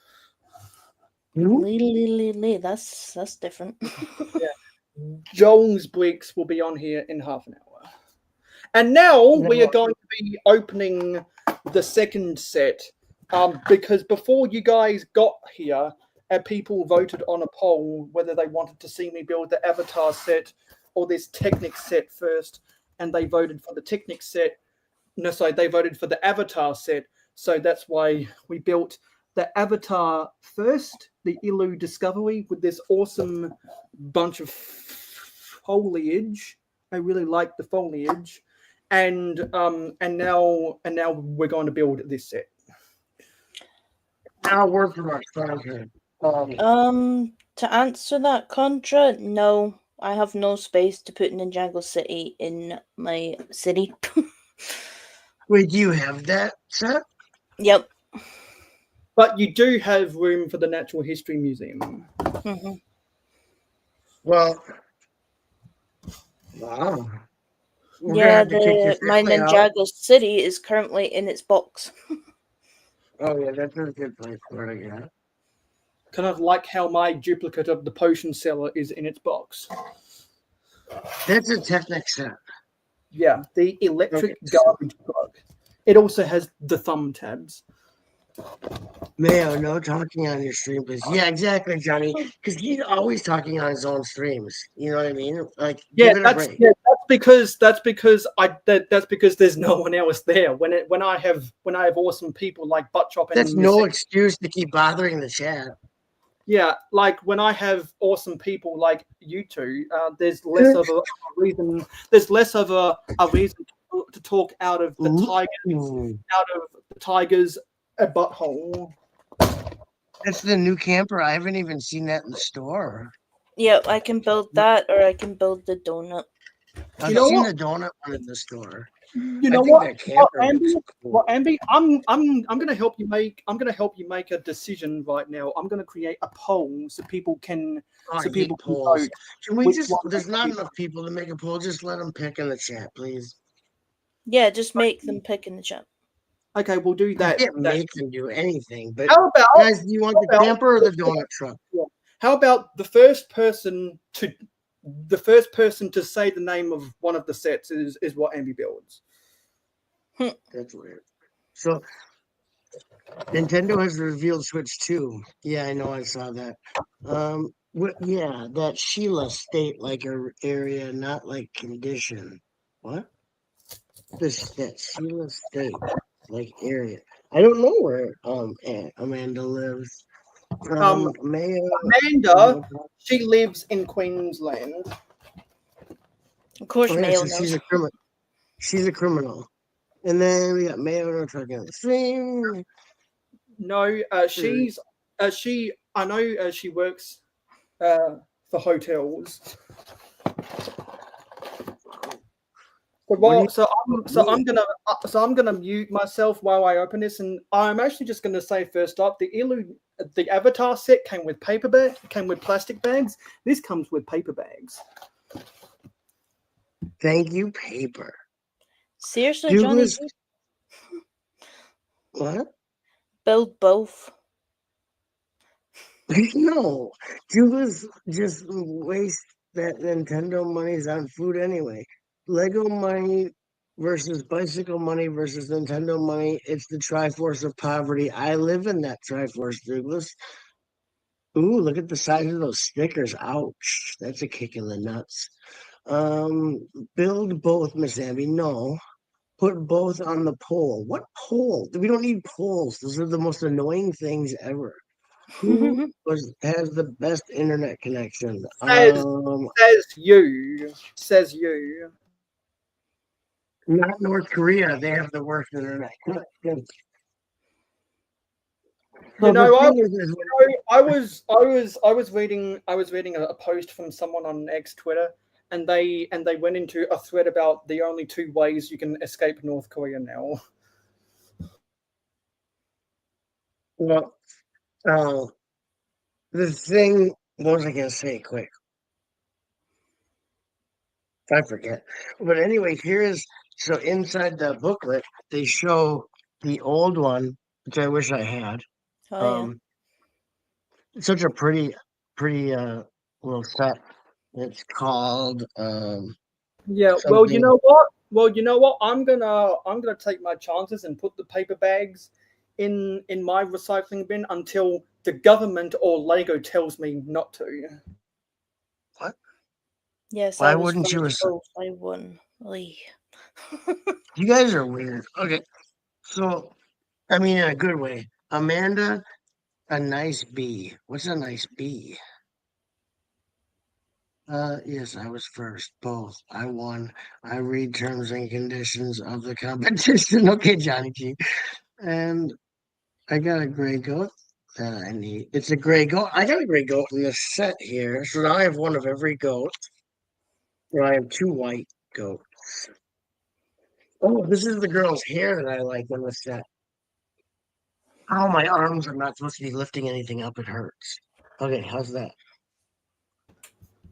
That's different. Yeah. Joel's Bricks will be on here in half an hour. And now we are going to be opening the second set. Because before you guys got here, people voted on a poll whether they wanted to see me build the Avatar set or this Technic set first, and they voted for the Technic set. No, sorry, they voted for the Avatar set. So that's why we built the Avatar first, the Ilu Discovery, with this awesome bunch of foliage. I really like the foliage, and now we're going to build this set. Now word from our sponsor. To answer that, Contra, no. I have no space to put Ninjago City in my city. Wait, do you have that set? Yep. But you do have room for the Natural History Museum. hmm Well, wow. We're gonna Yeah, have to kick your my family out. Ninjago City is currently in its box. Oh yeah, that's a good place for it, yeah. Kind of like how my duplicate of the potion seller is in its box. That's a Technic set. Yeah, the electric Okay, so- garbage truck. It also has the thumb tabs. Mayo, no talking on your stream, please. Yeah, exactly, Johnny. Because he's always talking on his own streams. You know what I mean? Like, Yeah, give it a that's break. that's because there's no one else there. When I have awesome people like Buttchop and That's no excuse to keep bothering the chat. yeah, like when I have awesome people like you two, there's less of a reason. There's less of a reason to talk out of the tiger's butthole. That's the new camper. I haven't even seen that in the store. Yep, I can build that, or I can build the donut. I've You know seen what? the donut one in the store. You know I think what? that camper Ambi, looks cool. well, Ambi, I'm gonna help you make a decision right now. I'm gonna create a poll so people can I hate can polls. vote. Can we which just? one There's they not pick. enough people to make a poll. Just let them pick in the chat, please. Yeah, just make them pick in the chat. Okay, we'll do You that. can't make them do anything. But How about guys, do you want the about- camper or the donut truck? How about the first person to say the name of one of the sets is what Ambi builds. That's weird. So Nintendo has revealed Switch 2. Yeah, I know. I saw that. Yeah, that Sheila state like a area, not like condition. What? That Sheila state like area. I don't know where Amanda lives. Amanda, she lives in Queensland. Of course, Oh, yeah, Mayo so knows. she's a criminal. She's a criminal. And then we got Mayo no talking on the stream. No, she's I know she works for hotels. I'm gonna mute myself while I open this, and I'm actually just gonna say first up, the Avatar set came with plastic bags. This comes with paper bags. Thank you, paper. Seriously, Johnny? Douglas, what? Build both. No, Douglas just waste that Nintendo money's on food anyway. Lego money versus bicycle money versus Nintendo money. It's the Triforce of poverty. I live in that Triforce, Douglas. Ooh, look at the size of those stickers. Ouch. That's a kick in the nuts. Build both, Miss Abby. No. Put both on the poll. What poll? We don't need polls. Those are the most annoying things ever. Who has the best internet connection? Says you. Not North Korea. They have the worst internet connection. You know, I was reading a post from someone on X Twitter, and they went into a thread about the only two ways you can escape North Korea now. Well, the thing. What was I gonna say? Quick, I forget. But anyway, so inside the booklet they show the old one, which I wish I had. Oh, It's such a pretty little set. It's called Yeah, well, you know what? I'm gonna take my chances and put the paper bags in my recycling bin until the government or Lego tells me not to. What? yes, Why I was wouldn't you? both. I won. Oy. You guys are weird. Okay, so I mean in a good way. Amanda, a nice bee. What's a nice bee? Yes, I was first. Both. I won. I read terms and conditions of the competition. Okay, Johnny G. And I got a gray goat. that I need. It's a gray goat. I got a gray goat in this set here. So now I have one of every goat. So I have 2 white goats. Oh, this is the girl's hair that I like in the set. Oh, my arms are not supposed to be lifting anything up. It hurts. Okay, how's that?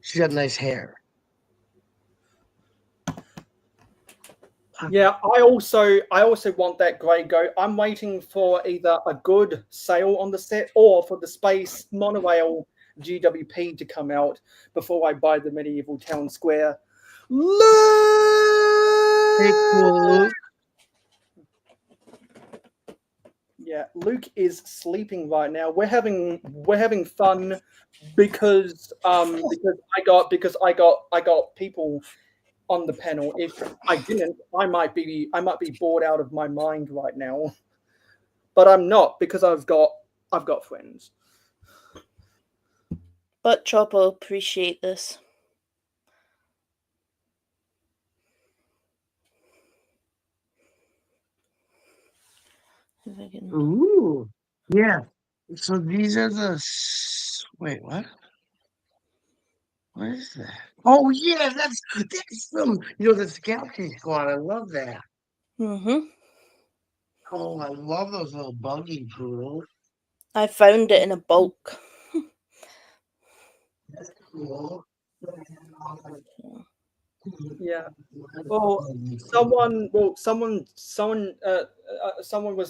She's got nice hair. Yeah, I also want that grey goat. I'm waiting for either a good sale on the set or for the Space Monorail GWP to come out before I buy the Medieval Town Square. Hey, cool. Yeah, Luke is sleeping right now. We're having fun because I got people on the panel. If I didn't, I might be bored out of my mind right now. But I'm not, because I've got friends. But Chop will appreciate this. If I can... Ooh, yeah. So these are the. Wait, what? What is that? Oh yeah, that's from the Galaxy Squad. I love that. Mm-hmm. Oh, I love those little buggy poodles. I found it in a bulk. That's cool. Yeah. Well, someone was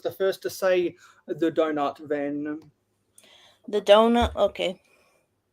the first to say the donut van. The donut? Okay.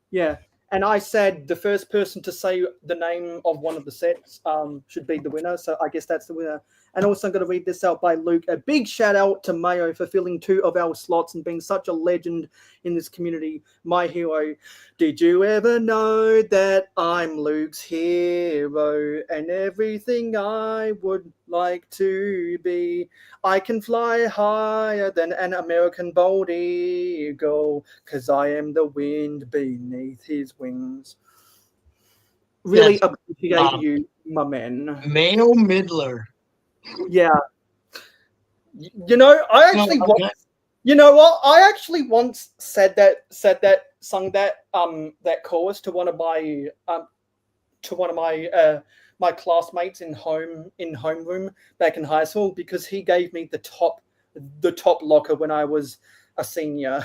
Yeah. And I said the first person to say the name of one of the sets should be the winner. So I guess that's the winner. And also I'm going to read this out by Luke. A big shout out to Mayo for filling 2 of our slots and being such a legend in this community. My hero. Did you ever know that I'm Luke's hero and everything I would like to be? I can fly higher than an American bald eagle, 'cause I am the wind beneath his wings. Really appreciate you, my man. Mayo Midler. Yeah. You know, I actually you know what? I actually once sung that chorus to one of my my classmates in homeroom back in high school, because he gave me the top locker when I was a senior.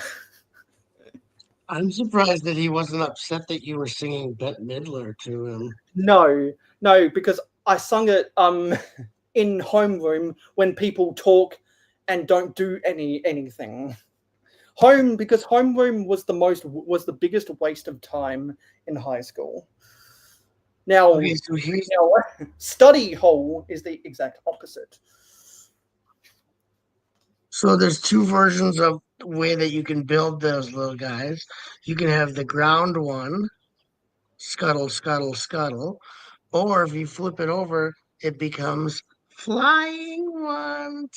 I'm surprised that he wasn't upset that you were singing Bette Midler to him. No, because I sung it in homeroom when people talk and don't do anything. Because homeroom was the biggest waste of time in high school. Now, Okay, so study hall is the exact opposite. So there's 2 versions of the way that you can build those little guys. You can have the ground one, scuttle, scuttle, scuttle, or if you flip it over, it becomes flying one.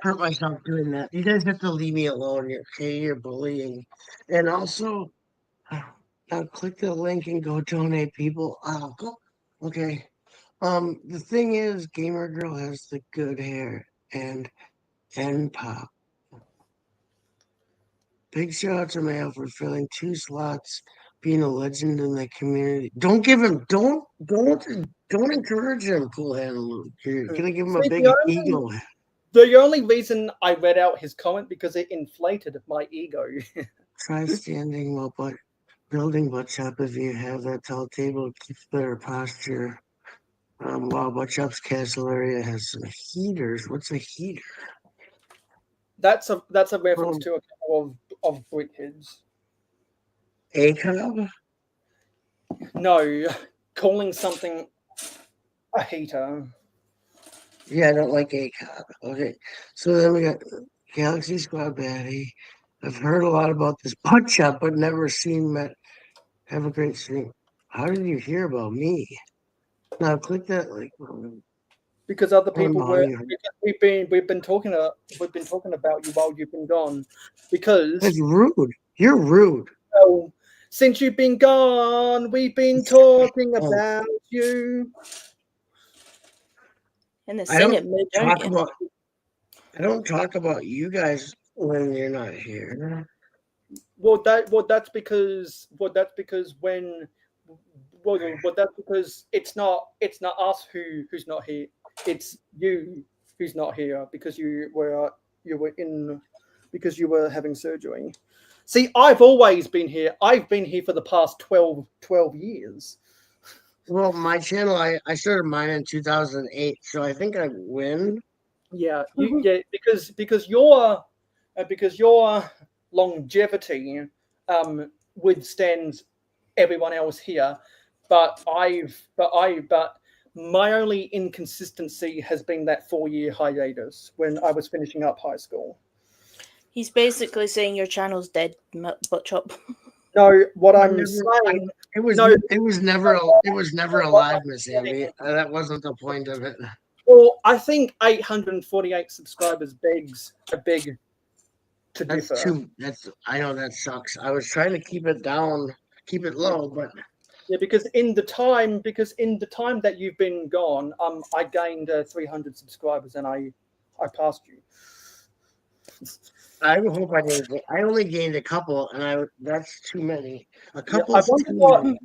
Hurt myself doing that. You guys have to leave me alone. You're bullying. And also, now click the link and go donate, people. Go. Okay. The thing is, Gamer Girl has the good hair and pop. Big shout out to Mayo for filling 2 slots, being a legend in the community. Don't encourage him, Cool Hand Luke. You're gonna give him a big ego. The only reason I read out his comment because it inflated my ego. Try standing while building butt shop if you have that tall table. Keeps better posture. Wow, butt shop's castle area has some heaters. What's a heater? That's a reference to a couple of BrickHeads. ACOB? No, calling something a heater. Yeah, I don't like ACOB. Okay, so then we got Galaxy Squad Baddie. I've heard a lot about this butt shop, but never seen Matt have a great stream. How did you hear about me? Now click that link. Because other people were. We've been talking about you while you've been gone. Because that's rude. You're rude. Well, since you've been gone, we've been talking about you. in the I don't singing mood, aren't talk you? about I don't talk about you guys when you're not here. That's because that's because it's not us who's not here. It's you who's not here because you were having surgery. See, I've always been here. I've been here for the past 12 years. Well, my channel, I started mine in 2008, so I think I win. Yeah, Mhm. because your longevity withstands everyone else here, but my only inconsistency has been that 4 year hiatus when I was finishing up high school. He's basically saying your channel's dead, butt chop. No, what I I'm never, saying, it was no, it was never what alive, I'm Miss saying, Abby. That wasn't the point of it. well, I think 848 subscribers beg to That's differ. I know that sucks. I was trying to keep it down, keep it low, but Yeah, because in the time that you've been gone, I gained 300 subscribers and I passed you. I hope I didn't. I only gained a couple, and that's too many. A Yeah, I couple's wonder too what, many.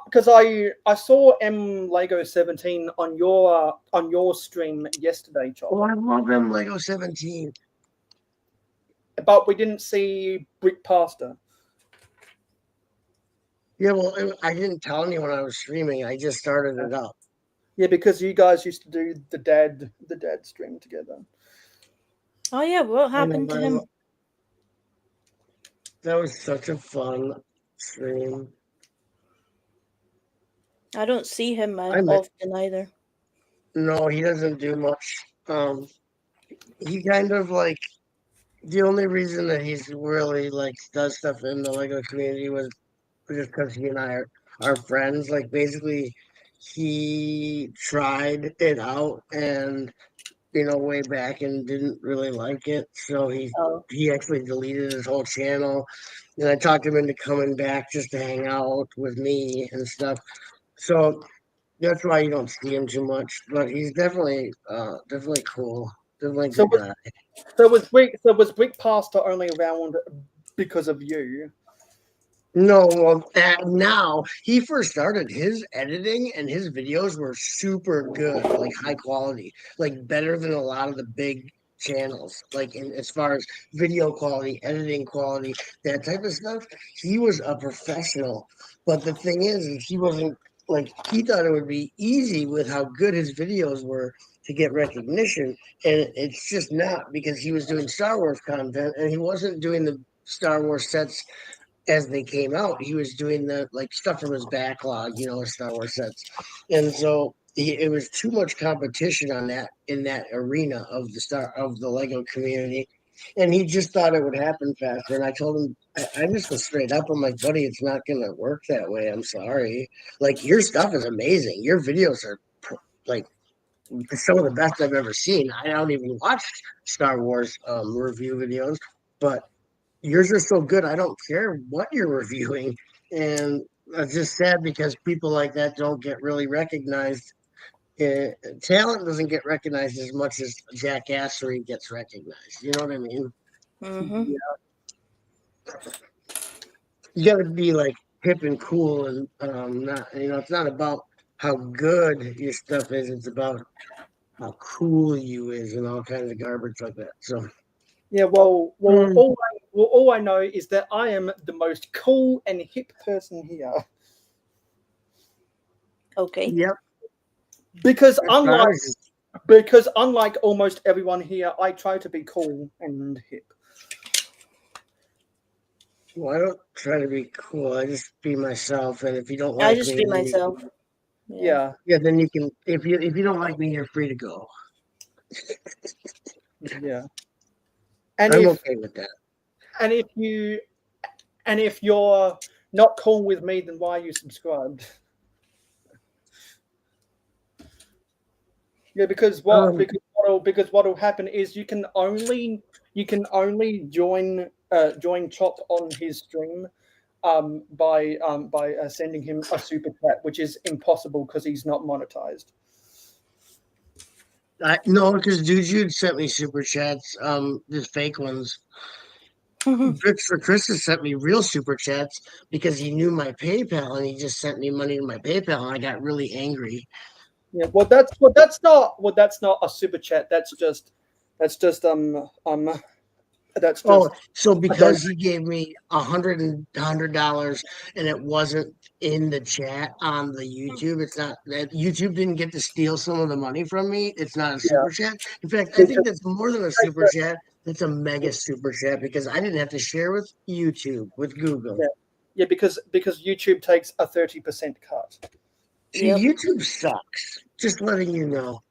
because I saw M Lego 17 on your stream yesterday, Oh, Chop, I love them Lego 17. but we didn't see Brick Pastor. Yeah, well, I didn't tell anyone I was streaming. I just started it up. Yeah, because you guys used to do the dad stream together. Oh yeah, what And happened to him? that was such a fun stream. I don't see him I met, often either. no, he doesn't do much. He kind of like the only reason that he's really like does stuff in the Lego community was just because he and I are friends. Like basically, he tried it out and way back and didn't really like it, so Oh, he actually deleted his whole channel. And I talked him into coming back just to hang out with me and stuff. So that's why you don't see him too much. But he's definitely cool. Definitely a So good guy. was Brick Pastor only around because of you? No, well, now he first started his editing and his videos were super good, like high quality, like better than a lot of the big channels, like as far as video quality, editing quality, that type of stuff. He was a professional, but the thing is he wasn't like he thought it would be easy with how good his videos were to get recognition, and it's just not because he was doing Star Wars content and he wasn't doing the Star Wars sets as they came out. He was doing the like stuff from his backlog, Star Wars sets, and so it was too much competition on that in that arena of the Lego community, and he just thought it would happen faster. And I told him, I just was straight up. I'm like, buddy, it's not gonna work that way. I'm sorry. Like your stuff is amazing. Your videos are like some of the best I've ever seen. I don't even watch Star Wars review videos, but yours are so good. I don't care what you're reviewing. And it's just sad because people like that don't get really recognized. Talent doesn't get recognized as much as jackassery gets recognized. You know what I mean? mm-hmm. You got to be like hip and cool, and not. It's not about how good your stuff is. It's about how cool you is, and all kinds of garbage like that. So Yeah, mm, all I know is that I am the most cool and hip person here. Okay. yep. Because As far as unlike almost everyone here, I try to be cool and hip. Well, I don't try to be cool. I just be myself, and if you don't I like just me, be then myself. Yeah, yeah, then you can. If you don't like me, you're free to go. yeah. And I'm if okay with that. and if you and if you're not cool with me, then why are you subscribed? Yeah, because Um, what'll happen is you can only join Chop on his stream by sending him a super chat, which is impossible because he's not monetized. No, because Dude Jude sent me super chats, just fake ones. Bricks for Christmas sent me real super chats because he knew my PayPal and he just sent me money to my PayPal and I got really angry. Yeah, that's not a super chat. That's just that's Oh, just so I don't. because he gave me $100 and it wasn't in the chat on the YouTube, it's not that YouTube didn't get to steal some of the money from me. It's not a Yeah, super chat. In fact, I it's think just that's more than a super chat. It's a mega super chat because I didn't have to share with YouTube, with Google. yeah, yeah, because YouTube takes a 30% cut. See, Yep. YouTube sucks. Just letting you know.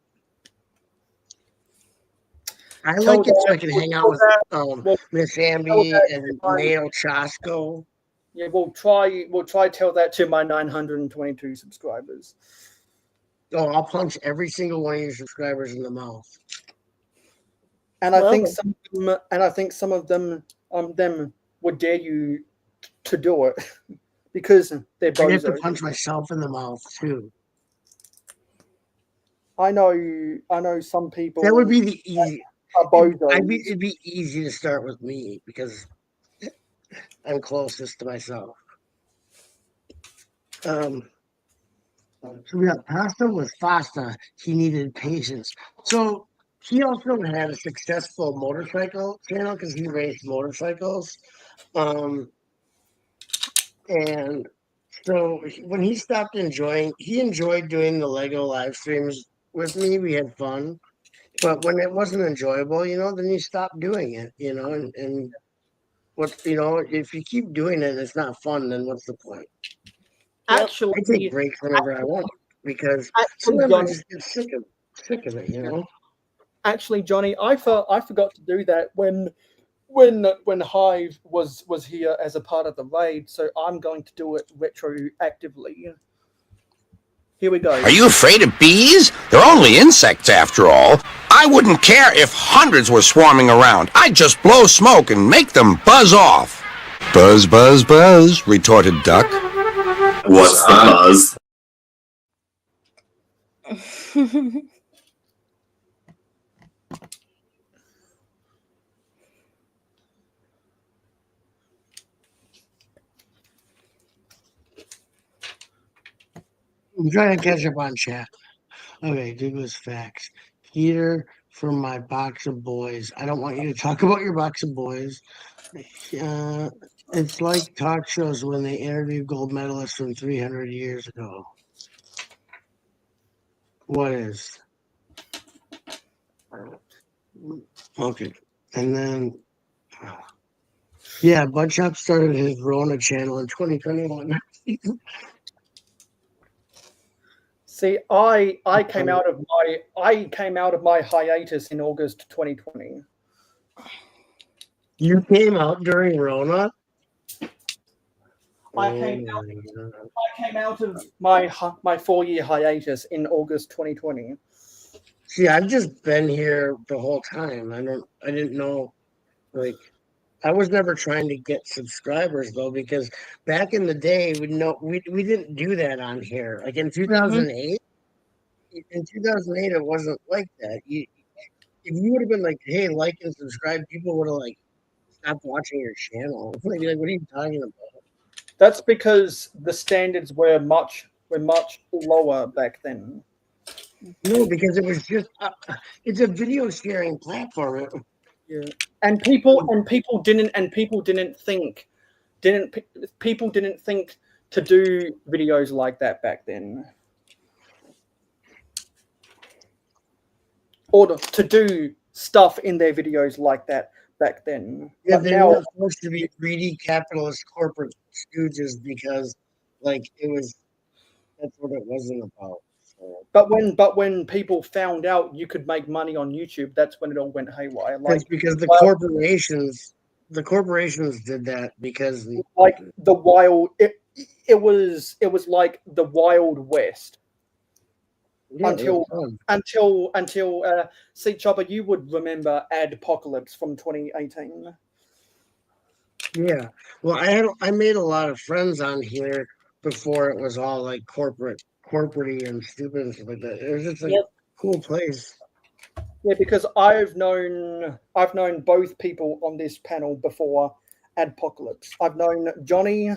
I Tell like it so I that, can we'll hang out tell with that, we'll Miss tell Amby that to and my Mayo Chasco. yeah, we'll try tell that to my 922 subscribers. Oh, I'll punch every single one of your subscribers in the mouth. And I think Well, some of them would dare you to do it because they're I'd have to bozos. punch myself in the mouth too. I know some people That would be the easy. are bozos. It'd be easy to start with me because I'm closest to myself. So we got pasta with pasta. He needed patience. So he also had a successful motorcycle channel because he raced motorcycles. Um, and so when he stopped enjoying, he enjoyed doing the Lego live streams with me. We had fun. But when it wasn't enjoyable, then you stop doing it, and if you keep doing it and it's not fun, then what's the point? yep. I take Actually, breaks whenever I want because actually, sometimes I Johnny, just get sick of it. Johnny, I forgot to do that when Hive was here as a part of the raid, so I'm going to do it retroactively. Here we go. Are you afraid of bees? They're only insects after all. I wouldn't care if hundreds were swarming around. I'd just blow smoke and make them buzz off. Buzz, buzz, buzz, retorted Duck. What's the buzz? I'm trying to catch up on chat. Okay, Douglas facts. Peter from my box of boys. I don't want you to talk about your box of boys. It's like talk shows when they interview gold medalists from 300 years ago. What is? Okay. And then, yeah, Bud Shop started his Rona channel in 2021. See, I came out of my hiatus in August 2020. You came out during Rona? I came out of my 4-year hiatus in August 2020. See, I've just been here the whole time. I didn't know, like, I was never trying to get subscribers though, because back in the day, we didn't do that on here. Like in 2008, it wasn't like that. If you would have been like, "Hey, like and subscribe," people would have like stopped watching your channel. They'd be like, "What are you talking about?" That's because the standards were much lower back then. No, because it was just it's a video sharing platform. Yeah, and people didn't think to do videos like that back then, or to do stuff in their videos like that back then. Yeah, But they now, weren't forced to be greedy capitalist corporate stooges because, like, that's what it wasn't about. So. but when people found out you could make money on YouTube, that's when it all went haywire. That's because the corporations did that because like the wild, it was like the Wild West. yeah, Until see, Chopper, you would remember Adpocalypse from 2018. yeah. Well, I made a lot of friends on here before it was all like corporate and stupid and stuff like that. It was just a Yep. cool place. Yeah, because I've known both people on this panel before Adpocalypse. I've known Johnny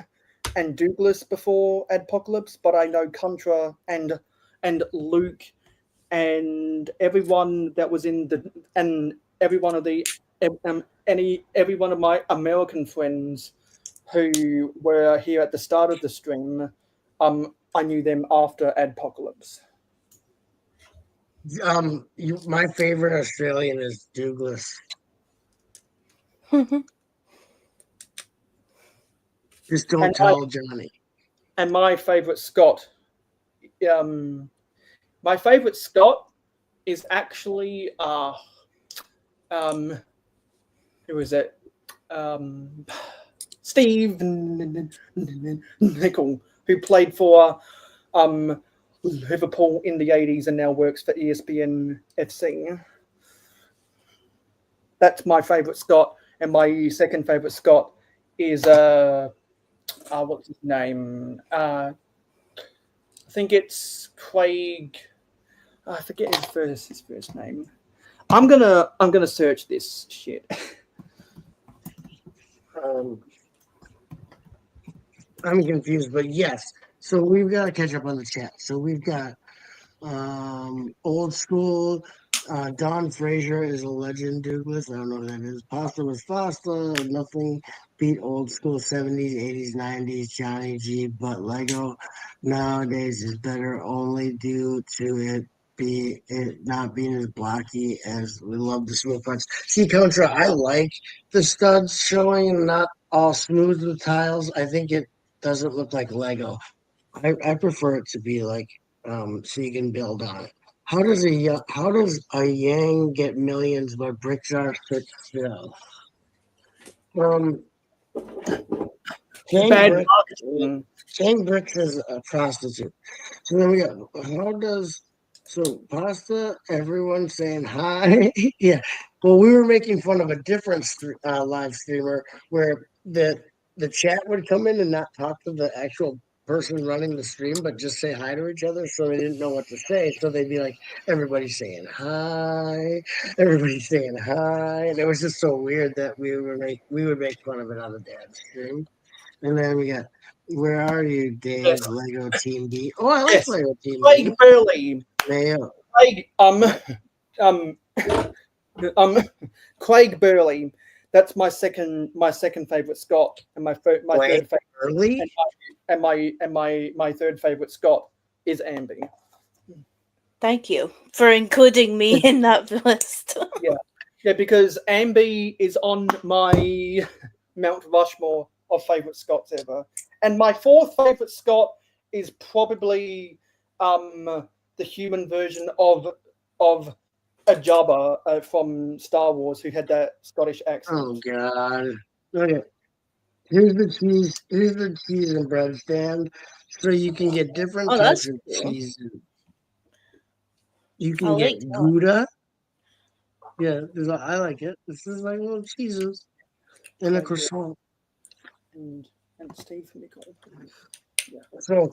and Douglas before Adpocalypse, but I know Contra and Luke and everyone that was in the and every one of the every one of my American friends who were here at the start of the stream. I knew them after Adpocalypse. My favorite Australian is Douglas. Just don't And tell Johnny. And my favorite Scott, my favorite Scott is actually who is it? Steve Nicol, who played for Liverpool in the 80s and now works for ESPN FC. That's my favorite Scott, and my second favorite Scott is what's his name? I think it's Craig. I forget his first name. I'm gonna search this shit. I'm confused, but yes. So we've got to catch up on the chat. So we've got old school. Don Fraser is a legend, Douglas. I don't know who that is. Pasta was Pasta. Nothing beat old school 70s, 80s, 90s. Johnny G. But Lego nowadays is better only due to it not being as blocky as we love the smooth parts. See, Contra, I like the studs showing, not all smooth with tiles. I think it doesn't look like Lego. I prefer it to be like so you can build on it. How does a Yang get millions but bricks are fit still? Bad Bricks, marketing. Jane Bricks is a prostitute. So then we got pasta? Everyone saying hi. Yeah. Well, we were making fun of a different live streamer where the chat would come in and not talk to the actual person running the stream, but just say hi to each other. So they didn't know what to say. So they'd be like, everybody's saying hi, everybody's saying hi. And it was just so weird that we would make fun of it on the dad's stream. And then we got, where are you, Dave? Yes. Lego Team B. Oh, I like Yes. Lego Team Craig B. Burley. Mayo. Craig Burley. That's my second favorite Scott, and my third favorite. Burley? And my third favorite Scott is Amby. Thank you for including me in that list. Yeah, because Amby is on my Mount Rushmore of favorite Scotts ever, and my fourth favorite Scott is probably the human version of a Jabba from Star Wars, who had that Scottish accent. Oh God! Okay, here's the cheese and bread stand, so you can get different types of cheese. You can get Gouda. Yeah, I like it. This is like little cheeses and a croissant. And Steve Nicol. Yeah. So,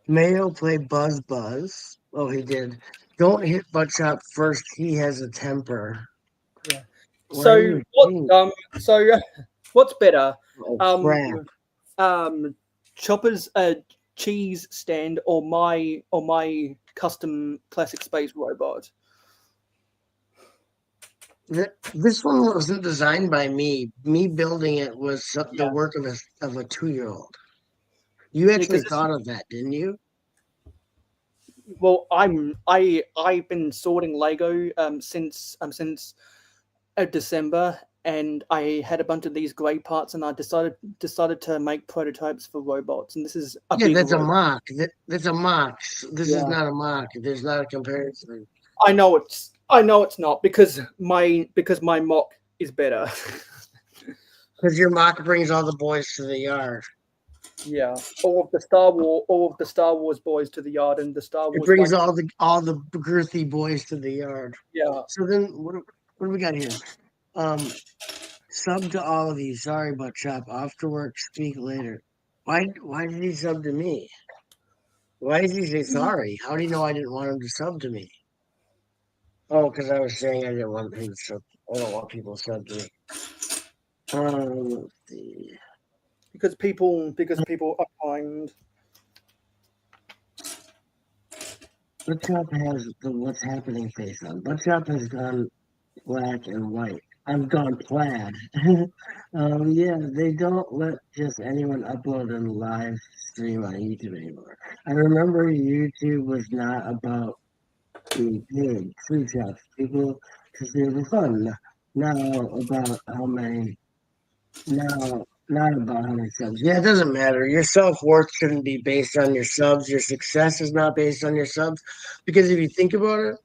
Mayo played Buzz. Oh, he did. Don't hit Butt Chop first. He has a temper. Yeah. So what's better? Chopper's cheese stand or my custom classic space robot? This one wasn't designed by me. Me building it was the work of a 2-year-old. You actually thought of that, didn't you? Well, I've been sorting Lego since December, and I had a bunch of these grey parts, and I decided to make prototypes for robots, and this is that's a mock. That's a mock. This is not a mock. There's not a comparison. I know it's not because my mock is better. Because your mock brings all the boys to the yard. Yeah, all of the Star Wars boys to the yard, and the Star Wars. It brings all the girthy boys to the yard. Yeah. So then, what do we got here? Sub to all of you. Sorry, Butt Chop. Off to work. Speak later. Why did he sub to me? Why did he say sorry? How do you know I didn't want him to sub to me? Oh, because I was saying I didn't want him to sub. I don't want people to sub to me. Let's see. because people are kind. Buttshop has the what's happening face on. Buttshop has gone black and white. I've gone plaid. Yeah, they don't let just anyone upload and live stream on YouTube anymore. I remember YouTube was not about being paid, free shots, people, because they were fun. Now about how many, now not about how many subs. Yeah, it doesn't matter. Your self-worth shouldn't be based on your subs. Your success is not based on your subs. Because if you think about it,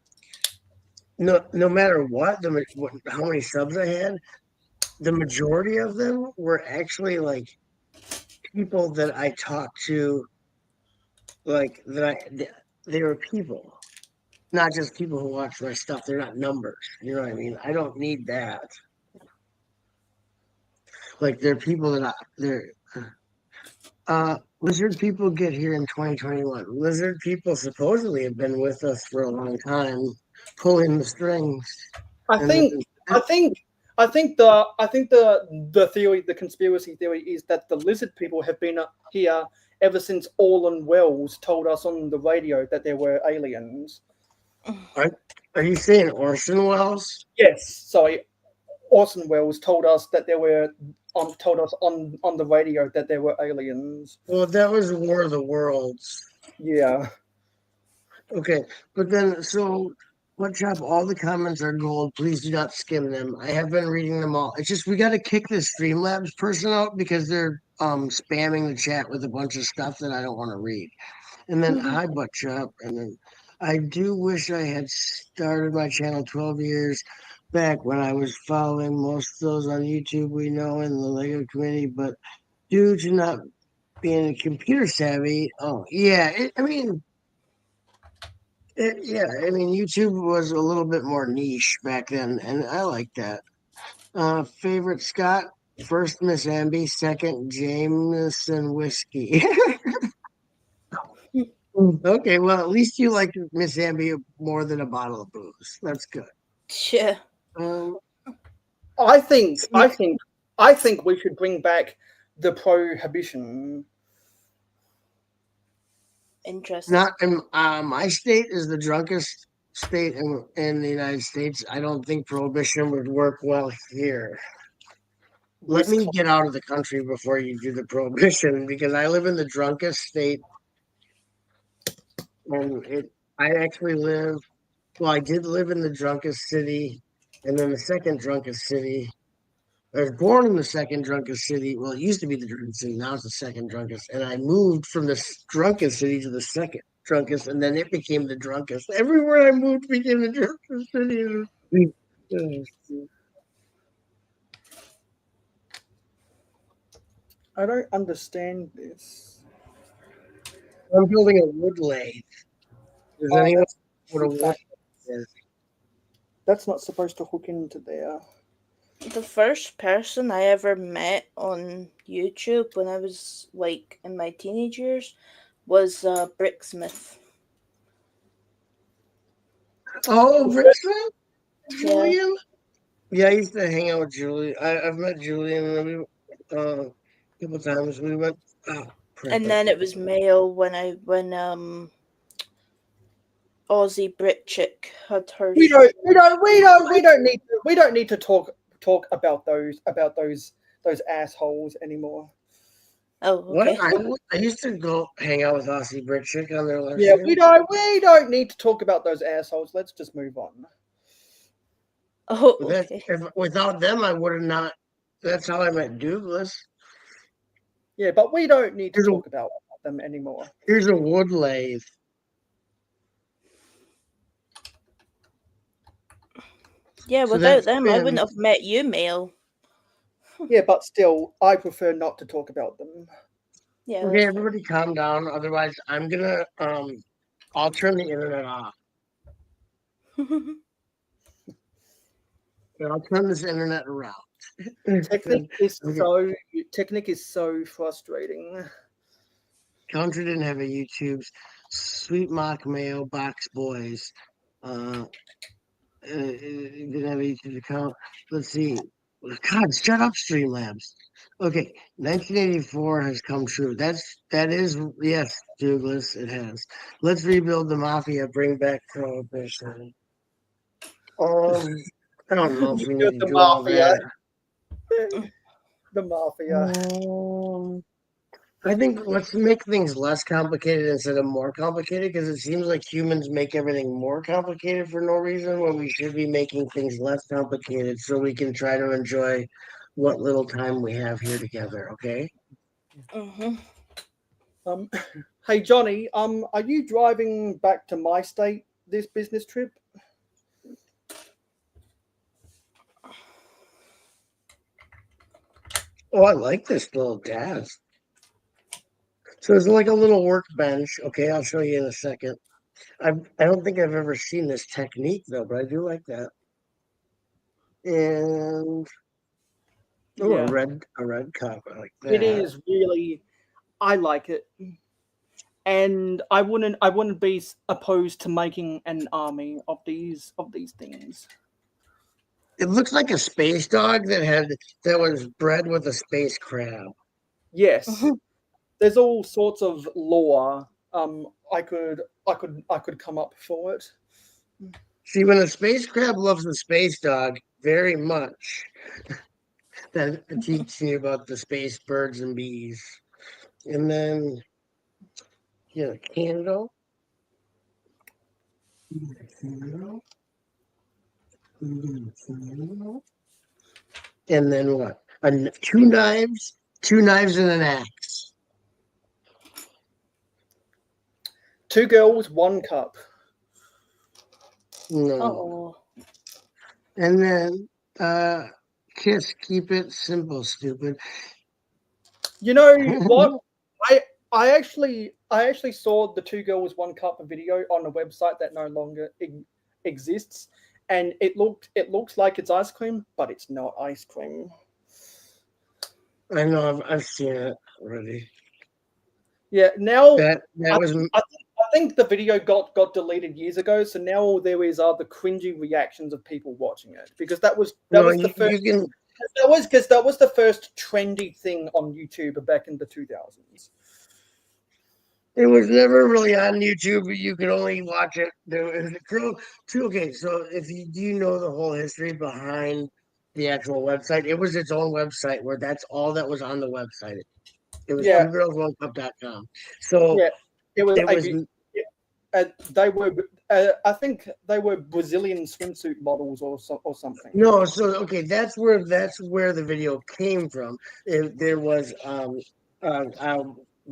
no matter how many subs I had, the majority of them were actually like people that I talked to, like they were people, not just people who watch my stuff. They're not numbers. You know what I mean? I don't need that. Like they're people that they're lizard people get here in 2021. Lizard people supposedly have been with us for a long time, pulling the strings. I And think then- the theory, the conspiracy theory, is that the lizard people have been here ever since Orson Welles told us on the radio that there were aliens. Are you saying Orson Welles? Yes, sorry, Orson Welles told us that there were told us on the radio that there were aliens. Well, that was War of the Worlds. Yeah. Okay, but then so Buttshop, all the comments are gold. Please do not skim them. I have been reading them all. It's just we got to kick this Streamlabs person out because they're spamming the chat with a bunch of stuff that I don't want to read. And then hi Buttshop, and then I do wish I had started my channel 12 years back when I was following most of those on YouTube we know in the Lego community, but due to not being computer savvy, YouTube was a little bit more niche back then, and I like that. Favorite Scott, first Miss Amby, second Jameson whiskey. Okay, well, at least you like Miss Amby more than a bottle of booze. That's good. Yeah. I think we should bring back the prohibition. Interesting. Not in my state is the drunkest state in the United States. I don't think prohibition would work well here. Let me get out of the country before you do the prohibition because I live in the drunkest state, and I actually live. Well, I did live in the drunkest city, and then the second drunkest city. I was born in the second drunkest city. Well, it used to be the drunkest city. Now it's the second drunkest. And I moved from the drunkest city to the second drunkest, and then it became the drunkest. Everywhere I moved became the drunkest city. I don't understand this. I'm building a wood lathe. Does anyone know what a wood lathe is? That's not supposed to hook into there. The first person I ever met on YouTube when I was like in my teenage years was Bricksmith. Oh, Bricksmith? Yeah. Julian? Yeah, I used to hang out with Julian. I've met Julian a couple times. We went. Oh, crap. And then it was Mail when Aussie Brit Chick had her. We don't need to talk about those assholes anymore. Oh, What? okay. I used to go hang out with Aussie Brit Chick on their live Yeah, stream. we don't need to talk about those assholes. Let's just move on. Oh, But okay. without them, I would have not. That's how I met Douglas. Yeah, but we don't need to talk about them anymore. Here's a wood lathe. Yeah, So without that's them, I been- wouldn't have met you, Mail. Yeah, but still, I prefer not to talk about them. Yeah. Okay, everybody calm down. Otherwise, I'm gonna I'll turn the internet off. I'll turn this internet around. Technic is Okay. so frustrating. Country didn't have a YouTube. Sweet Mock Mayo, Box Boys. didn't have a YouTube account. Let's see. God, shut up, Streamlabs. Okay, 1984 has come true. That is yes, Douglas, it has. Let's rebuild the mafia. Bring back prohibition. I don't know if we need to The do all mafia. that. The mafia. I think let's make things less complicated instead of more complicated because it seems like humans make everything more complicated for no reason when we should be making things less complicated so we can try to enjoy what little time we have here together, okay? Hey Johnny, are you driving back to my state this business trip? Oh, I like this little desk. So it's like a little workbench. Okay, I'll show you in a second. I don't think I've ever seen this technique though, but I do like that. And oh, Yeah. a red cup. I like that. It is really, I like it, and I wouldn't be opposed to making an army of these things. It looks like a space dog that was bred with a space crab. Yes, there's all sorts of lore. I could come up for it. See, when a space crab loves a space dog very much, that teaches you about the space birds and bees. And then, candle. And then what? Two knives and an axe. 2 girls, 1 cup. No. Oh. And then kiss, keep it simple, stupid. You know what? I actually saw the 2 girls, 1 cup video on a website that no longer exists, and it looks like it's ice cream, but it's not ice cream. I know, I've seen it already. Yeah, now That was. I think the video got deleted years ago, so now all there is are the cringy reactions of people watching it, because that was the first. That was the first trendy thing on YouTube back in the 2000s. It was never really on YouTube. You could only watch it. There was a girl too. Okay, so do you know the whole history behind the actual website? It was its own website where that's all that was on the website. It was Yeah. 2girls1cup.com. So Yeah, it was. They were. I think they were Brazilian swimsuit models or something. no. So okay, that's where the video came from. There was a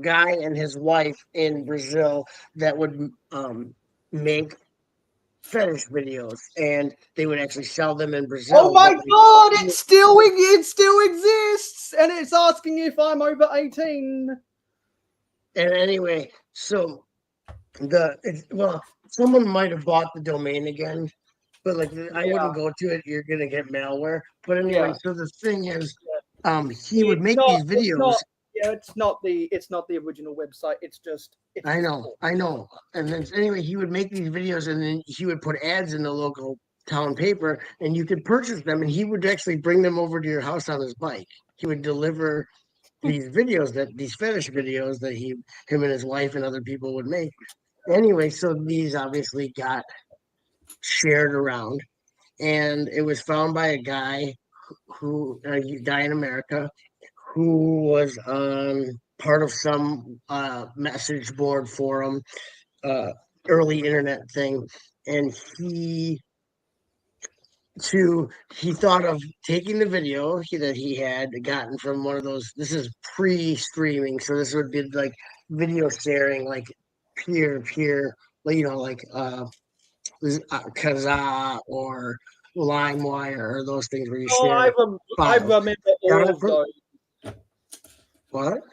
guy and his wife in Brazil that would make fetish videos, and they would actually sell them in Brazil. Oh my God! It still exists, and it's asking if I'm over 18. And anyway, so someone might have bought the domain again, but I wouldn't go to it. You're gonna get malware. But anyway, so the thing is, he would make these videos. It's not the original website. It's I know. And then anyway, he would make these videos, and then he would put ads in the local town paper, and you could purchase them, and he would actually bring them over to your house on his bike. He would deliver these fetish videos that him and his wife and other people would make. Anyway, so these obviously got shared around, and it was found by a guy a guy in America who was on part of some message board forum, early internet thing, and he thought of taking the video that he had gotten from one of those. This is pre-streaming, so this would be like video sharing, like peer, like Kazaa or LimeWire or those things where you share. I remember all of those. What?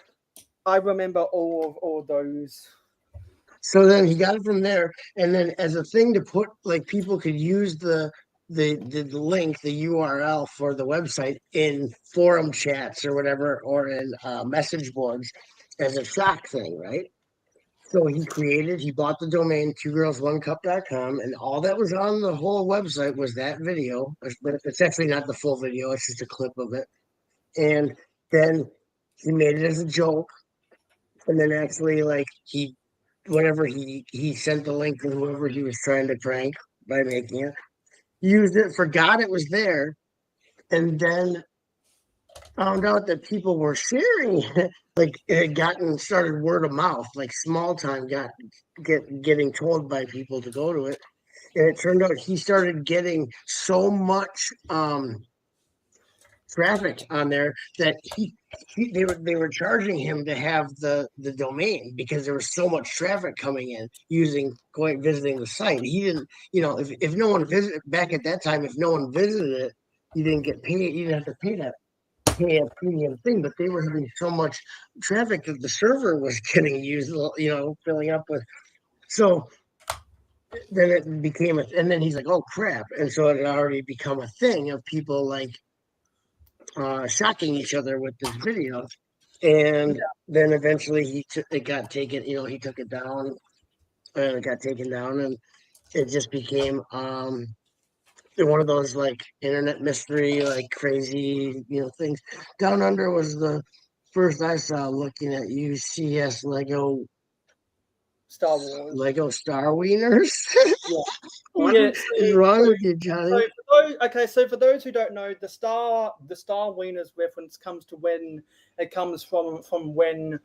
I remember all of those. So then he got it from there, and then as a thing to put, people could use the link, the URL for the website in forum chats or whatever, or in message boards as a shock thing, right? So he bought the domain 2girls1cup.com, and all that was on the whole website was that video. But it's actually not the full video, it's just a clip of it. And then he made it as a joke. And then actually, like, whenever he sent the link to whoever he was trying to prank by making it, used it, forgot it was there, and then found out that people were sharing it. Like, it had started word of mouth, like small time getting told by people to go to it. And it turned out he started getting so much traffic on there that they were charging him to have the domain because there was so much traffic coming in visiting the site. He didn't, if no one visited back at that time, if no one visited it, you didn't get paid. You didn't have to pay a premium thing, but they were having so much traffic that the server was getting used, filling up with. So then it became and then he's like, oh crap. And so it had already become a thing of people like shocking each other with this video. And then eventually it got taken, he took it down, and it got taken down, and it just became one of those like internet mystery, like crazy, things. Down Under was the first I saw looking at UCS Lego Star Wars. Lego Star Wieners. What Yeah, is wrong with you, Johnny? So for those who don't know, the Star Wieners reference comes to when it comes from when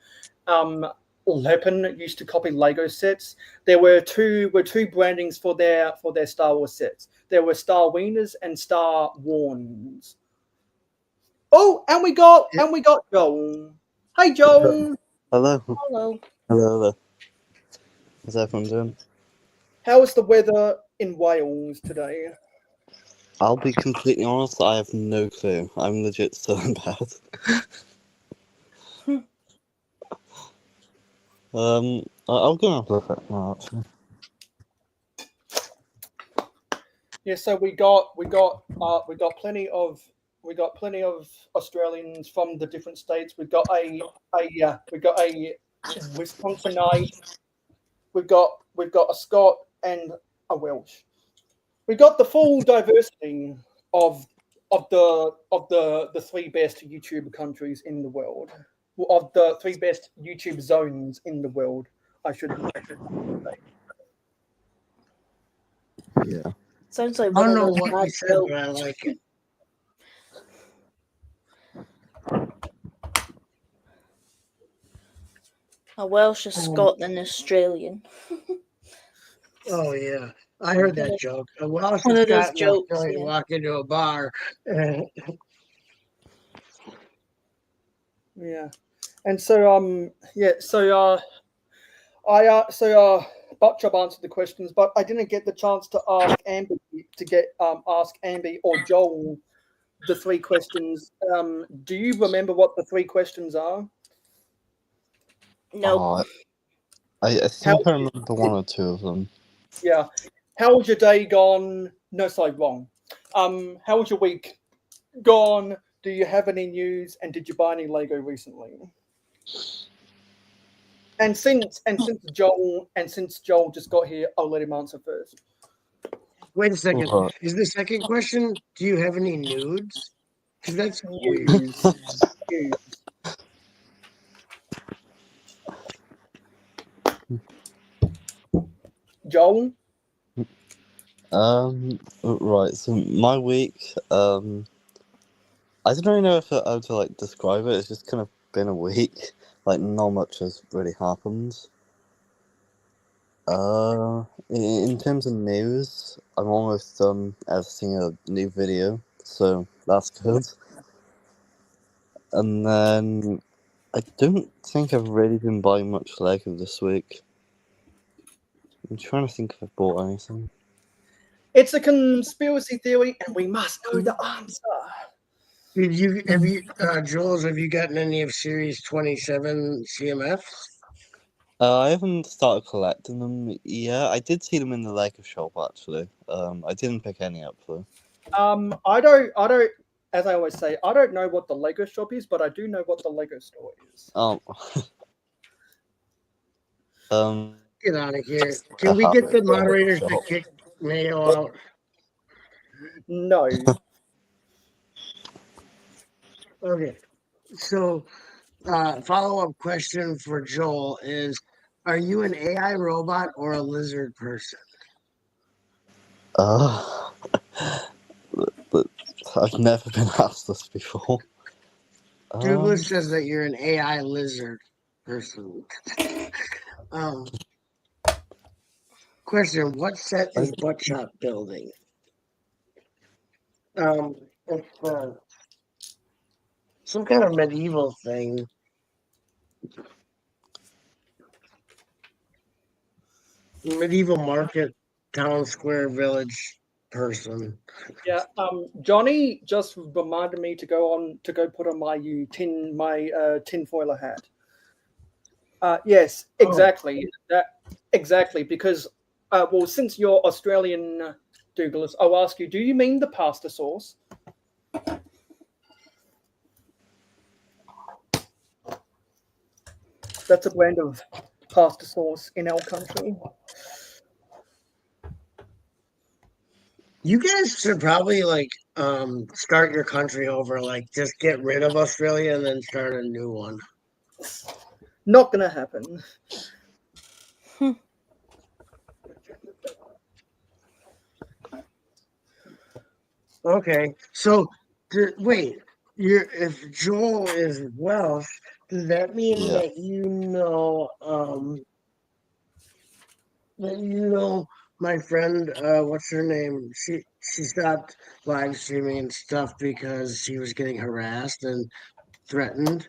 Lepin used to copy Lego sets. There were two brandings for their Star Wars sets. There were Star Wieners and Star Warns. Oh, and we got Joel. Hey, Joel. Hello. Hello. Hello. How's everyone doing? How is the weather in Wales today? I'll be completely honest, I have no clue. I'm legit still in bed. I'll go and look at now, actually. Yeah, so we got plenty of Australians from the different states. We've got a Wisconsinite. We've got a Scot and a Welsh. We got the full diversity of the three best YouTube countries in the world, of the three best YouTube zones in the world. I should say. Yeah. Sounds like I one don't of know those what bad you said, jokes. but I like it. A Welsh, a Scot, and an Australian. Oh yeah, I heard that joke. A Welsh One of those Scot and jokes, Australian yeah. walk into a bar. Yeah, and so Butchop answered the questions, but I didn't get the chance to ask Amber ask Amber or Joel the three questions. Do you remember what the three questions are? No. Oh, I think I remember one or two of them. Yeah. How was your day gone? No, sorry, wrong. How was your week gone? Do you have any news? And did you buy any Lego recently? And since Joel just got here, I'll let him answer first. Wait a second. Uh, Is the second question? Do you have any nudes? Because that's weird. News. Joel? Right, so my week, I don't really know how to like describe it. It's just kind of been a week. Like, not much has really happened. In terms of news, I'm almost done editing a new video, so that's good. And then I don't think I've really been buying much Lego this week. I'm trying to think if I've bought anything. It's a conspiracy theory, and we must know the answer. Jules, have you gotten any of Series 27 CMFs? I haven't started collecting them yet. I did see them in the Lego shop, actually. I didn't pick any up, though. I don't. As I always say, I don't know what the Lego shop is, but I do know what the Lego store is. Oh. Get out of here. a Can we get the habit of moderators to shop. kick Mayo out? No. Okay. So, follow-up question for Joel is, are you an AI robot or a lizard person? Uh, but I've never been asked this before. Douglas says that you're an AI lizard person. Question, what set is Buttshot building? It's some kind of medieval thing. Medieval market, town square, village person. Yeah, Johnny just reminded me to go put on my tinfoiler hat. Yes, exactly. Exactly, because well, since you're Australian, Douglas, I'll ask you: do you mean the pasta sauce? That's a blend of pasta sauce in our country. You guys should probably start your country over, just get rid of Australia and then start a new one. Not gonna happen. Okay, so wait, if Joel is Welsh, does that mean Yeah. that my friend, what's her name? She stopped live streaming and stuff because she was getting harassed and threatened.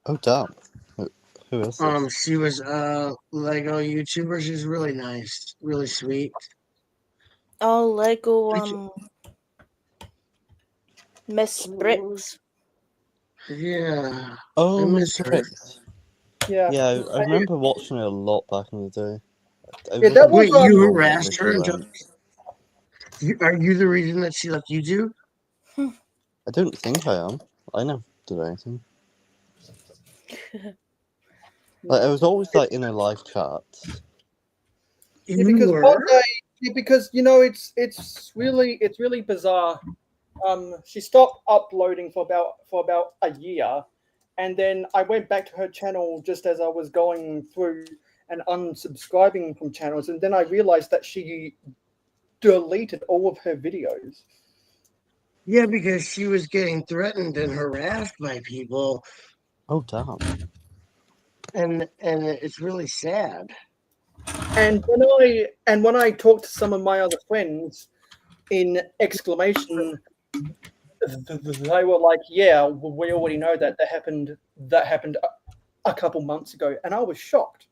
Oh damn! Who is this? She was a Lego YouTuber. She's really nice, really sweet. Oh, Lego, Miss Bricks. Yeah. Oh, I Miss miss her. Bricks. Yeah. Yeah, I remember watching it a lot back in the day. Yeah, that was, Wait, you um, harassed her until? Are you the reason that she left YouTube? I don't think I am. I never did anything. Like, I was always like in a live chat. Yeah, because one day, because it's really bizarre. She stopped uploading for about a year, and then I went back to her channel just as I was going through and unsubscribing from channels, and then I realized that she deleted all of her videos. Yeah, because she was getting threatened and harassed by people, Oh damn! and it's really sad. And when I talked to some of my other friends, in exclamation, they were like, "Yeah, we already know that happened. That happened a couple months ago," and I was shocked.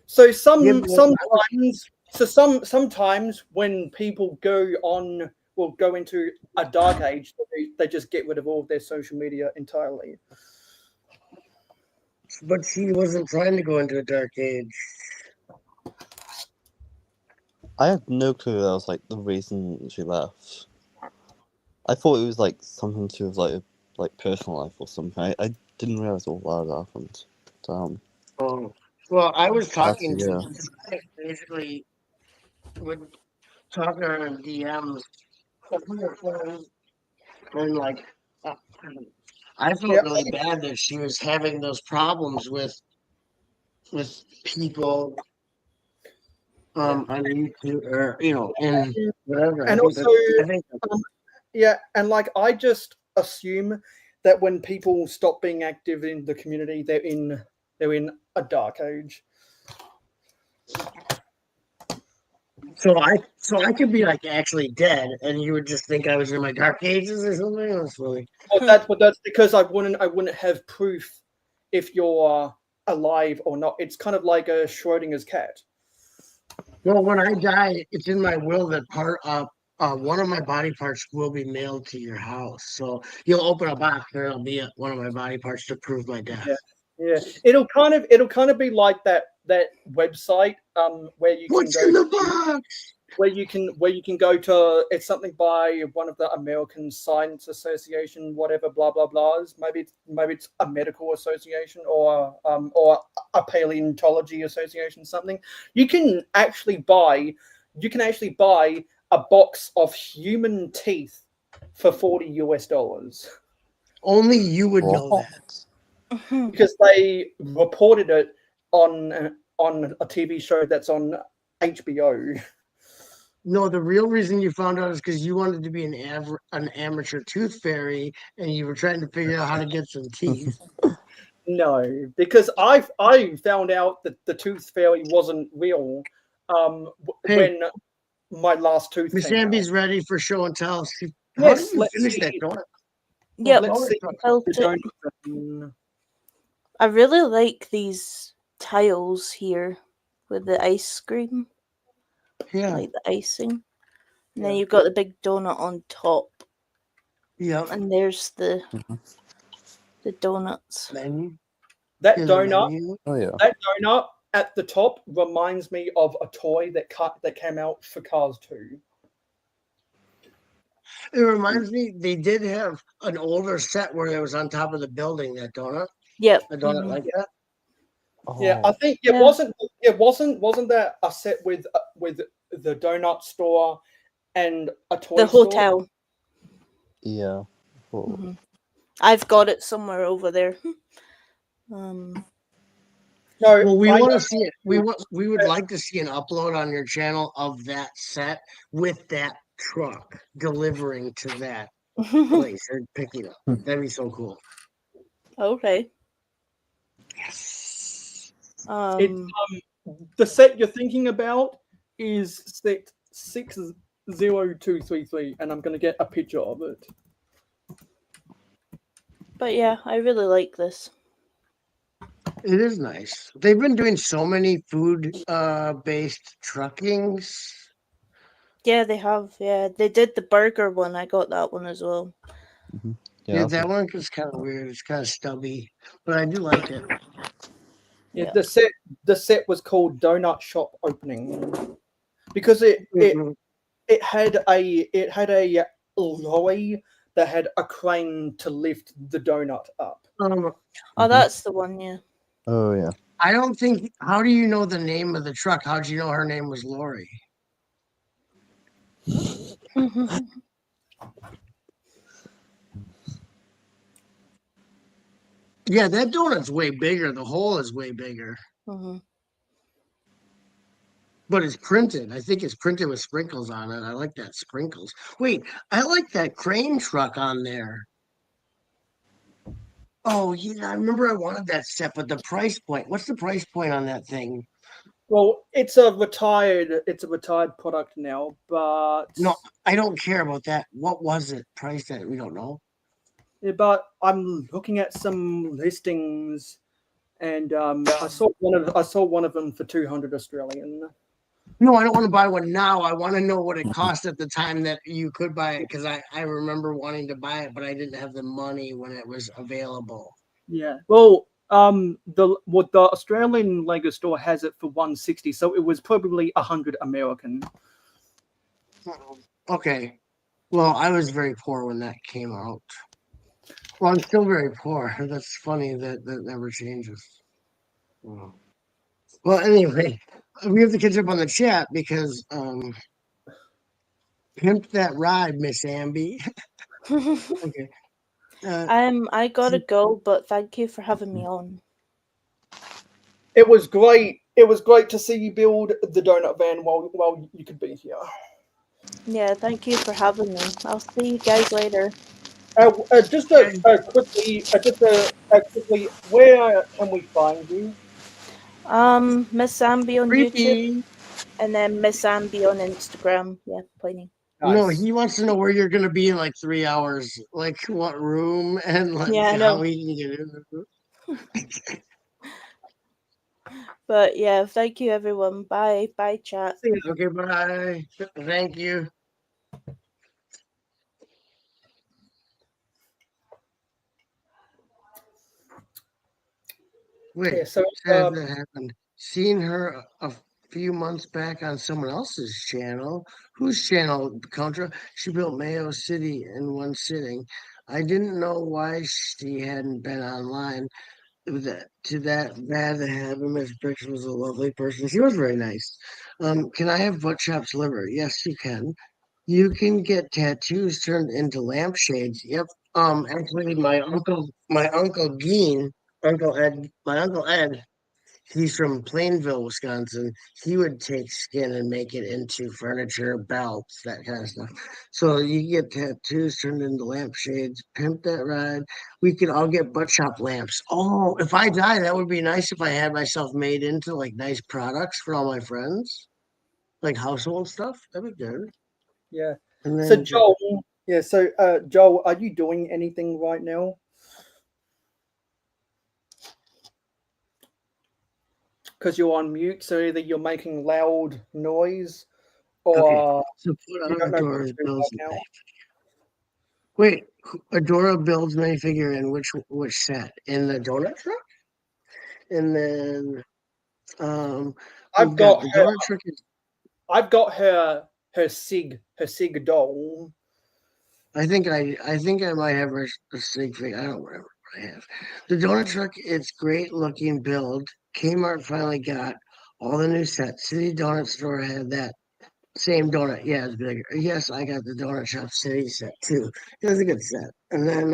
So sometimes when people go into a dark age, they just get rid of all of their social media entirely. But she wasn't trying to go into a dark age. I had no clue that was like the reason she left. I thought it was like something to do with like personal life or something. I didn't realize all that happened. Damn. Oh, well, I was talking Yeah. to basically would talk to her in DMs, and I felt Yep. really bad that she was having those problems with people on YouTube or in whatever. And and I just assume that when people stop being active in the community, they're in a dark age. So I could be actually dead, and you would just think I was in my dark ages or something. That's funny. Well, that's because I wouldn't have proof if you're alive or not. It's kind of like a Schrodinger's cat. Well, when I die, it's in my will that one of my body parts will be mailed to your house. So you'll open a box, and it'll be one of my body parts to prove my death. Yeah. It'll kind of be like that website where you What's can go. in the box? where you can go to. It's something by one of the American Science Association, whatever, blah blah blahs. Maybe it's a medical association or a paleontology association, something. You can actually buy a box of human teeth for $40. Only you would know What? that. Because they reported it on a TV show that's on HBO. No, the real reason you found out is because you wanted to be an amateur tooth fairy, and you were trying to figure out how to get some teeth. No, because I found out that the tooth fairy wasn't real Hey. when my last tooth Miss came out. Amby's ready for show and tell. How Yes, did you let's finish see. that donut? Yep. Let's see Felt the it. donut. I really like these tiles here with the ice cream, Yeah, like the icing. And then Yeah. you've got the big donut on top, yeah. and there's the donuts. Menu. That Here's the donut, menu. Oh yeah. that donut at the top reminds me of a toy that came out for Cars 2. It reminds me, they did have an older set where it was on top of the building. That donut, Yep. a donut mhm. like that. Yeah, I Oh, think it Yeah. wasn't that a set with the donut store and a toy The store? hotel. yeah. Oh. Mhm. I've got it somewhere over there. No, Well, we I want know- to see it. We would like to see an upload on your channel of that set with that truck delivering to that place or picking up. That'd be so cool. Okay. Yes. the set you're thinking about is set 60233, and I'm going to get a picture of it. But yeah, I really like this. It is nice. They've been doing so many food based truckings. Yeah, they have. Yeah, they did the burger one. I got that one as well. Yeah, that's that one is kind of weird. It's kind of stubby, but I do like it. Yeah, Yeah. the set was called Donut Shop Opening because Mhm. it had a lorry that had a crane to lift the donut up. Oh, that's the one. Yeah. Oh yeah. I don't think. How do you know the name of the truck? How'd you know her name was Lori? Yeah, that donut's way bigger. The hole is way bigger, Mhm. but it's printed. I think it's printed with sprinkles on it. I like that sprinkles. Wait, I like that crane truck on there. Oh yeah, I remember I wanted that set, but the price point. What's the price point on that thing? Well, it's a retired product now, but No, I don't care about that. What was it priced at? We don't know. yeah, but I'm looking at some listings, and I saw one of them for 200 Australian. No, I don't want to buy one now. I want to know what it cost at the time that you could buy it because I remember wanting to buy it, but I didn't have the money when it was available. Yeah. Well, the Australian Lego store has it for 160, so it was probably 100 American. Okay. Well, I was very poor when that came out. Well, I'm still very poor. That's funny that never changes. Well, anyway, we have to catch up on the chat because pimp that ride, Miss Amby. Okay. I gotta go, but thank you for having me on. It was great. It was great to see you build the donut van while you could be here. Yeah, thank you for having me. I'll see you guys later. Quickly, where can we find you? Miss Ambi on YouTube, Creepy. and then Miss Ambi on Instagram. Yeah, pointing. No, Nice. he wants to know where you're going to be in like 3 hours, like what room and like Yeah, I how know. he can get in. But yeah, thank you everyone. Bye. Bye, chat. Okay, bye. Thank you. Wait, Yeah, so says that happened. Seen her few months back on someone else's channel. Whose channel? Contra. She built Mayo City in one sitting. I didn't know why she hadn't been online. To that bad to have her. Miss Briggs was a lovely person. She was very nice. Can I have butt chops liver? Yes, you can. You can get tattoos turned into lampshades. Yep. Actually, my uncle Dean, my uncle Ed, he's from Plainville, Wisconsin. He would take skin and make it into furniture, belts, that kind of stuff. So you get tattoos turned into lampshades. Pimp that ride. We could all get butt shop lamps. Oh, if I die, that would be nice if I had myself made into like nice products for all my friends, like household stuff. That'd be good. Yeah. And So then Joel, yeah. So Joel, are you doing anything right now? Because you're on mute, so either you're making loud noise okay. or So put you don't know what outdoors to do builds. right now. Wait, Adora builds minifigure in which set? In the donut truck? And then I've we've got got the her. donut truck. I've got her Sig doll. I think I might have a stick figure. I don't remember what I have. The donut truck, it's great looking build. Kmart finally got all the new sets. City Donut Store had that same donut. Yeah, it's bigger. Yes, I got the Donut Shop City set too. It was a good set. And then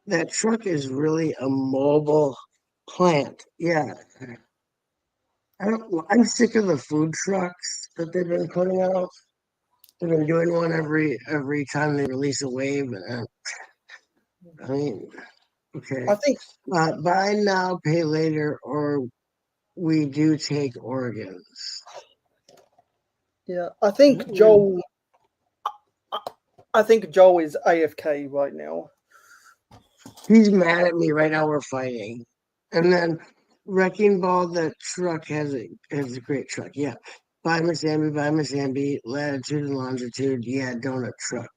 that truck is really a mobile plant. Yeah. I'm sick of the food trucks that they've been putting out. They've been doing one every time they release a wave. I mean, okay. I think Buy now, pay later, or we do take organs. yeah. I think Joel. I think Joel is AFK right now. He's mad at me right now. We're fighting, and then Wrecking Ball. That truck has a great truck. Yeah, buy Miss Amby, Latitude and Longitude. Yeah, donut truck.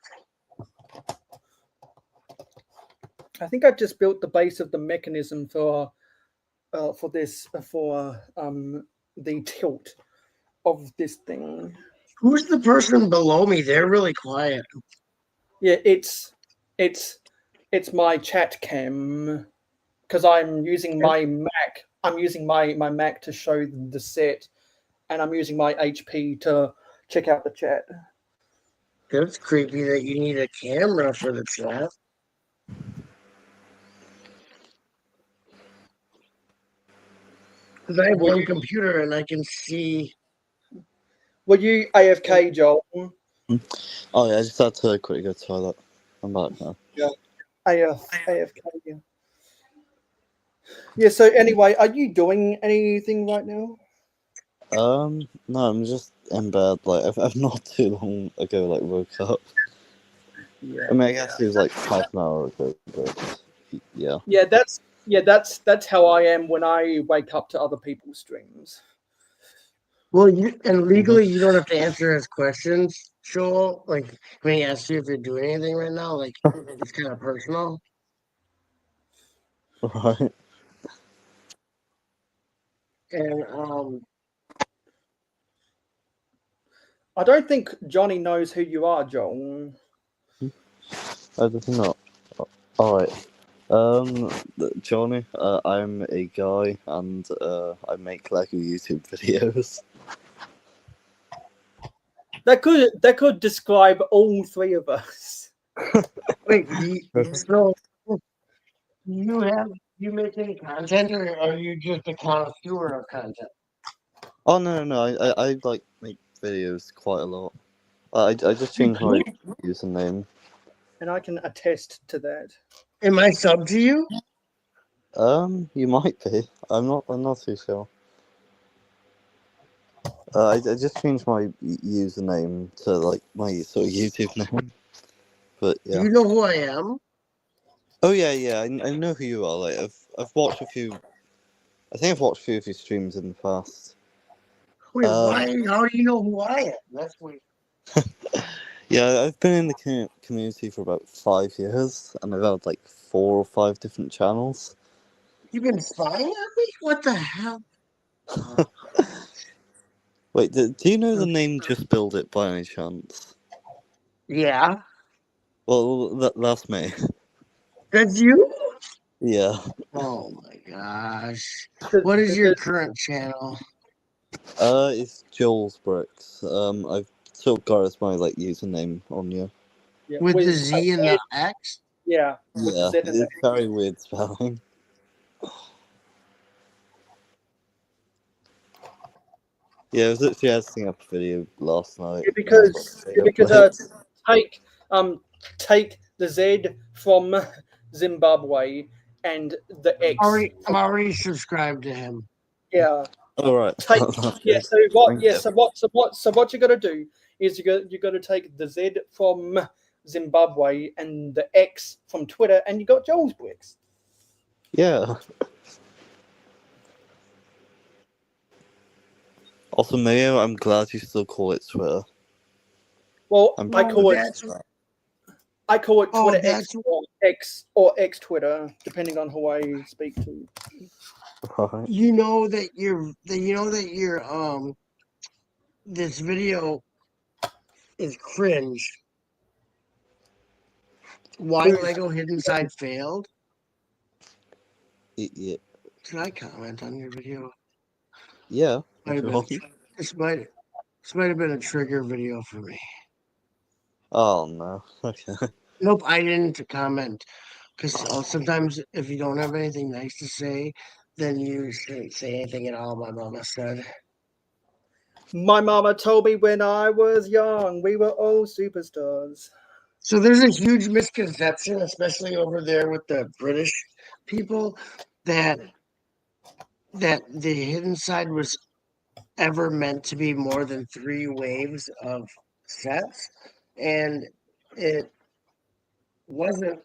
I think I just built the base of the mechanism for the tilt of this thing. Who's the person below me? They're really quiet. Yeah, it's my chat cam because I'm using my Mac. I'm using my Mac to show the set, and I'm using my HP to check out the chat. That's creepy that you need a camera for the chat. Because I have one computer and I can see. Were you AFK, Joel? Oh yeah, I just had to quickly go to the toilet. I'm back now. Yeah. AFK. Yeah. Yeah. So anyway, are you doing anything right now? No, I'm just in bed. Like I've not too long ago like woke up. Yeah. I mean, I guess it was like half an hour ago, but yeah. Yeah, that's how I am when I wake up to other people's streams. Well, legally, you don't have to answer his questions, Joel. Like when he asks you if you're doing anything right now, like it's kind of personal. Right. And I don't think Johnny knows who you are, Joel. I did not. All right. Johnny, I'm a guy, and I make Lego YouTube videos. That could describe all three of us. wait, so you make any content, or are you just a connoisseur of content? Oh no! I like make videos quite a lot. I just changed my username. And I can attest to that. Am I sub to you? You might be. I'm not too sure. I just changed my username to like my sort of YouTube name. But yeah. Do you know who I am? Oh yeah. I know who you are. Like I've watched a few. I think I've watched a few of your streams in the past. Wait, why? How do you know who I am? That's weird. Yeah, I've been in the community for about 5 years, and I've had like 4 or 5 different channels. You've been spying on me? What the hell? Wait, do you know the name Just Build It by any chance? Yeah, Well, that's me. that's you. Yeah. Oh my gosh! Because- What is your because- current channel? It's Joel's Bricks. I've sort of got as my like username on you. yeah, With the with Z and the X? yeah, with the Yeah, Z and the it's very weird spelling. Yeah, I was actually editing up a video last night. Yeah, because take take the Z from Zimbabwe and the X. I'm already subscribed to him. Yeah. All right. Take That's yeah. good. So what? Thank Yeah. you. So what you got to do is you got to take the Z from Zimbabwe and the X from Twitter, and you got Joel's Bricks. Yeah. Also, Mayo, I'm glad you still call it Twitter. Well, I'm I proud call of it you. I call it Oh, Twitter that's X or X Twitter, depending on who I speak to. Right. you know that your this video is cringe. Why Who's- Lego Hidden Side failed? Yeah. Should I comment on your video? Yeah. Might if have you been, want. this might have been a trigger video for me. Oh no. Okay. Nope, I didn't comment because sometimes if you don't have anything nice to say, then you shouldn't say anything at all. My mama said. My mama told me when I was young, we were all superstars. So there's a huge misconception, especially over there with the British people, that the Hidden Side was ever meant to be more than 3 waves of sets, and it wasn't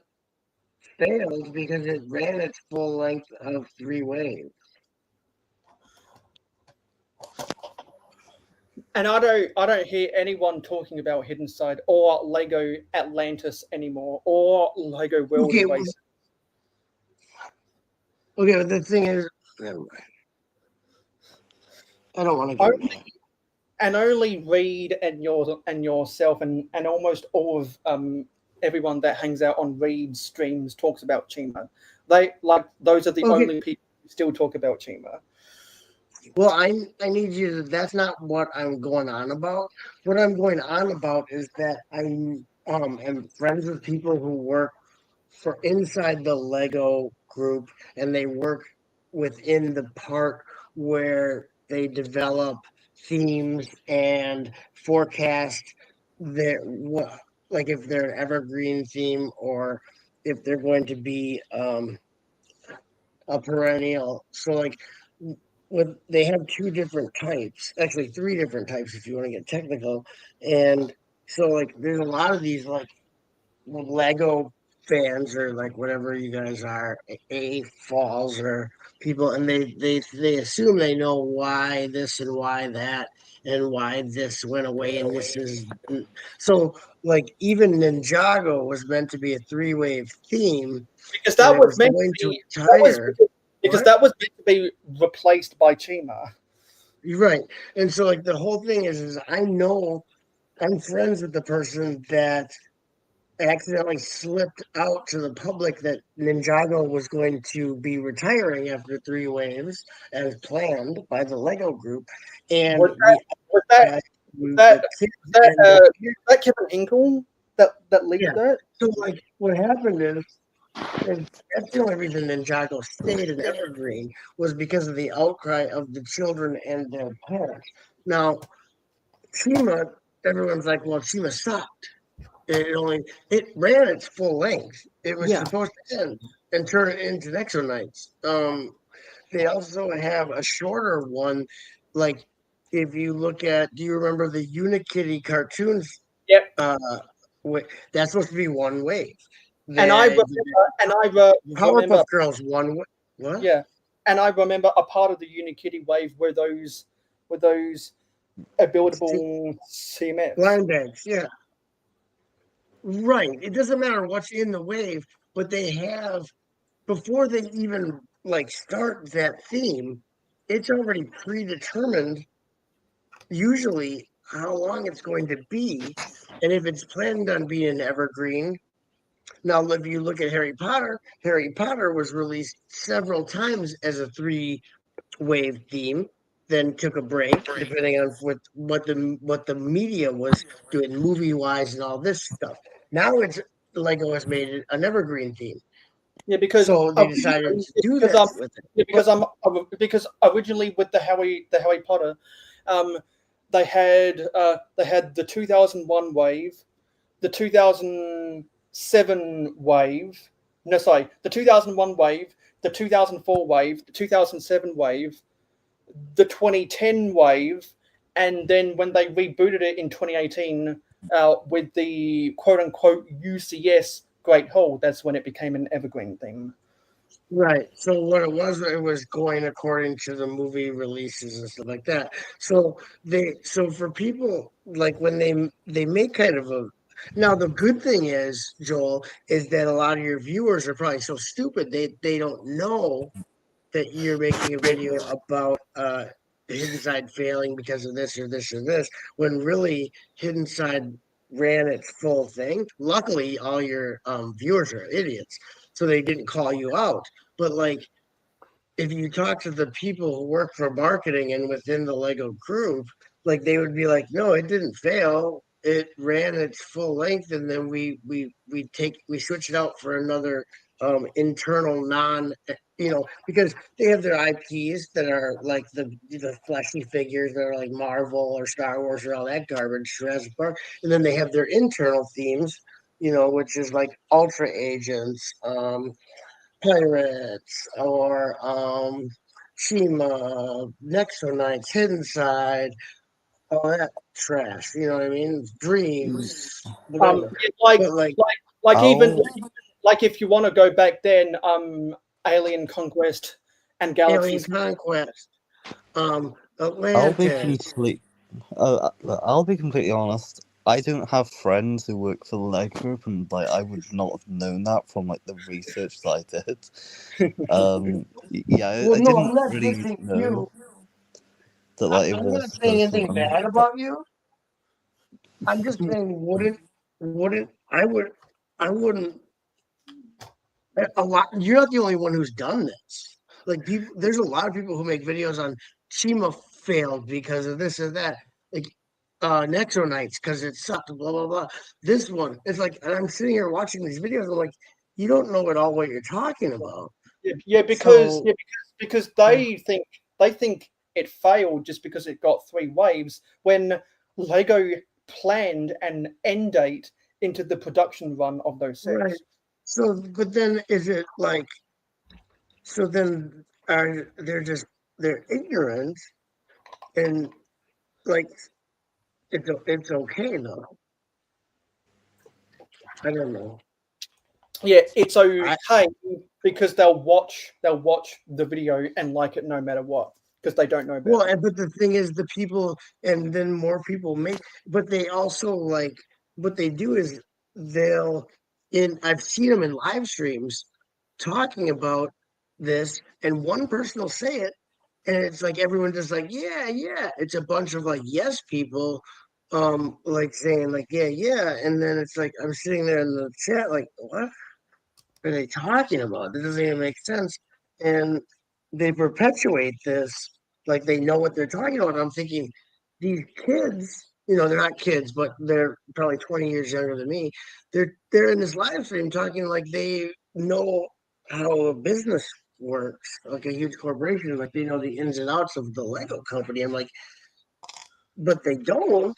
failed because it ran its full length of 3 waves. And I don't hear anyone talking about Hidden Side or Lego Atlantis anymore or Lego World Okay, Oasis. Okay, but the thing is, never mind. I don't want to get into that. And only Reed and yourself and almost all of everyone that hangs out on Reed's streams talks about Chima. Those are the Okay. only people who still talk about Chima. Well, I need you to. That's not what I'm going on about. What I'm going on about is that I am friends with people who work for inside the Lego group, and they work within the part where they develop themes and forecast their what, like if they're an evergreen theme or if they're going to be a perennial. So like with they have 2 different types, actually 3 different types if you want to get technical. And so like there's a lot of these like Lego fans or like whatever you guys are, A falls or people, and they assume they know why this and why that and why this went away and this is so like even Ninjago was meant to be a 3-wave theme Because and that it was was meant going to to be that was retire. because What? that was meant to be replaced by Chima. You're right. And so like the whole thing is I know I'm friends with the person that accidentally slipped out to the public that Ninjago was going to be retiring after 3 waves as planned by the Lego group. And Was the Was that guys who- that the kids that and the kids- that Kevin Hinkle that leaked Yeah. that? so like what happened is that's the only reason Ninjago stayed in Evergreen was because of the outcry of the children and their parents. Now, Chima, everyone's like, well, Chima sucked. It ran its full length. It was Yeah. supposed to end and turn it into Nexo Knights. They also have a shorter one, like if you look at, do you remember the Unikitty cartoons? Yep. That's supposed to be 1 wave. And I The remember Powerpuff Girls 1 wave. What? yeah, and I remember a part of the Unikitty wave were those buildable CMS. Blind bags, yeah. Right. It doesn't matter what's in the wave, but they have before they even like start that theme, it's already predetermined usually how long it's going to be, and if it's planned on being an evergreen. Now, if you look at Harry Potter was released several times as a 3-wave theme, then took a break, depending on what the media was doing, movie wise, and all this stuff. Now it's Lego has made it an evergreen theme, Yeah, because so they decided to do because that with it. yeah, because originally with the Harry Potter, they had the 2001 wave, the 2007 wave. No, sorry, the 2001 wave, the 2004 wave, the 2007 wave, the 2010 wave, and then when they rebooted it in 2018 with the quote unquote UCS Great Hall, that's when it became an evergreen theme. Right. So what it was going according to the movie releases and stuff like that. So for people like when they make kind of a now the good thing is, Joel, is that a lot of your viewers are probably so stupid they don't know that you're making a video about Hidden Side failing because of this or this or this, when really Hidden Side ran its full thing. Luckily, all your viewers are idiots, so they didn't call you out. But like, if you talk to the people who work for marketing and within the Lego group, like they would be like, no, it didn't fail. It ran its full length, and then we switch it out for another internal because they have their IPs that are like the fleshy figures that are like Marvel or Star Wars or all that garbage, Jurassic Park, and then they have their internal themes, which is like Ultra Agents, Pirates, or Shima, Nexo Knights, Hidden Side, all that trash. You know what I mean? Dreams, whatever. Like But like, even I'll like if you want to go back then, Alien Conquest and Alien Galaxies. Conquest, I'll be Atlantis. I'll be completely honest. I don't have friends who work for the Lego Group, and like I would not have known that from like the research that I did. Yeah, Well, I no, I'm didn't not really dissing know you. that like it I'm was not saying supposed to anything run. bad about you. I'm just saying, wouldn't I wouldn't a lot. You're not the only one who's done this. Like people, there's a lot of people who make videos on Chima failed because of this or that. Like Nexo Knights because it sucked. Blah blah blah. This one, it's like, and I'm sitting here watching these videos. I'm like, you don't know at all what you're talking about. Yeah, because So they think it failed just because it got 3 waves when Lego planned an end date into the production run of those sets. right. So, but then is it like? So then are they're ignorant and like it's okay though. I don't know. Yeah, it's I okay because they'll watch the video and like it no matter what because they don't know better. well, but the thing is, the people, and then more people make, but they also like what they do is they'll I've seen them in live streams talking about this, and one person will say it, and it's like everyone just like, yeah, yeah. It's a bunch of like yes people, like saying like yeah, yeah, and then it's like I'm sitting there in the chat like, what are they talking about? This doesn't even make sense. And they perpetuate this like they know what they're talking about. I'm thinking these kids, they're not kids, but they're probably 20 years younger than me. They're in this live stream talking like they know how a business works, like a huge corporation, like they know the ins and outs of the Lego company. I'm like, but they don't.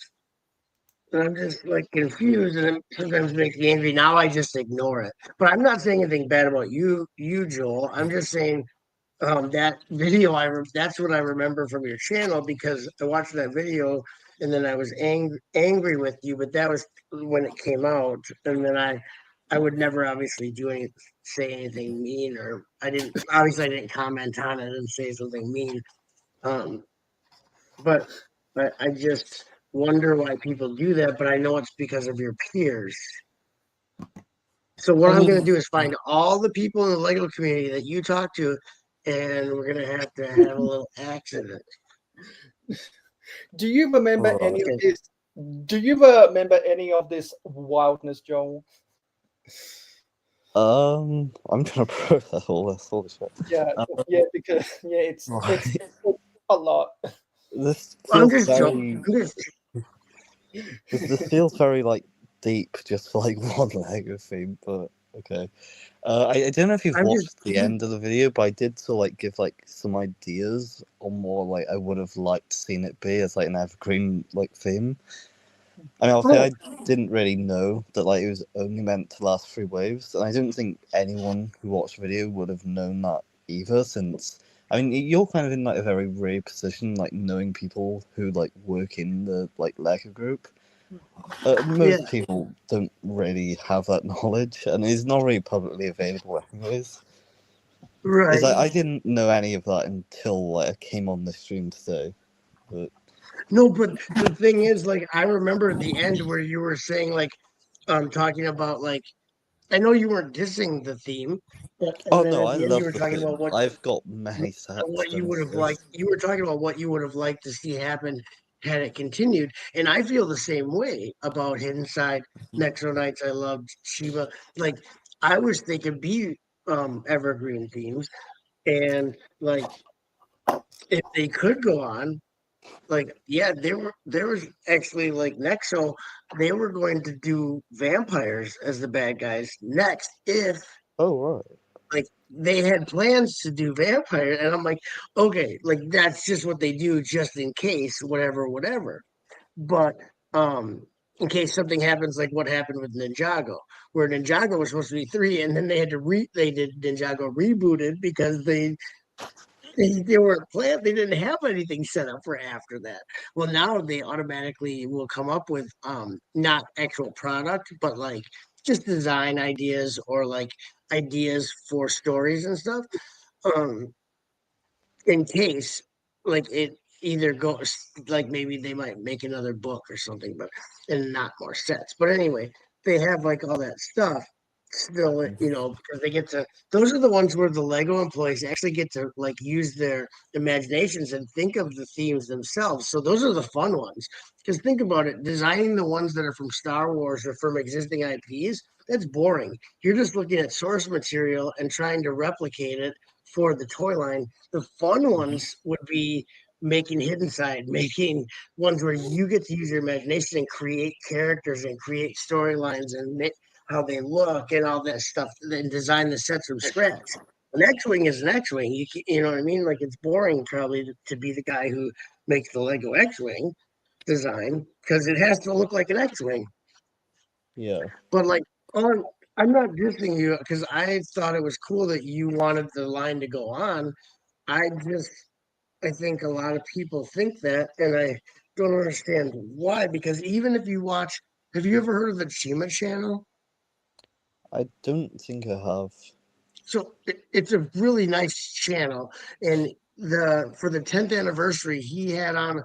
And I'm just like confused, and it sometimes makes me angry. Now I just ignore it. But I'm not saying anything bad about you, Joel. I'm just saying that video. That's what I remember from your channel because I watched that video, and then I was angry with you. But that was when it came out, and then I would never obviously say anything mean, or I didn't comment on it and say something mean. But I just wonder why people do that, but I know it's because of your peers. So what I'm going to do is find all the people in the Lego community that you talk to, and we're going to have a little accident. Do you remember Oh, any okay. of this? Do you remember any of this wildness, Joel? I'm trying to process all this. Holy shit. Yeah, yeah, because yeah, it's Right. a lot. This I'm feels just joking. very. This feels very like deep, just for like one Lego theme. But okay. I don't know if you've I'm just watched the end of the video, but I did sort of like give like some ideas on more like I would have liked seen it be as like an evergreen like theme. I mean, obviously, I didn't really know that like it was only meant to last 3 waves, and I don't think anyone who watched the video would have known that either. Since I mean, you're kind of in like a very rare position, like knowing people who like work in the like Lego group. yeah, Most people don't really have that knowledge, and it's not really publicly available anyways. Is right. I didn't know any of that until like I came on the stream today. But No, but the thing is, like, I remember at the end where you were saying, like, talking about, like, I know you weren't dissing the theme, but oh and then no, at I the end you love were the talking about theme. what I've got many sets you would have liked. downstairs. You were talking about what you would have liked to see happen had it continued, and I feel the same way about Hidden Side, Nexo Nights. I loved Shiva. Like, I wish they could be evergreen themes, and like if they could go on, like yeah, there was actually like Nexo, they were going to do vampires as the bad guys next if Oh right. like they had plans to do vampire, and I'm like, okay, like that's just what they do just in case, whatever. But in case something happens like what happened with Ninjago, where Ninjago was supposed to be three, and then they did Ninjago rebooted because they weren't planned. They didn't have anything set up for after that. Well, now they automatically will come up with not actual product, but like just design ideas or like ideas for stories and stuff. Um, in case like it either goes like maybe they might make another book or something, but and not more sets. But anyway, they have like all that stuff still, because they get to those are the ones where the Lego employees actually get to like use their imaginations and think of the themes themselves. So those are the fun ones. Because think about it, designing the ones that are from Star Wars or from existing IPs, that's boring. You're just looking at source material and trying to replicate it for the toy line. The fun ones would be making Hidden Side, making ones where you get to use your imagination and create characters and create storylines and make how they look and all that stuff, and design the sets from scratch. An X-wing is an X-wing. You know what I mean? Like it's boring probably to be the guy who makes the Lego X-wing design because it has to look like an X-wing. Yeah. But like on, I'm not dissing you because I thought it was cool that you wanted the line to go on. I just I think a lot of people think that, and I don't understand why. Because even if you watch, have you ever heard of the Chima channel? I don't think I have. So it's a really nice channel, and the for the 10th anniversary, he had on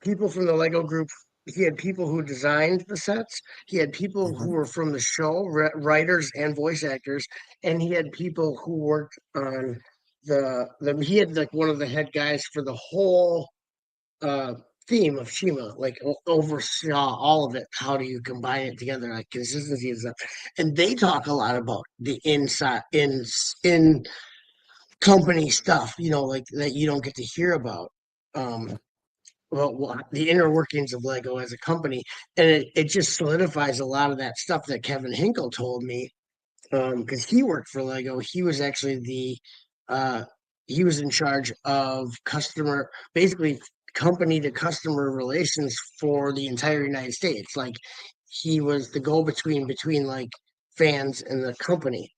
people from the Lego group. He had people who designed the sets. He had people who Mhm. were from the show, writers and voice actors, and he had people who worked on the. He had like one of the head guys for the whole uh theme of Shima, like oversaw all of it. How do you combine it together, like consistency and stuff? And they talk a lot about the inside in company stuff, like that you don't get to hear about. Um, well, the inner workings of Lego as a company, and it just solidifies a lot of that stuff that Kevin Hinkle told me because he worked for Lego. He was actually uh, he was in charge of customer, basically company to customer relations for the entire United States. Like he was the go between like fans and the company.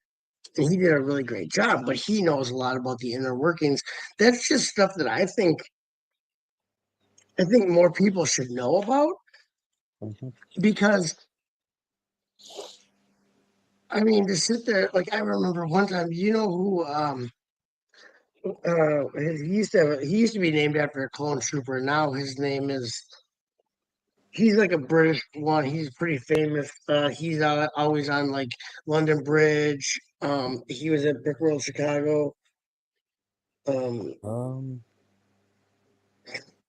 And he did a really great job, but he knows a lot about the inner workings. That's just stuff that I think more people should know about Mhm. because I mean to sit there like I remember one time, who he used to be named after a clone trooper. Now his name is he's like a British one. He's pretty famous. He's always on like London Bridge. He was at Brick World Chicago. Um, Um.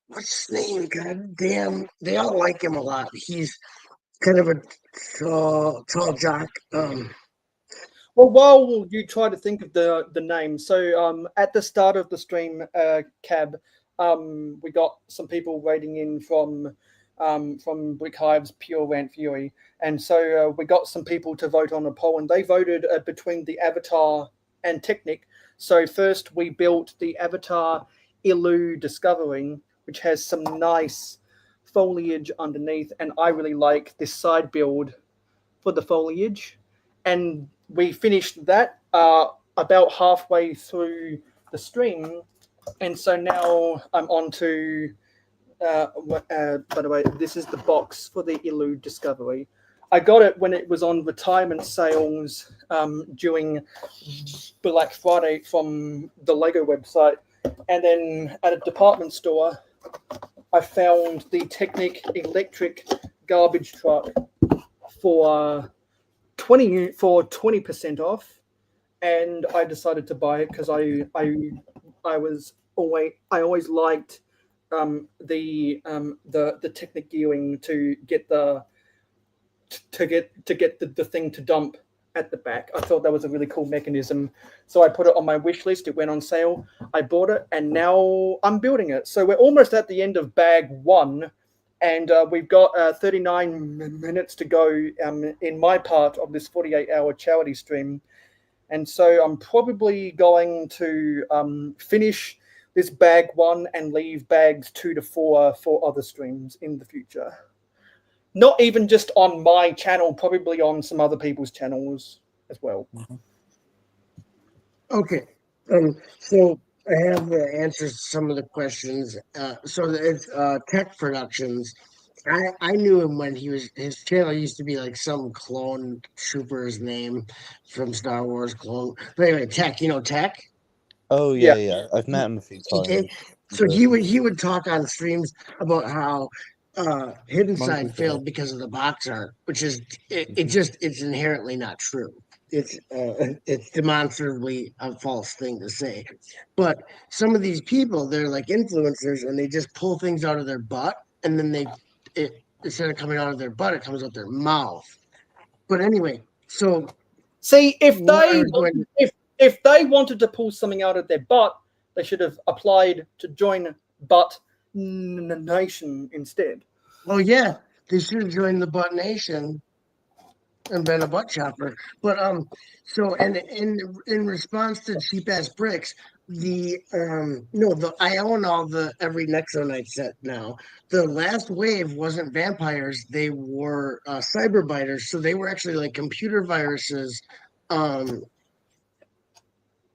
what's his name? God damn, they all like him a lot. He's kind of a tall jock. Well, while you try to think of the name, so at the start of the stream, Cab, we got some people waiting in from Brick Hive's Pure Rant Fury, and so we got some people to vote on a poll, and they voted between the Avatar and Technic. So first we built the Avatar Ilu Discovery, which has some nice foliage underneath, and I really like this side build for the foliage. And we finished that about halfway through the stream, and so now I'm on to by the way, this is the box for the Ilu Discovery. I got it when it was on retirement sales during Black Friday from the Lego website, and then at a department store I found the Technic electric garbage truck for 20% off, and I decided to buy it because I always liked the Technic gearing to get the thing to dump at the back. I thought that was a really cool mechanism, so I put it on my wish list. It went on sale. I bought it, and now I'm building it. So we're almost at the end of bag 1. And we've got 39 minutes to go in my part of this 48-hour charity stream. And so I'm probably going to finish this bag 1 and leave bags 2 to 4 for other streams in the future. Not even just on my channel, probably on some other people's channels as well. Okay. So I have the answers to some of the questions. So it's Tech Productions. I knew him when his channel used to be like some clone trooper's name from Star Wars clone. But anyway, Tech, you know Tech? Oh yeah. I've met him a few Okay. times. So he would talk on streams about how Hidden Side Monkey failed Ball. because of the box art, which is it's inherently not true. It's demonstrably a false thing to say. But some of these people, they're like influencers, and they just pull things out of their butt, and then instead of coming out of their butt, it comes out their mouth. But anyway, so see, if what I they was going if they wanted to pull something out of their butt, they should have applied to join Butt Nation instead. oh yeah, they should have joined the Butt Nation and been a butt chopper. But so and in response to Cheap Ass Bricks, I own all the every Nexo Knight set now. The last wave wasn't vampires, they were cyber biters, so they were actually like computer viruses. Oh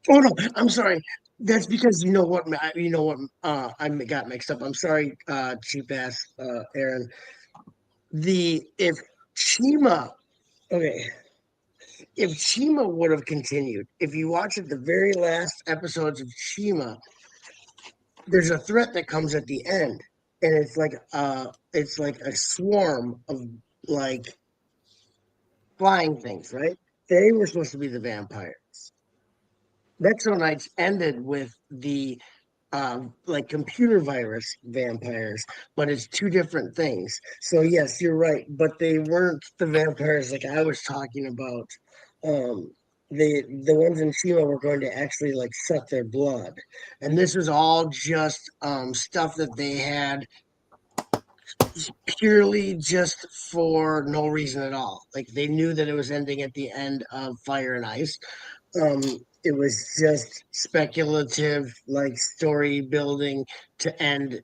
no, I'm sorry. That's because I got mixed up. I'm sorry, cheap ass Aaron. If Chima, okay, if Chima would have continued, if you watch the very last episodes of Chima, there's a threat that comes at the end, and it's like a swarm of like flying things, right? They were supposed to be the vampires. Nexo Knights ended with the like computer virus vampires, but it's two different things. So yes, you're right, but they weren't the vampires like I was talking about. The ones in Shima were going to actually like suck their blood, and this was all just stuff that they had purely just for no reason at all. Like they knew that it was ending at the end of Fire and Ice. It was just speculative, like story building to end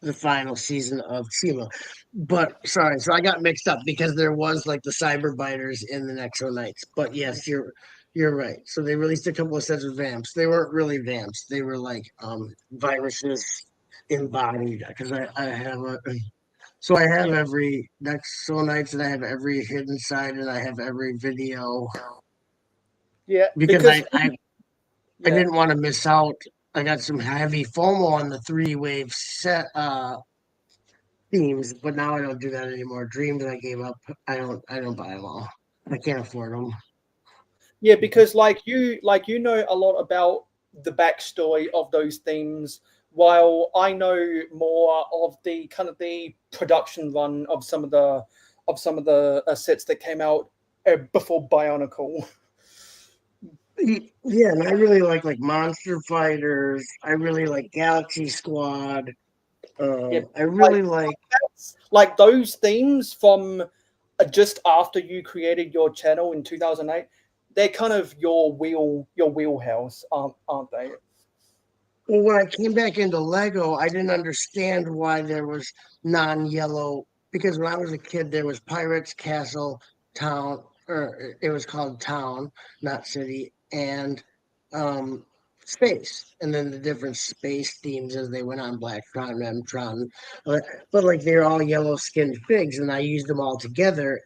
the final season of Chima. But sorry, so I got mixed up because there was like the cyber biters in the Nexo Knights. But yes, you're right. So they released a couple of sets of vamps. They weren't really vamps. They were like viruses embodied. Because I have so I have every Nexo Knights and I have every Hidden Side and I have every video. Yeah, Because I yeah. didn't want to miss out. I got some heavy FOMO on the 3-wave set themes, but now I don't do that anymore. Dreams I gave up. I don't buy them all. I can't afford them. Yeah, because like you know a lot about the backstory of those themes while I know more of the kind of the production run of some of the sets that came out before Bionicle. Yeah, and I really like Monster Fighters. I really like Galaxy Squad. Yeah, I really like. like those themes from just after you created your channel in 2008. They're kind of your wheelhouse, aren't they? Well, when I came back into Lego, I didn't understand why there was non-yellow, because when I was a kid, there was Pirates, Castle, Town, or it was called Town, not City, and Space, and then the different space themes as they went on, Blacktron, Memtron, but like they're all yellow-skinned figs, and I used them all together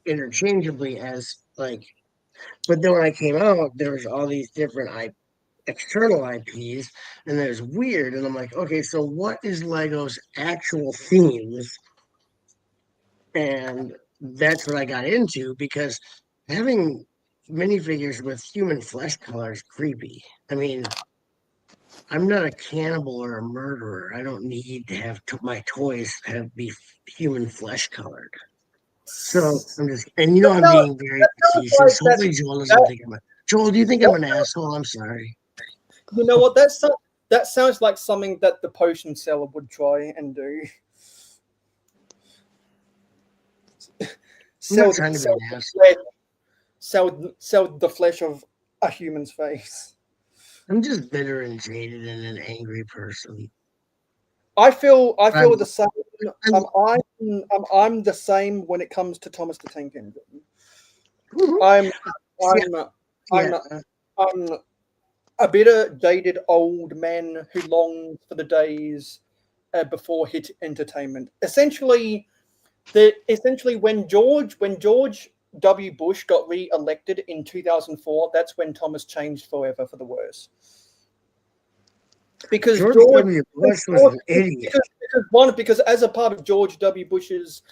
interchangeably as like. But then when I came out, there was all these different external IPs, and there's weird. And I'm like, okay, so what is Lego's actual themes? And that's what I got into, because having minifigures with human flesh color is creepy. I mean, I'm not a cannibal or a murderer. I don't need to have my toys be human flesh colored. So I'm just, and I'm being very facetious. Hopefully Joel doesn't think Joel, do you think I'm an asshole? I'm sorry. You know what? That sounds like something that the potion seller would try and do. Sell the flesh of a human's face. I'm just bitter and jaded and an angry person. I feel the same. I'm the same when it comes to Thomas the Tank Engine. I'm a bitter, jaded old man who longs for the days before hit entertainment. Essentially, when George W. Bush got re-elected in 2004, that's when Thomas changed forever for the worse. Because George W. Bush was an idiot. Because as a part of George W. Bush's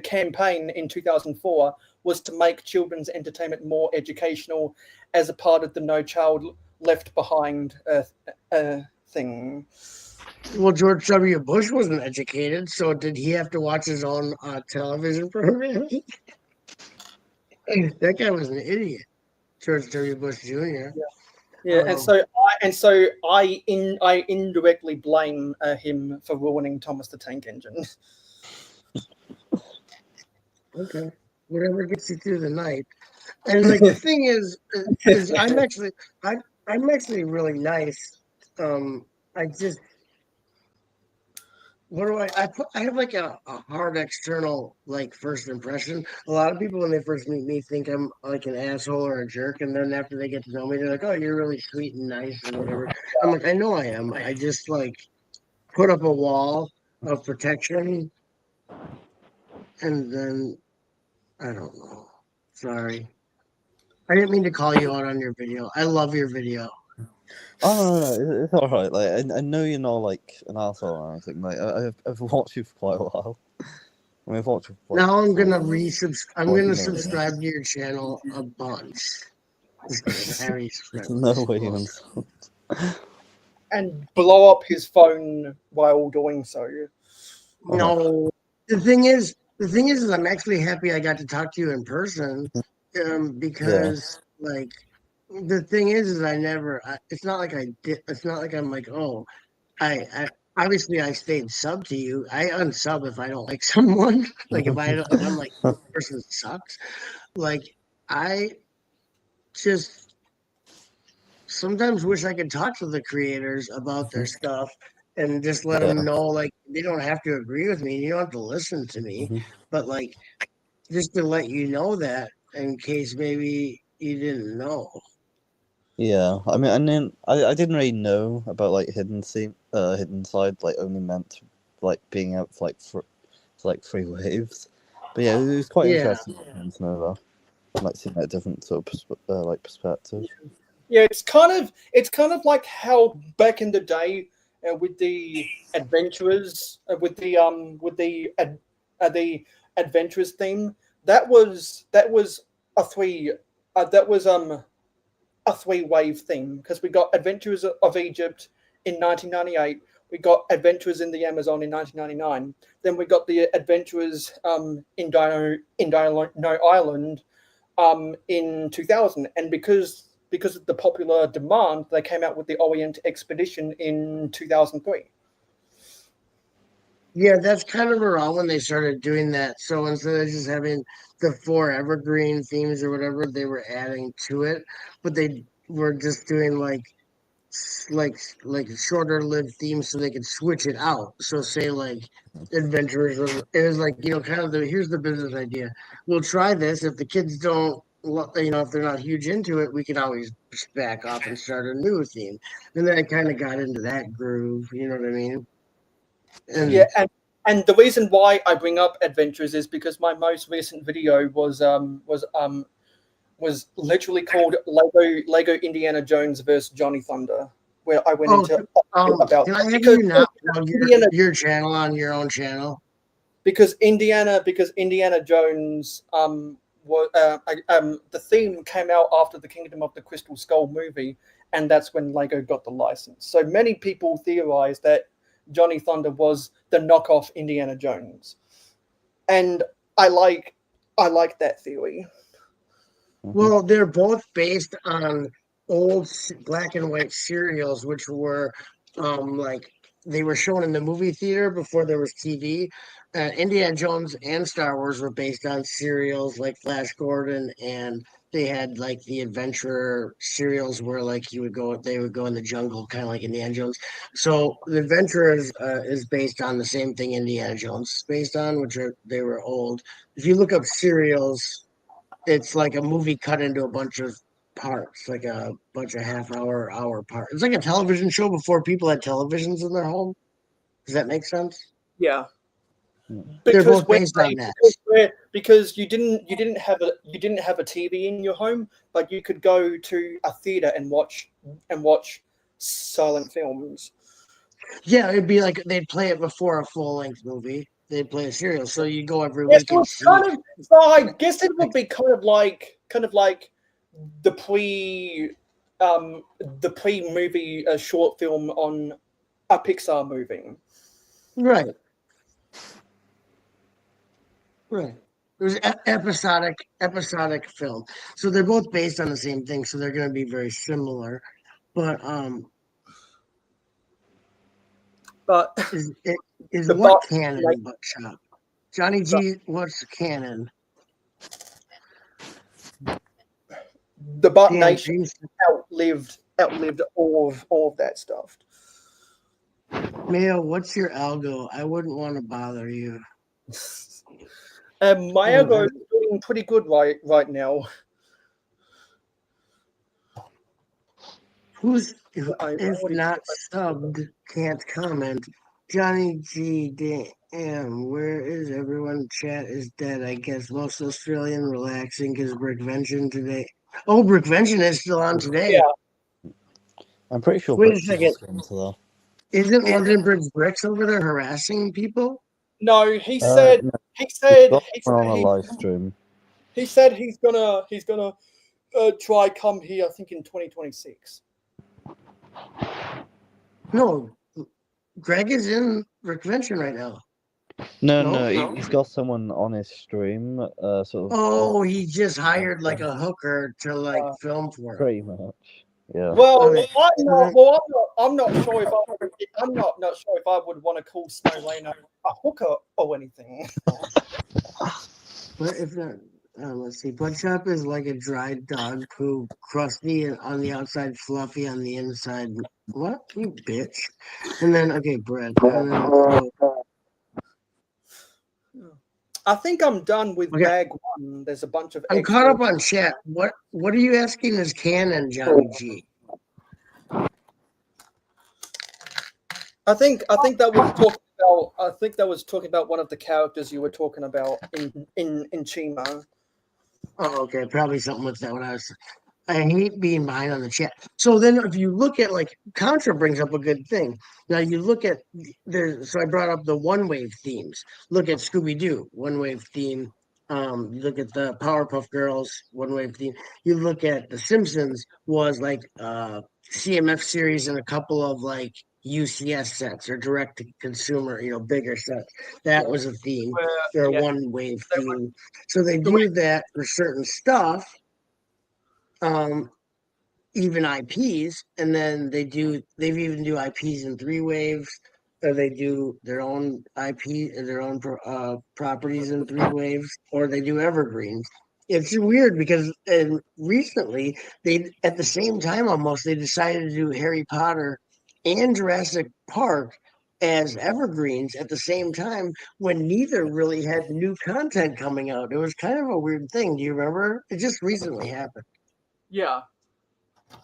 campaign in 2004 was to make children's entertainment more educational as a part of the No Child Left Behind thing. Well, George W. Bush wasn't educated, so did he have to watch his own television program? That guy was an idiot, George W. Bush Jr. Yeah, and so I indirectly blame him for ruining Thomas the Tank Engine. Okay, whatever gets you through the night. And like the thing is I'm actually really nice. I just what do I have like a hard external like first impression. A lot of people when they first meet me think I'm like an asshole or a jerk, and then after they get to know me, they're like, "Oh, you're really sweet and nice and whatever." I'm like, I know I am. I just like put up a wall of protection, and then I don't know. Sorry, I didn't mean to call you out on your video. I love your video. Oh no, it's all right. Like I know you're not like an asshole or anything. Like I've watched you for quite a while. I mean, I've watched you for now I'm gonna subscribe to your channel a bunch. No way, even. And blow up his phone while doing so. No, the thing is, I'm actually happy I got to talk to you in person, because like. The thing is I never. It's not like I did. It's not like I'm like, oh, I obviously I stayed sub to you. I unsub if I don't like someone. Like if I'm like this person sucks. Like I just sometimes wish I could talk to the creators about their stuff and just let them know like they don't have to agree with me. You don't have to listen to me, but like just to let you know that in case maybe you didn't know. Yeah, I mean, and then I didn't really know about like hidden side, like only meant like being out for like 3 waves. But yeah, it was quite interesting to know that, like seeing a different sort of like perspective. Yeah, it's kind of like how back in the day with the adventurers, with the adventurers theme, that was a three-wave theme because we got Adventurers of Egypt, in 1998. We got Adventures in the Amazon in 1999. Then we got the Adventures in Dino Island in 2000. And because of the popular demand, they came out with the Orient Expedition in 2003. Yeah, that's kind of around when they started doing that. So instead of just having the 4 evergreen themes or whatever, they were adding to it, but they were just doing like shorter lived themes so they could switch it out. So say like adventurers was it was like, kind of here's the business idea. We'll try this. If the kids don't if they're not huge into it, we can always just back off and start a new theme. And then I kind of got into that groove, you know what I mean? And Yeah, and the reason why I bring up Adventures is because my most recent video was literally called Lego Indiana Jones versus Johnny Thunder, where I went into about can I have because you not plug Indiana, your channel on your own channel? because Indiana Jones the theme came out after the Kingdom of the Crystal Skull movie, and that's when Lego got the license. So many people theorize that Johnny Thunder was the knockoff Indiana Jones, and I like that theory. Well, they're both based on old black and white serials, which were like they were shown in the movie theater before there was TV. Indiana Jones and Star Wars were based on serials like Flash Gordon, and they had like the adventurer serials where like they would go in the jungle, kind of like Indiana Jones. So the Adventurer is based on the same thing Indiana Jones is based on, they were old. If you look up serials, it's like a movie cut into a bunch of parts, like a bunch of hour parts. It's like a television show before people had televisions in their home. Does that make sense? Yeah. They're both based on that. Because you didn't have a TV in your home, but you could go to a theater and watch silent films. Yeah, it'd be like they'd play it before a full length movie. They'd play a serial, so you go every Yes, week so and it's see. kind of. So I guess it would be kind of like the pre movie short film on a Pixar movie. Right. Right. It was episodic film. So they're both based on the same thing, so they're going to be very similar. But But is The what bot- canon like- Butt Shop? Johnny G, what's canon? the Bot Dan, Nation James- outlived all of that stuff. Mayo, what's your algo? I wouldn't want to bother you. My algo is doing pretty good right now. Who's if already- not subbed can't comment. Johnny G, damn, where is everyone? Chat is dead. I guess most Australian relaxing because Brickvention today. Oh, Brickvention is still on today. Yeah. I'm pretty sure Wait a Bricks is second. going to that. Isn't London Bridge Bricks over there harassing people? No, he said No, he said got he on a said, live stream. he said he's gonna try come here. I think in 2026. No, Greg is in Brickvention right now. No, No? he's got someone on his stream, sort of Oh, he just hired like a hooker to like film for him. pretty much. Yeah. Well, Okay. I'm not sure if I'm not sure if I would want to call Snow Lane a hooker or anything. But if not, let's see. Butt Shop is like a dried dog poo, crusty and on the outside, fluffy on the inside. What, you bitch? And then okay, bread. And then, I think I'm done with Okay. bag one. There's a bunch of. I'm extra- caught up on chat. What are you asking is canon, Johnny G? I think that was talking about. I think that was talking about one of the characters you were talking about in Chima. Oh, okay, probably something with that. I hate being behind on the chat. So then, if you look at like Contra brings up a good thing. Now you look at so I brought up the one wave themes. Look at Scooby Doo, one wave theme. You look at the Powerpuff Girls, one wave theme. You look at The Simpsons was like CMF series and a couple of like UCS sets or direct to consumer, bigger sets. That was a theme. Or Yeah. one wave theme. So they do that for certain stuff, even IPs, and then they've even do IPs in three waves, or they do their own IP, their own properties in three waves, or they do evergreens. It's weird because recently they, at the same time almost, they decided to do Harry Potter and Jurassic Park as evergreens at the same time when neither really had new content coming out. It was kind of a weird thing. Do you remember? It just recently happened. Yeah.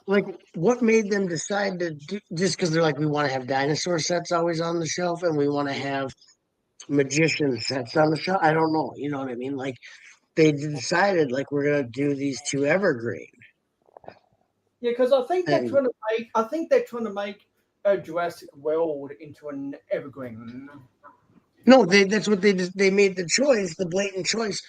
Like, what made them decide to do, just because they're like, we want to have dinosaur sets always on the shelf and we want to have magician sets on the shelf? I don't know. You know what I mean? Like, they decided, like, we're going to do these two evergreen. Yeah, because I think they're And- trying to make. I think they're trying to make a Jurassic World into an evergreen. No, that's what they did. They made the choice, the blatant choice,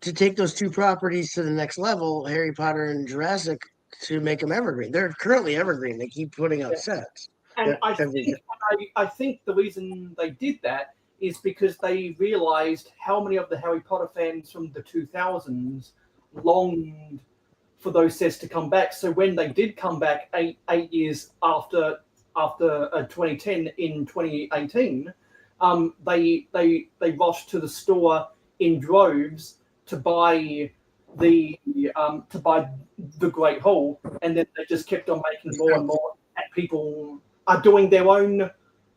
to take those two properties to the next level, Harry Potter and Jurassic, to make them evergreen. They're currently evergreen. They keep putting out Yeah. sets. And Yeah, I think the reason they did that is because they realized how many of the Harry Potter fans from the 2000s longed for those sets to come back. So when they did come back eight years after 2010 in 2018, they rushed to the store in droves to buy the Great Hall, and then they just kept on making more and more. And people are doing their own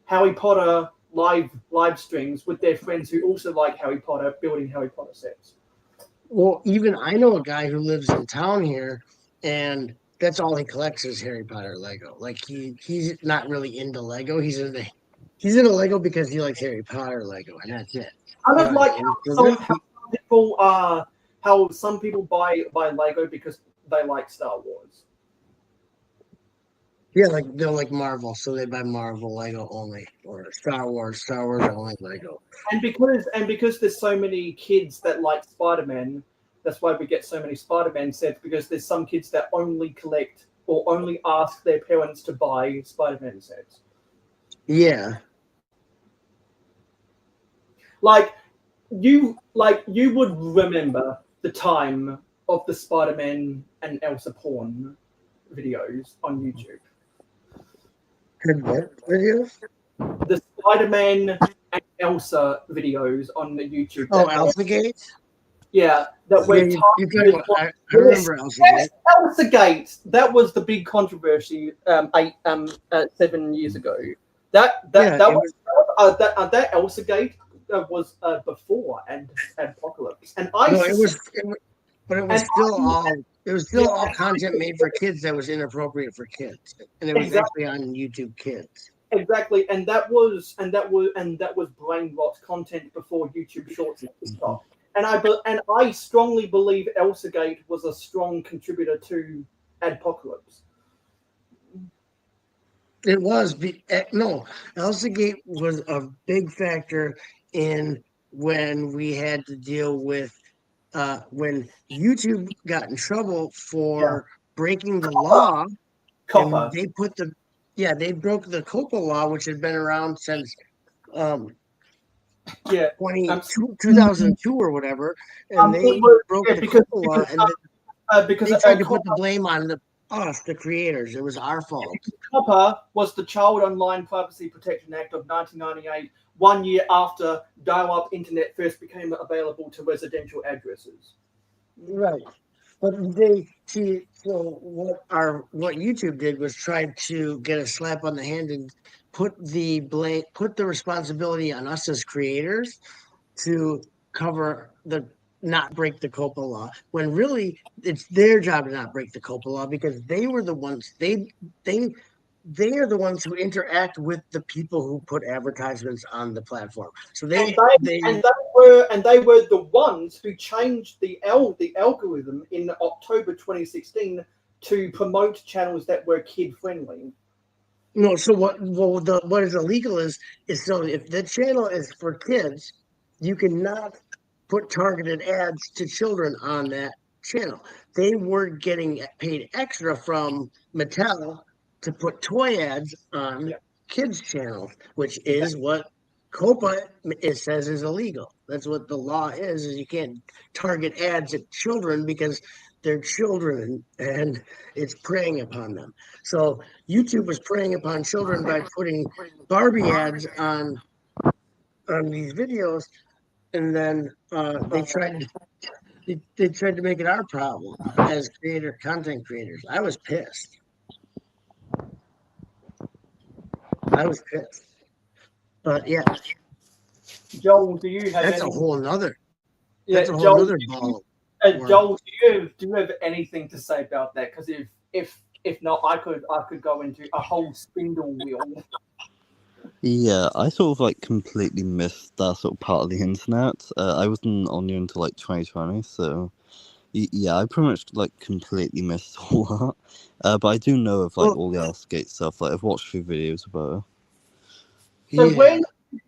Harry Potter live streams with their friends who also like Harry Potter, building Harry Potter sets. Well, even I know a guy who lives in town here, and that's all he collects is Harry Potter Lego. Like he's not really into Lego. He's into Lego because he likes Harry Potter Lego, and that's it. I don't like So how some people buy Lego because they like Star Wars. yeah, like they'll like Marvel, so they buy Marvel Lego only, or Star Wars only Lego. And because there's so many kids that like Spider-Man, that's why we get so many Spider-Man sets, because there's some kids that only collect or only ask their parents to buy Spider-Man sets. Yeah, Like you would remember the time of the Spider-Man and Elsa porn videos on YouTube. what videos? The Spider-Man and Elsa videos on the YouTube. Oh, AlphaGate. Yeah, that Yeah, were I remember AlphaGate. ElsaGate. That was the big controversy 7 years ago. That that ElsaGate was before and Apocalypse, and it was still all content made for kids that was inappropriate for kids, and it was actually on YouTube Kids. Exactly, and that was brain rot content before YouTube Shorts and TikTok. And I strongly believe ElsaGate was a strong contributor to Adpocalypse. It was ElsaGate was a big factor in when we had to deal with when YouTube got in trouble for breaking the law. Copper. And they broke the COPPA law, which had been around since 2002 or whatever, and they broke the COPPA law, and because they tried to put the blame on us, the creators. It was our fault. COPPA was the Child Online Privacy Protection Act of 1998, 1 year after dial-up internet first became available to residential addresses. Right. But what YouTube did was try to get a slap on the hand and put the responsibility on us as creators to cover not break the COPPA law, when really it's their job to not break the COPPA law, because they were the ones they are the ones who interact with the people who put advertisements on the platform. So they were the ones who changed the algorithm in October 2016 to promote channels that were kid friendly. No, so what is illegal is so if the channel is for kids, you cannot put targeted ads to children on that channel. They were getting paid extra from Mattel to put toy ads on kids channels, which is what COPA says is illegal. That's what the law is you can't target ads at children because they're children and it's preying upon them. So YouTube was preying upon children by putting Barbie ads on these videos, and then they tried to make it our problem as content creators. I was pissed. But yeah, Joel, do you have that's any? a whole nother. Yeah, That's a whole Joel, other ball. Joel, do you have anything to say about that? Because if not, I could go into a whole spindle wheel. Yeah, I sort of like completely missed that sort of part of the internet. I wasn't on here until like 2020, so yeah, I pretty much like completely missed all that. But I do know of like all the Askgate stuff. Like I've watched a few videos about it.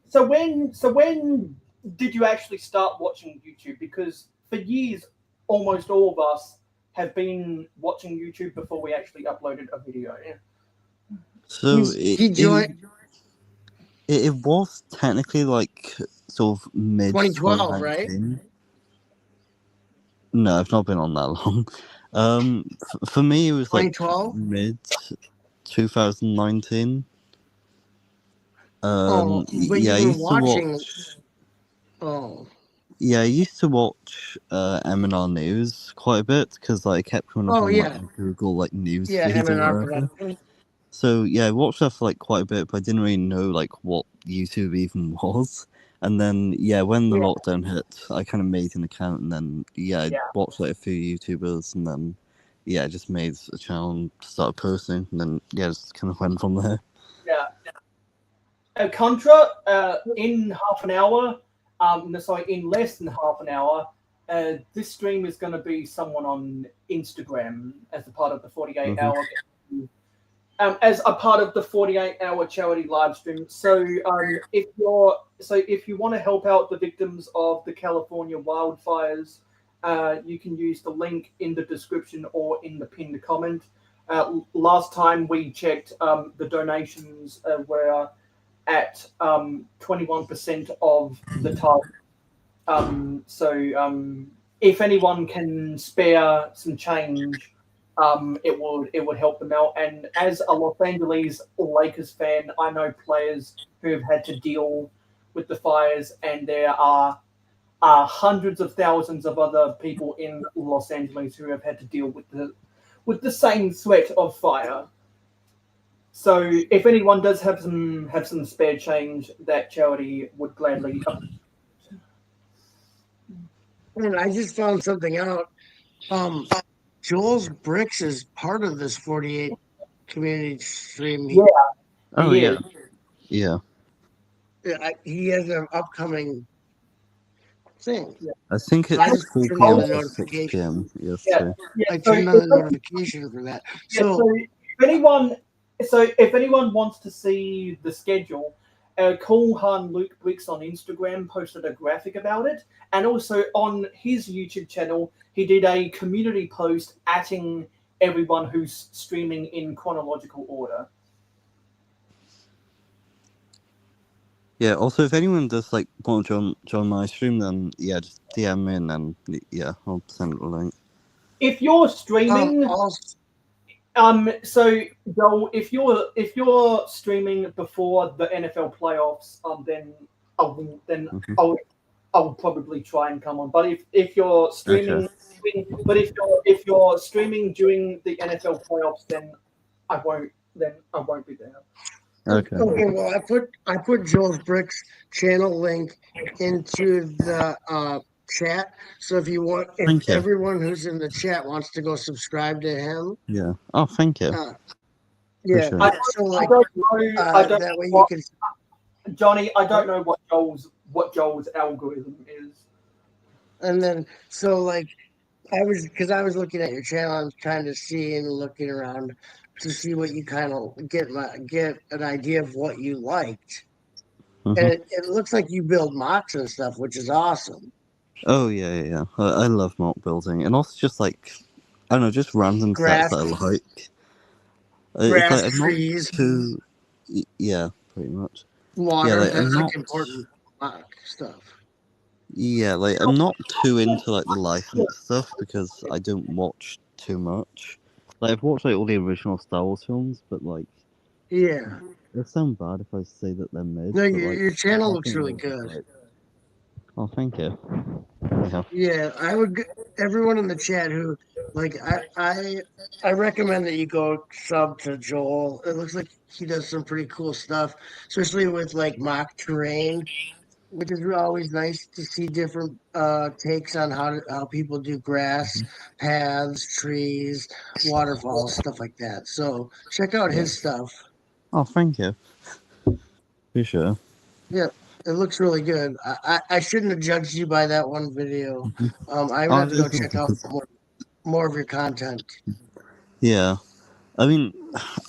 So when did you actually start watching YouTube? Because for years, almost all of us have been watching YouTube before we actually uploaded a video. Yeah. So he joined. It was technically like sort of mid 2012, right? No, I've not been on that long. For me, it was like 2012? mid 2019. But yeah, I you were used watching. to watch. Oh. Yeah, I used to watch MNR News quite a bit because like, I kept coming up on like Google like news feed or MNR whatever. production. So yeah, I watched that for like quite a bit, but I didn't really know like what YouTube even was. And then yeah, when the lockdown hit, I kind of made an account, and then I watched like a few YouTubers, and then I just made a channel and started posting, and then just kind of went from there. Yeah. Contra, in half an hour, in less than half an hour, this stream is going to be someone on Instagram as a part of the 48-hour. As a part of the 48-hour charity live stream. So if you want to help out the victims of the California wildfires, you can use the link in the description or in the pinned comment. Last time we checked, the donations were at 21% of the target. So if anyone can spare some change, it would help them out. And as a Los Angeles Lakers fan, I know players who have had to deal with the fires, and there are hundreds of thousands of other people in Los Angeles who have had to deal with the same threat of fire. So if anyone does have some spare change, that charity would gladly. And I just found something out. Joel's Bricks is part of this 48 community stream. Yeah. He has an upcoming thing. I think it's 4 p.m. to 6 p.m. yesterday. I turned on the notification for that. So if anyone wants to see the schedule, Cool Han Luke Bricks on Instagram posted a graphic about it, and also on his YouTube channel he did a community post atting everyone who's streaming in chronological order. Yeah, also if anyone does like want to join my stream, then just DM me, and then I'll send a link. If you're streaming so Joel, if you're streaming before the NFL playoffs, then I'll probably try and come on. But if you're streaming, if you're streaming during the NFL playoffs, then I won't be there. Okay. Well, I put Joel's Bricks channel link into the chat. So if everyone who's in the chat wants to go subscribe to him. Yeah. Oh, thank you. Yeah. Sure. I don't that way know you can. Johnny, I don't know what Joel's algorithm is. And then I was looking at your channel, I was trying to see and looking around to see what you kind of get an idea of what you liked. Mm-hmm. And it looks like you build mocks and stuff, which is awesome. Oh yeah. I love mock building, and also just like just random sets that I like. Grass, trees. Yeah, pretty much. Water, like, I'm that's like not- important stuff. Yeah, like I'm not too into like the licensed stuff because I don't watch too much. Like I've watched like all the original Star Wars films, but like Yeah. it sounds bad if I say that they're mid. No, but, like, your channel looks definitely, really good. like- Oh, thank you. Yeah. Yeah, I would. Everyone in the chat who like, I recommend that you go sub to Joel. It looks like he does some pretty cool stuff, especially with like mock terrain, which is always nice to see different takes on how people do grass, paths, trees, waterfalls, stuff like that. So check out his stuff. Oh, thank you. For sure. Yeah, it looks really good. I shouldn't have judged you by that one video. I would have to go check out more of your content. Yeah. I mean,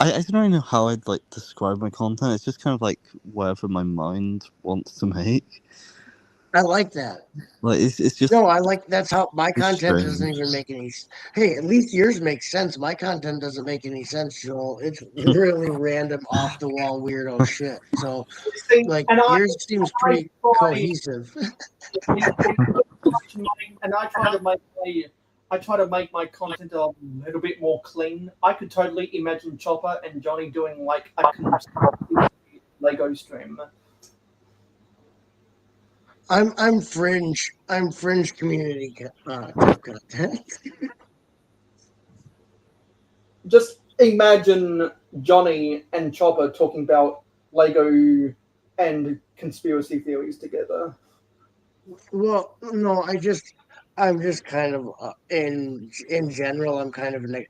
I don't really know how I'd like describe my content. It's just kind of like whatever my mind wants to make. I like that. Like it's just No, I like that's how my It's content doesn't strange. even make any. Hey, at least yours makes sense. My content doesn't make any sense, Joel. It's really random, off the wall, weirdo shit. So, See, like, and yours seems pretty try- cohesive. and I try to make my content a little bit more clean. I could totally imagine Chopper and Johnny doing like a Lego stream. I'm fringe. I'm fringe community type content. Just imagine Johnny and Chopper talking about Lego and conspiracy theories together. Well, no, I'm just kind of in general, I'm kind of an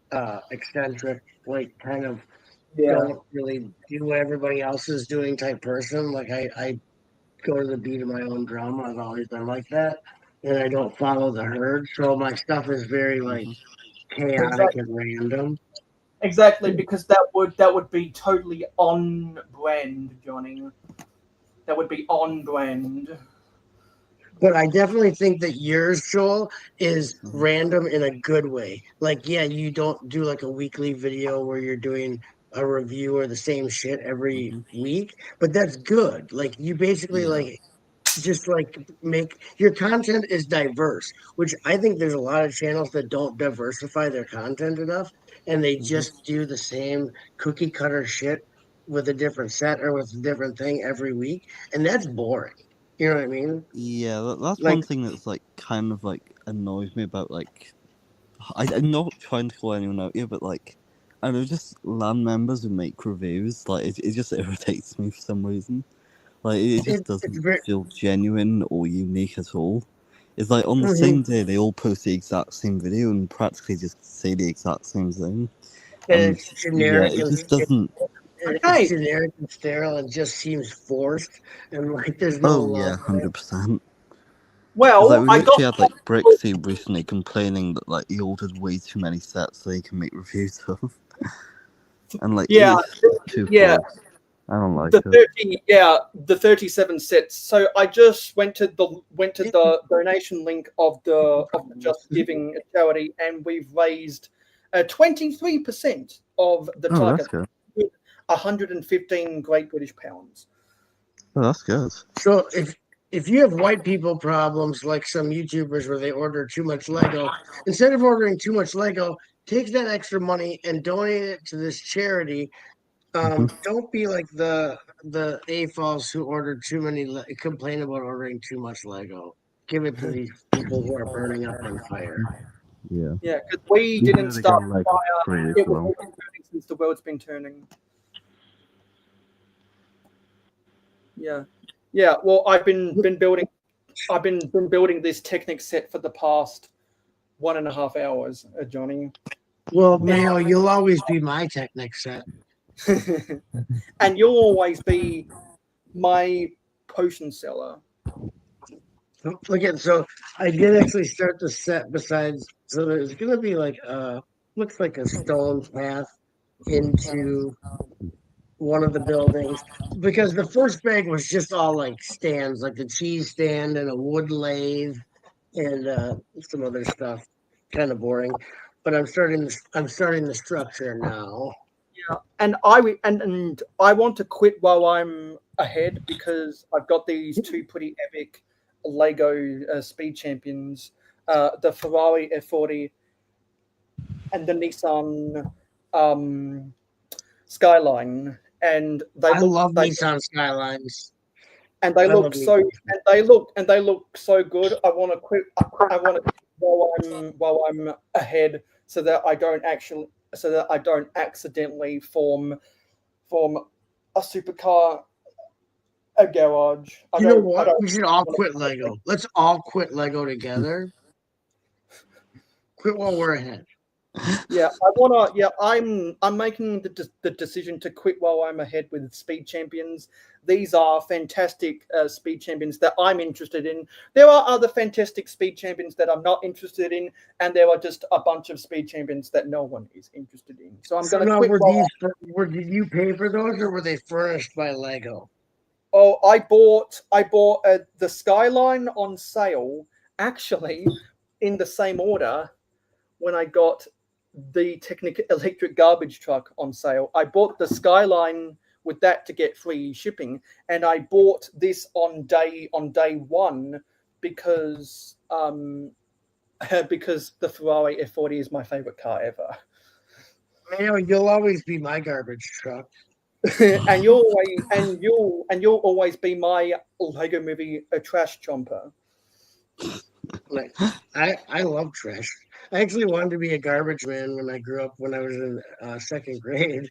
eccentric, like kind of Yeah. don't really do what everybody else is doing type person. Like I go to the beat of my own drum. I've always been like that, and I don't follow the herd. So my stuff is very like chaotic and random. Exactly, because that would be totally on brand, Johnny. That would be on brand. But I definitely think that yours, Joel, is random in a good way. Like, yeah, you don't do like a weekly video where you're doing a review or the same shit every week, but that's good. Like, you basically Yeah. like just like make your content is diverse, which I think there's a lot of channels that don't diversify their content enough, and they just do the same cookie cutter shit with a different set or with a different thing every week, and that's boring. You know what I mean? Yeah, that's Like- one thing that's like kind of like annoys me about like I'm not trying to call anyone out here, but like I don't know, just LAN members who make reviews, like it just irritates me for some reason. Like it just doesn't feel genuine or unique at all. It's like on the same day they all post the exact same video and practically just say the exact same thing. And it's generic. Yeah, it and just doesn't. it's generic and sterile and just seems forced, and like there's no Oh yeah, love. 100%. Well, Like we I literally got had like Brixie recently complaining that like he ordered way too many sets so he can make reviews of. And like Yeah, it's too yeah. forced. I don't like the it. 37 sets. So I just went to the donation link of the Just Giving charity, and we've raised 23% of the Oh, target, that's good. 115 Great British pounds. Oh, that's good. So if you have white people problems like some YouTubers where they order too much Lego, instead of ordering too much Lego, take that extra money and donate it to this charity. Don't be like the AFOLs who ordered too many, complain about ordering too much Lego. Give it to these people who are burning up on fire. Yeah. Yeah, because we You didn't know they start got, the like, fire. free as It was well. been turning since the world's been turning. Yeah, yeah. Well, I've been building this Technic set for the past 1.5 hours, Johnny. Well, Mayo, you'll always be my Technic set. And you'll always be my potion seller. Look at so I did actually start the set besides so there's gonna be like looks like a stone path into one of the buildings because the first bag was just all like stands, like the cheese stand and a wood lathe and some other stuff. Kind of boring. But I'm starting the structure now. and I want to quit while I'm ahead because I've got these two pretty epic Lego speed champions, the Ferrari F40 and the Nissan Skyline, and I love Nissan Skylines. and they I look love so Nissan. and they look so good. I want to quit. I want to while I'm ahead so that I don't accidentally form a supercar a garage. You know what? We should all quit Lego. Let's all quit Lego together. Quit while we're ahead. Yeah, I wanna. Yeah, I'm making the decision to quit while I'm ahead with Speed Champions. These are fantastic Speed Champions that I'm interested in. There are other fantastic Speed Champions that I'm not interested in, and there are just a bunch of Speed Champions that no one is interested in. So I'm going to quit. Did you pay for those, or were they furnished by Lego? Oh, I bought the Skyline on sale, actually, in the same order when I got the Technic electric garbage truck on sale. I bought the Skyline with that to get free shipping, and I bought this on day one because because the Ferrari F40 is my favorite car ever. Man, you'll always be my garbage truck. and you'll always be my Lego Movie a trash chomper. Like I love trash. I actually wanted to be a garbage man when I grew up. When I was in second grade.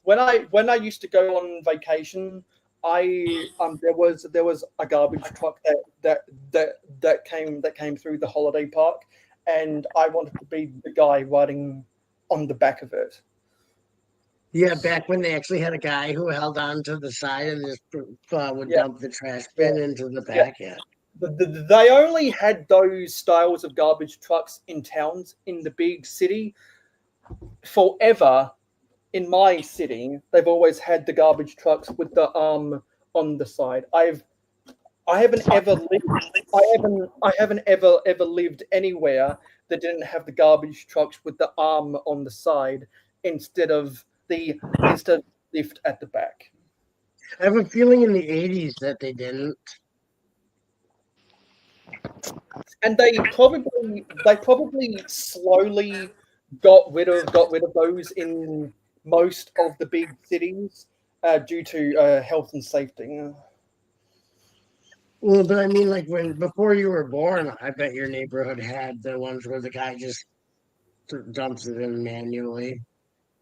When I used to go on vacation, there was a garbage truck that came through the holiday park, and I wanted to be the guy riding on the back of it. Yeah, back when they actually had a guy who held on to the side and just would dump the trash bin into the back. Yeah. They only had those styles of garbage trucks in towns in the big city forever. In my city, they've always had the garbage trucks with the arm on the side. I haven't ever lived anywhere that didn't have the garbage trucks with the arm on the side instead of the lift at the back. I have a feeling in the 80s that they didn't. And they probably slowly got rid of those in most of the big cities due to health and safety. Well, but I mean, like before you were born, I bet your neighborhood had the ones where the guy just dumps it in manually.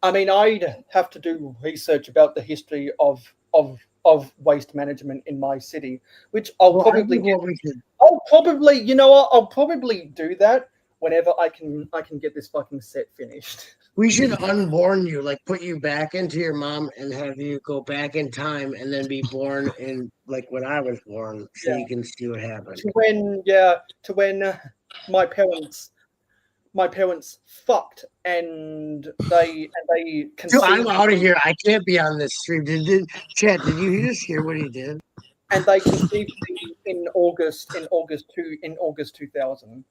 I mean, I'd have to do research about the history of waste management in my city, which I'll probably do that whenever I can get this fucking set finished. We should unborn you, like put you back into your mom and have you go back in time and then be born in like when I was born, so you can see what happened. To when my parents fucked and they conceived. Dude, I'm out of here. I can't be on this stream. Chad, did you just hear what he did? And they conceived me in August 2000.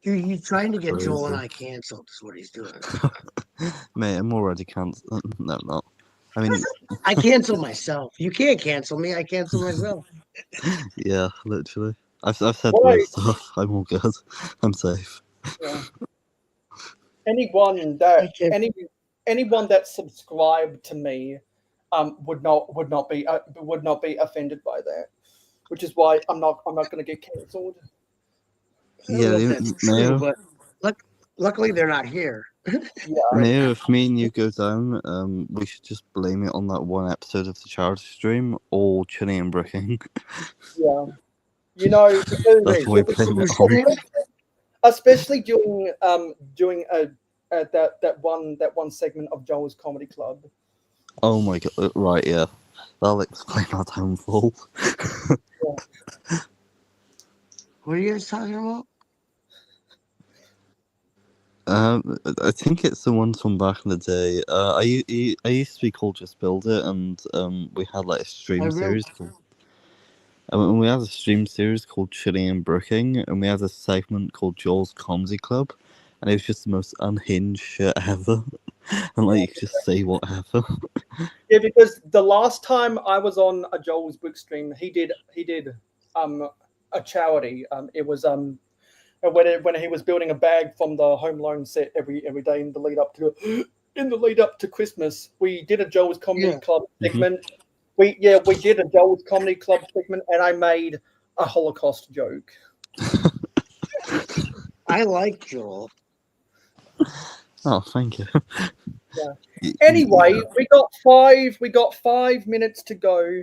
Dude, he's trying to get Joel and I canceled. Is what he's doing. Mate, I'm already cancelled. No, I'm not. I mean, I cancel myself. You can't cancel me. I cancel myself. Yeah, literally. I've said worse stuff. I'm all good. I'm safe. Yeah. Anyone that subscribed to me would not be offended by that, which is why I'm not going to get cancelled. Yeah, that's true, but luckily they're not here. Mayor, if me and you go down, we should just blame it on that one episode of the charity stream or Chinny and Bricking. Yeah, you know, That's why we blame it on. Especially during that one segment of Joel's Comedy Club. Oh my god! Right, yeah, that'll explain our downfall. Yeah. What are you guys talking about? I think it's the ones from back in the day. I used to be called Just Build It, and we had like a stream series called. And we had a stream series called Chilling and Brooking, and we had a segment called Joel's Comedy Club, and it was just the most unhinged shit ever. and like just say what happened. Yeah, because the last time I was on a Joel's Brick stream, he did a charity. It was when he was building a bag from the Home Alone set every day in the lead up to Christmas. We did a Joel's Comedy Club segment. We did a Joel's Comedy Club segment, and I made a Holocaust joke. I like Joel. Oh, thank you. Yeah. Anyway, we got 5 minutes to go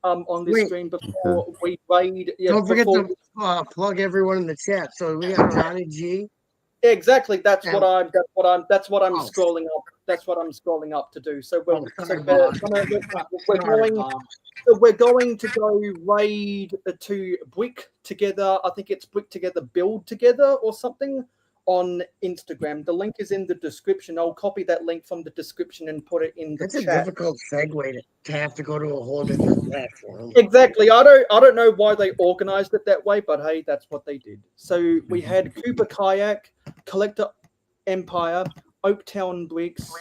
on this stream before we raid. Yeah, don't forget to plug everyone in the chat. So we got Johnny G. Exactly. That's what I'm scrolling up. That's what I'm scrolling up to do. So we're going to go raid to Brick Together. I think it's Brick Together Build Together or something on Instagram. The link is in the description. I'll copy that link from the description and put it in the chat. It's a difficult segue to have to go to a whole different platform. Exactly. I don't know why they organized it that way, but hey, that's what they did. So we had Cooper Kayak, Collector Empire, Oaktown Bricks,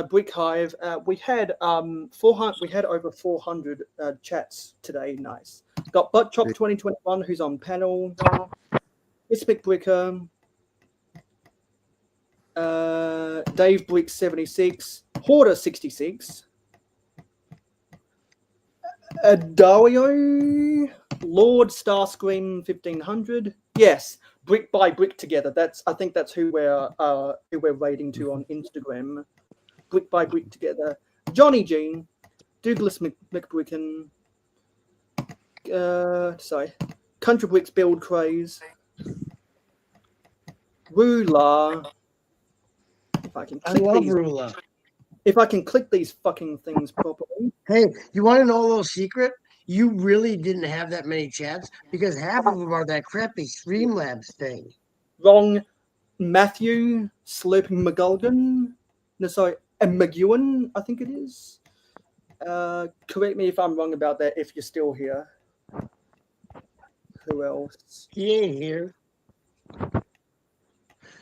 Brick Hive. We had 400. We had over 400 chats today. Nice. Got Butt Chop 2021, who's on panel. Ispic Bricker, Dave Brick 76, Hoarder 66, Dario, Lord Starscream 1500. Yes, Brick by Brick Together. I think that's who we're raiding to on Instagram. Brick by Brick Together. Johnny Jean, Douglas McBricken, Country Bricks Build Craze. Ruler. If I can click Ruler. If I can click these fucking things properly. Hey, you want to know a little secret? You really didn't have that many chats because half of them are that crappy Streamlabs thing. Wrong. Matthew Slurping McGulgan. No, sorry, McEwen, I think it is. Correct me if I'm wrong about that. If you're still here. Who else? He ain't here.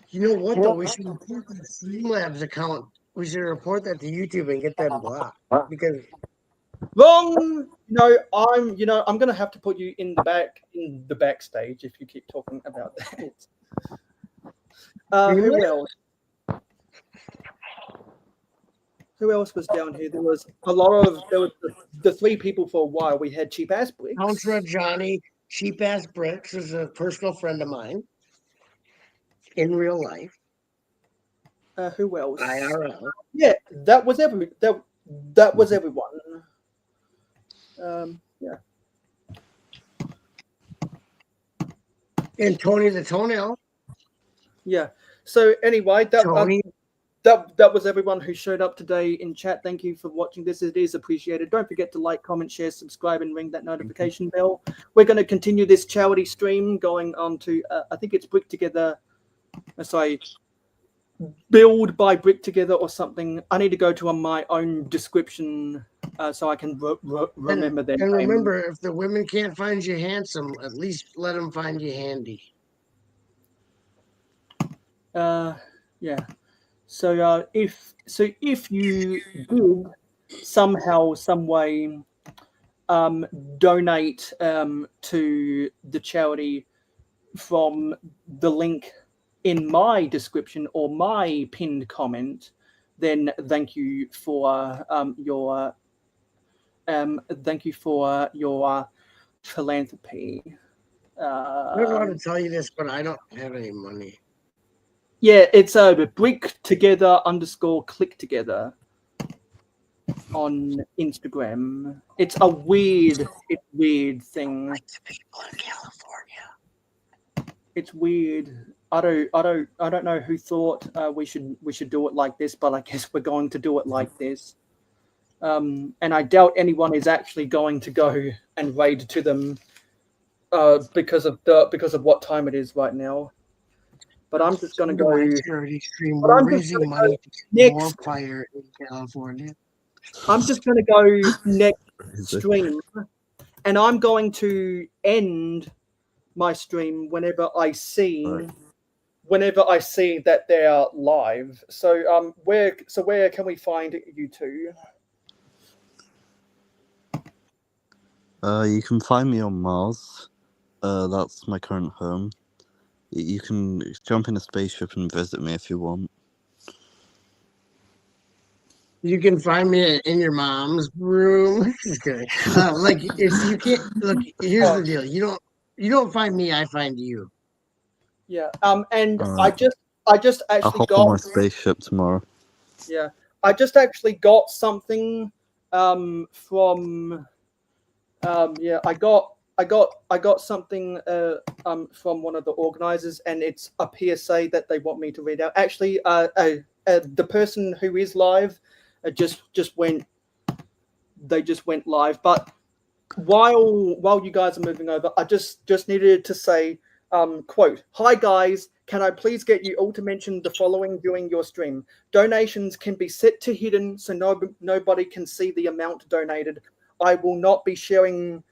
You know what, though? We should report the Streamlabs account. We should report that to YouTube and get them blocked. Because wrong. No, I'm gonna have to put you in the backstage if you keep talking about that. Who else? Who else was down here? There was the three people for a while. We had Cheap Ass Bricks. Contra Johnny. Cheap Ass Bricks is a personal friend of mine in real life. Who else? IRL. Yeah, that was that was everyone. Yeah. And Tony the Toenail. Yeah. So anyway, Tony. That was everyone who showed up today in chat. Thank you for watching this. It is appreciated. Don't forget to like, comment, share, subscribe, and ring that notification bell. We're going to continue this charity stream going on to, I think it's Brick Together. Build by Brick Together or something. I need to go to my own description so I can remember that. And remember, if the women can't find you handsome, at least let them find you handy. Yeah. So if you did somehow, some way donate to the charity from the link in my description or my pinned comment, then thank you for your philanthropy. I don't know how to tell you this, but I don't have any money. Yeah, it's Brick Together _ Click Together on Instagram. It's a weird thing. Like the people in California. It's weird. I don't know who thought we should do it like this, but I guess we're going to do it like this. And I doubt anyone is actually going to go and raid to them because of what time it is right now. But I'm just going to go. We're raising money to get more fire in California. I'm just going to go next stream, and I'm going to end my stream whenever I see whenever I see that they're live. So where can we find you two? You can find me on Mars. That's my current home. You can jump in a spaceship and visit me if you want. You can find me in your mom's room. Just kidding. Like if you can't look, here's the deal. You don't find me, I find you. Yeah. And Alright. I just I'll actually hop on my got spaceship tomorrow. yeah. I just actually got something from yeah. I got something from one of the organizers, and it's a PSA that they want me to read out. Actually, the person who is live just went. They just went live. But while you guys are moving over, I just needed to say, quote, "Hi guys, can I please get you all to mention the following during your stream? Donations can be set to hidden so nobody can see the amount donated. I will not be sharing,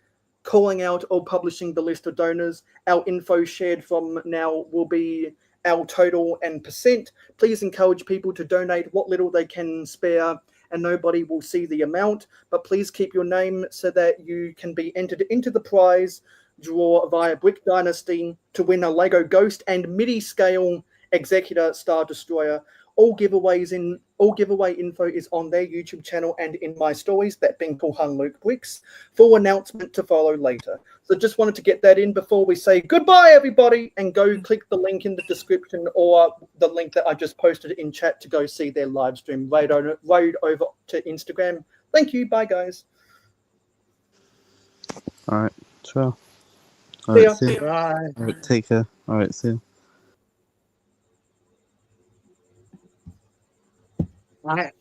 calling out or publishing the list of donors. Our info shared from now will be our total and percent. Please encourage people to donate what little they can spare, and nobody will see the amount. But please keep your name so that you can be entered into the prize draw via Brick Dynasty to win a Lego Ghost and MIDI scale Executor Star Destroyer. All giveaway info is on their YouTube channel and in my stories, that being Paul Luke Bricks. Full announcement to follow later." So just wanted to get that in before we say goodbye, everybody, and go click the link in the description or the link that I just posted in chat to go see their live stream right over to Instagram. Thank you. Bye, guys. Alright, sure. See ya. See you. Bye. Alright, take care. Alright, see you. I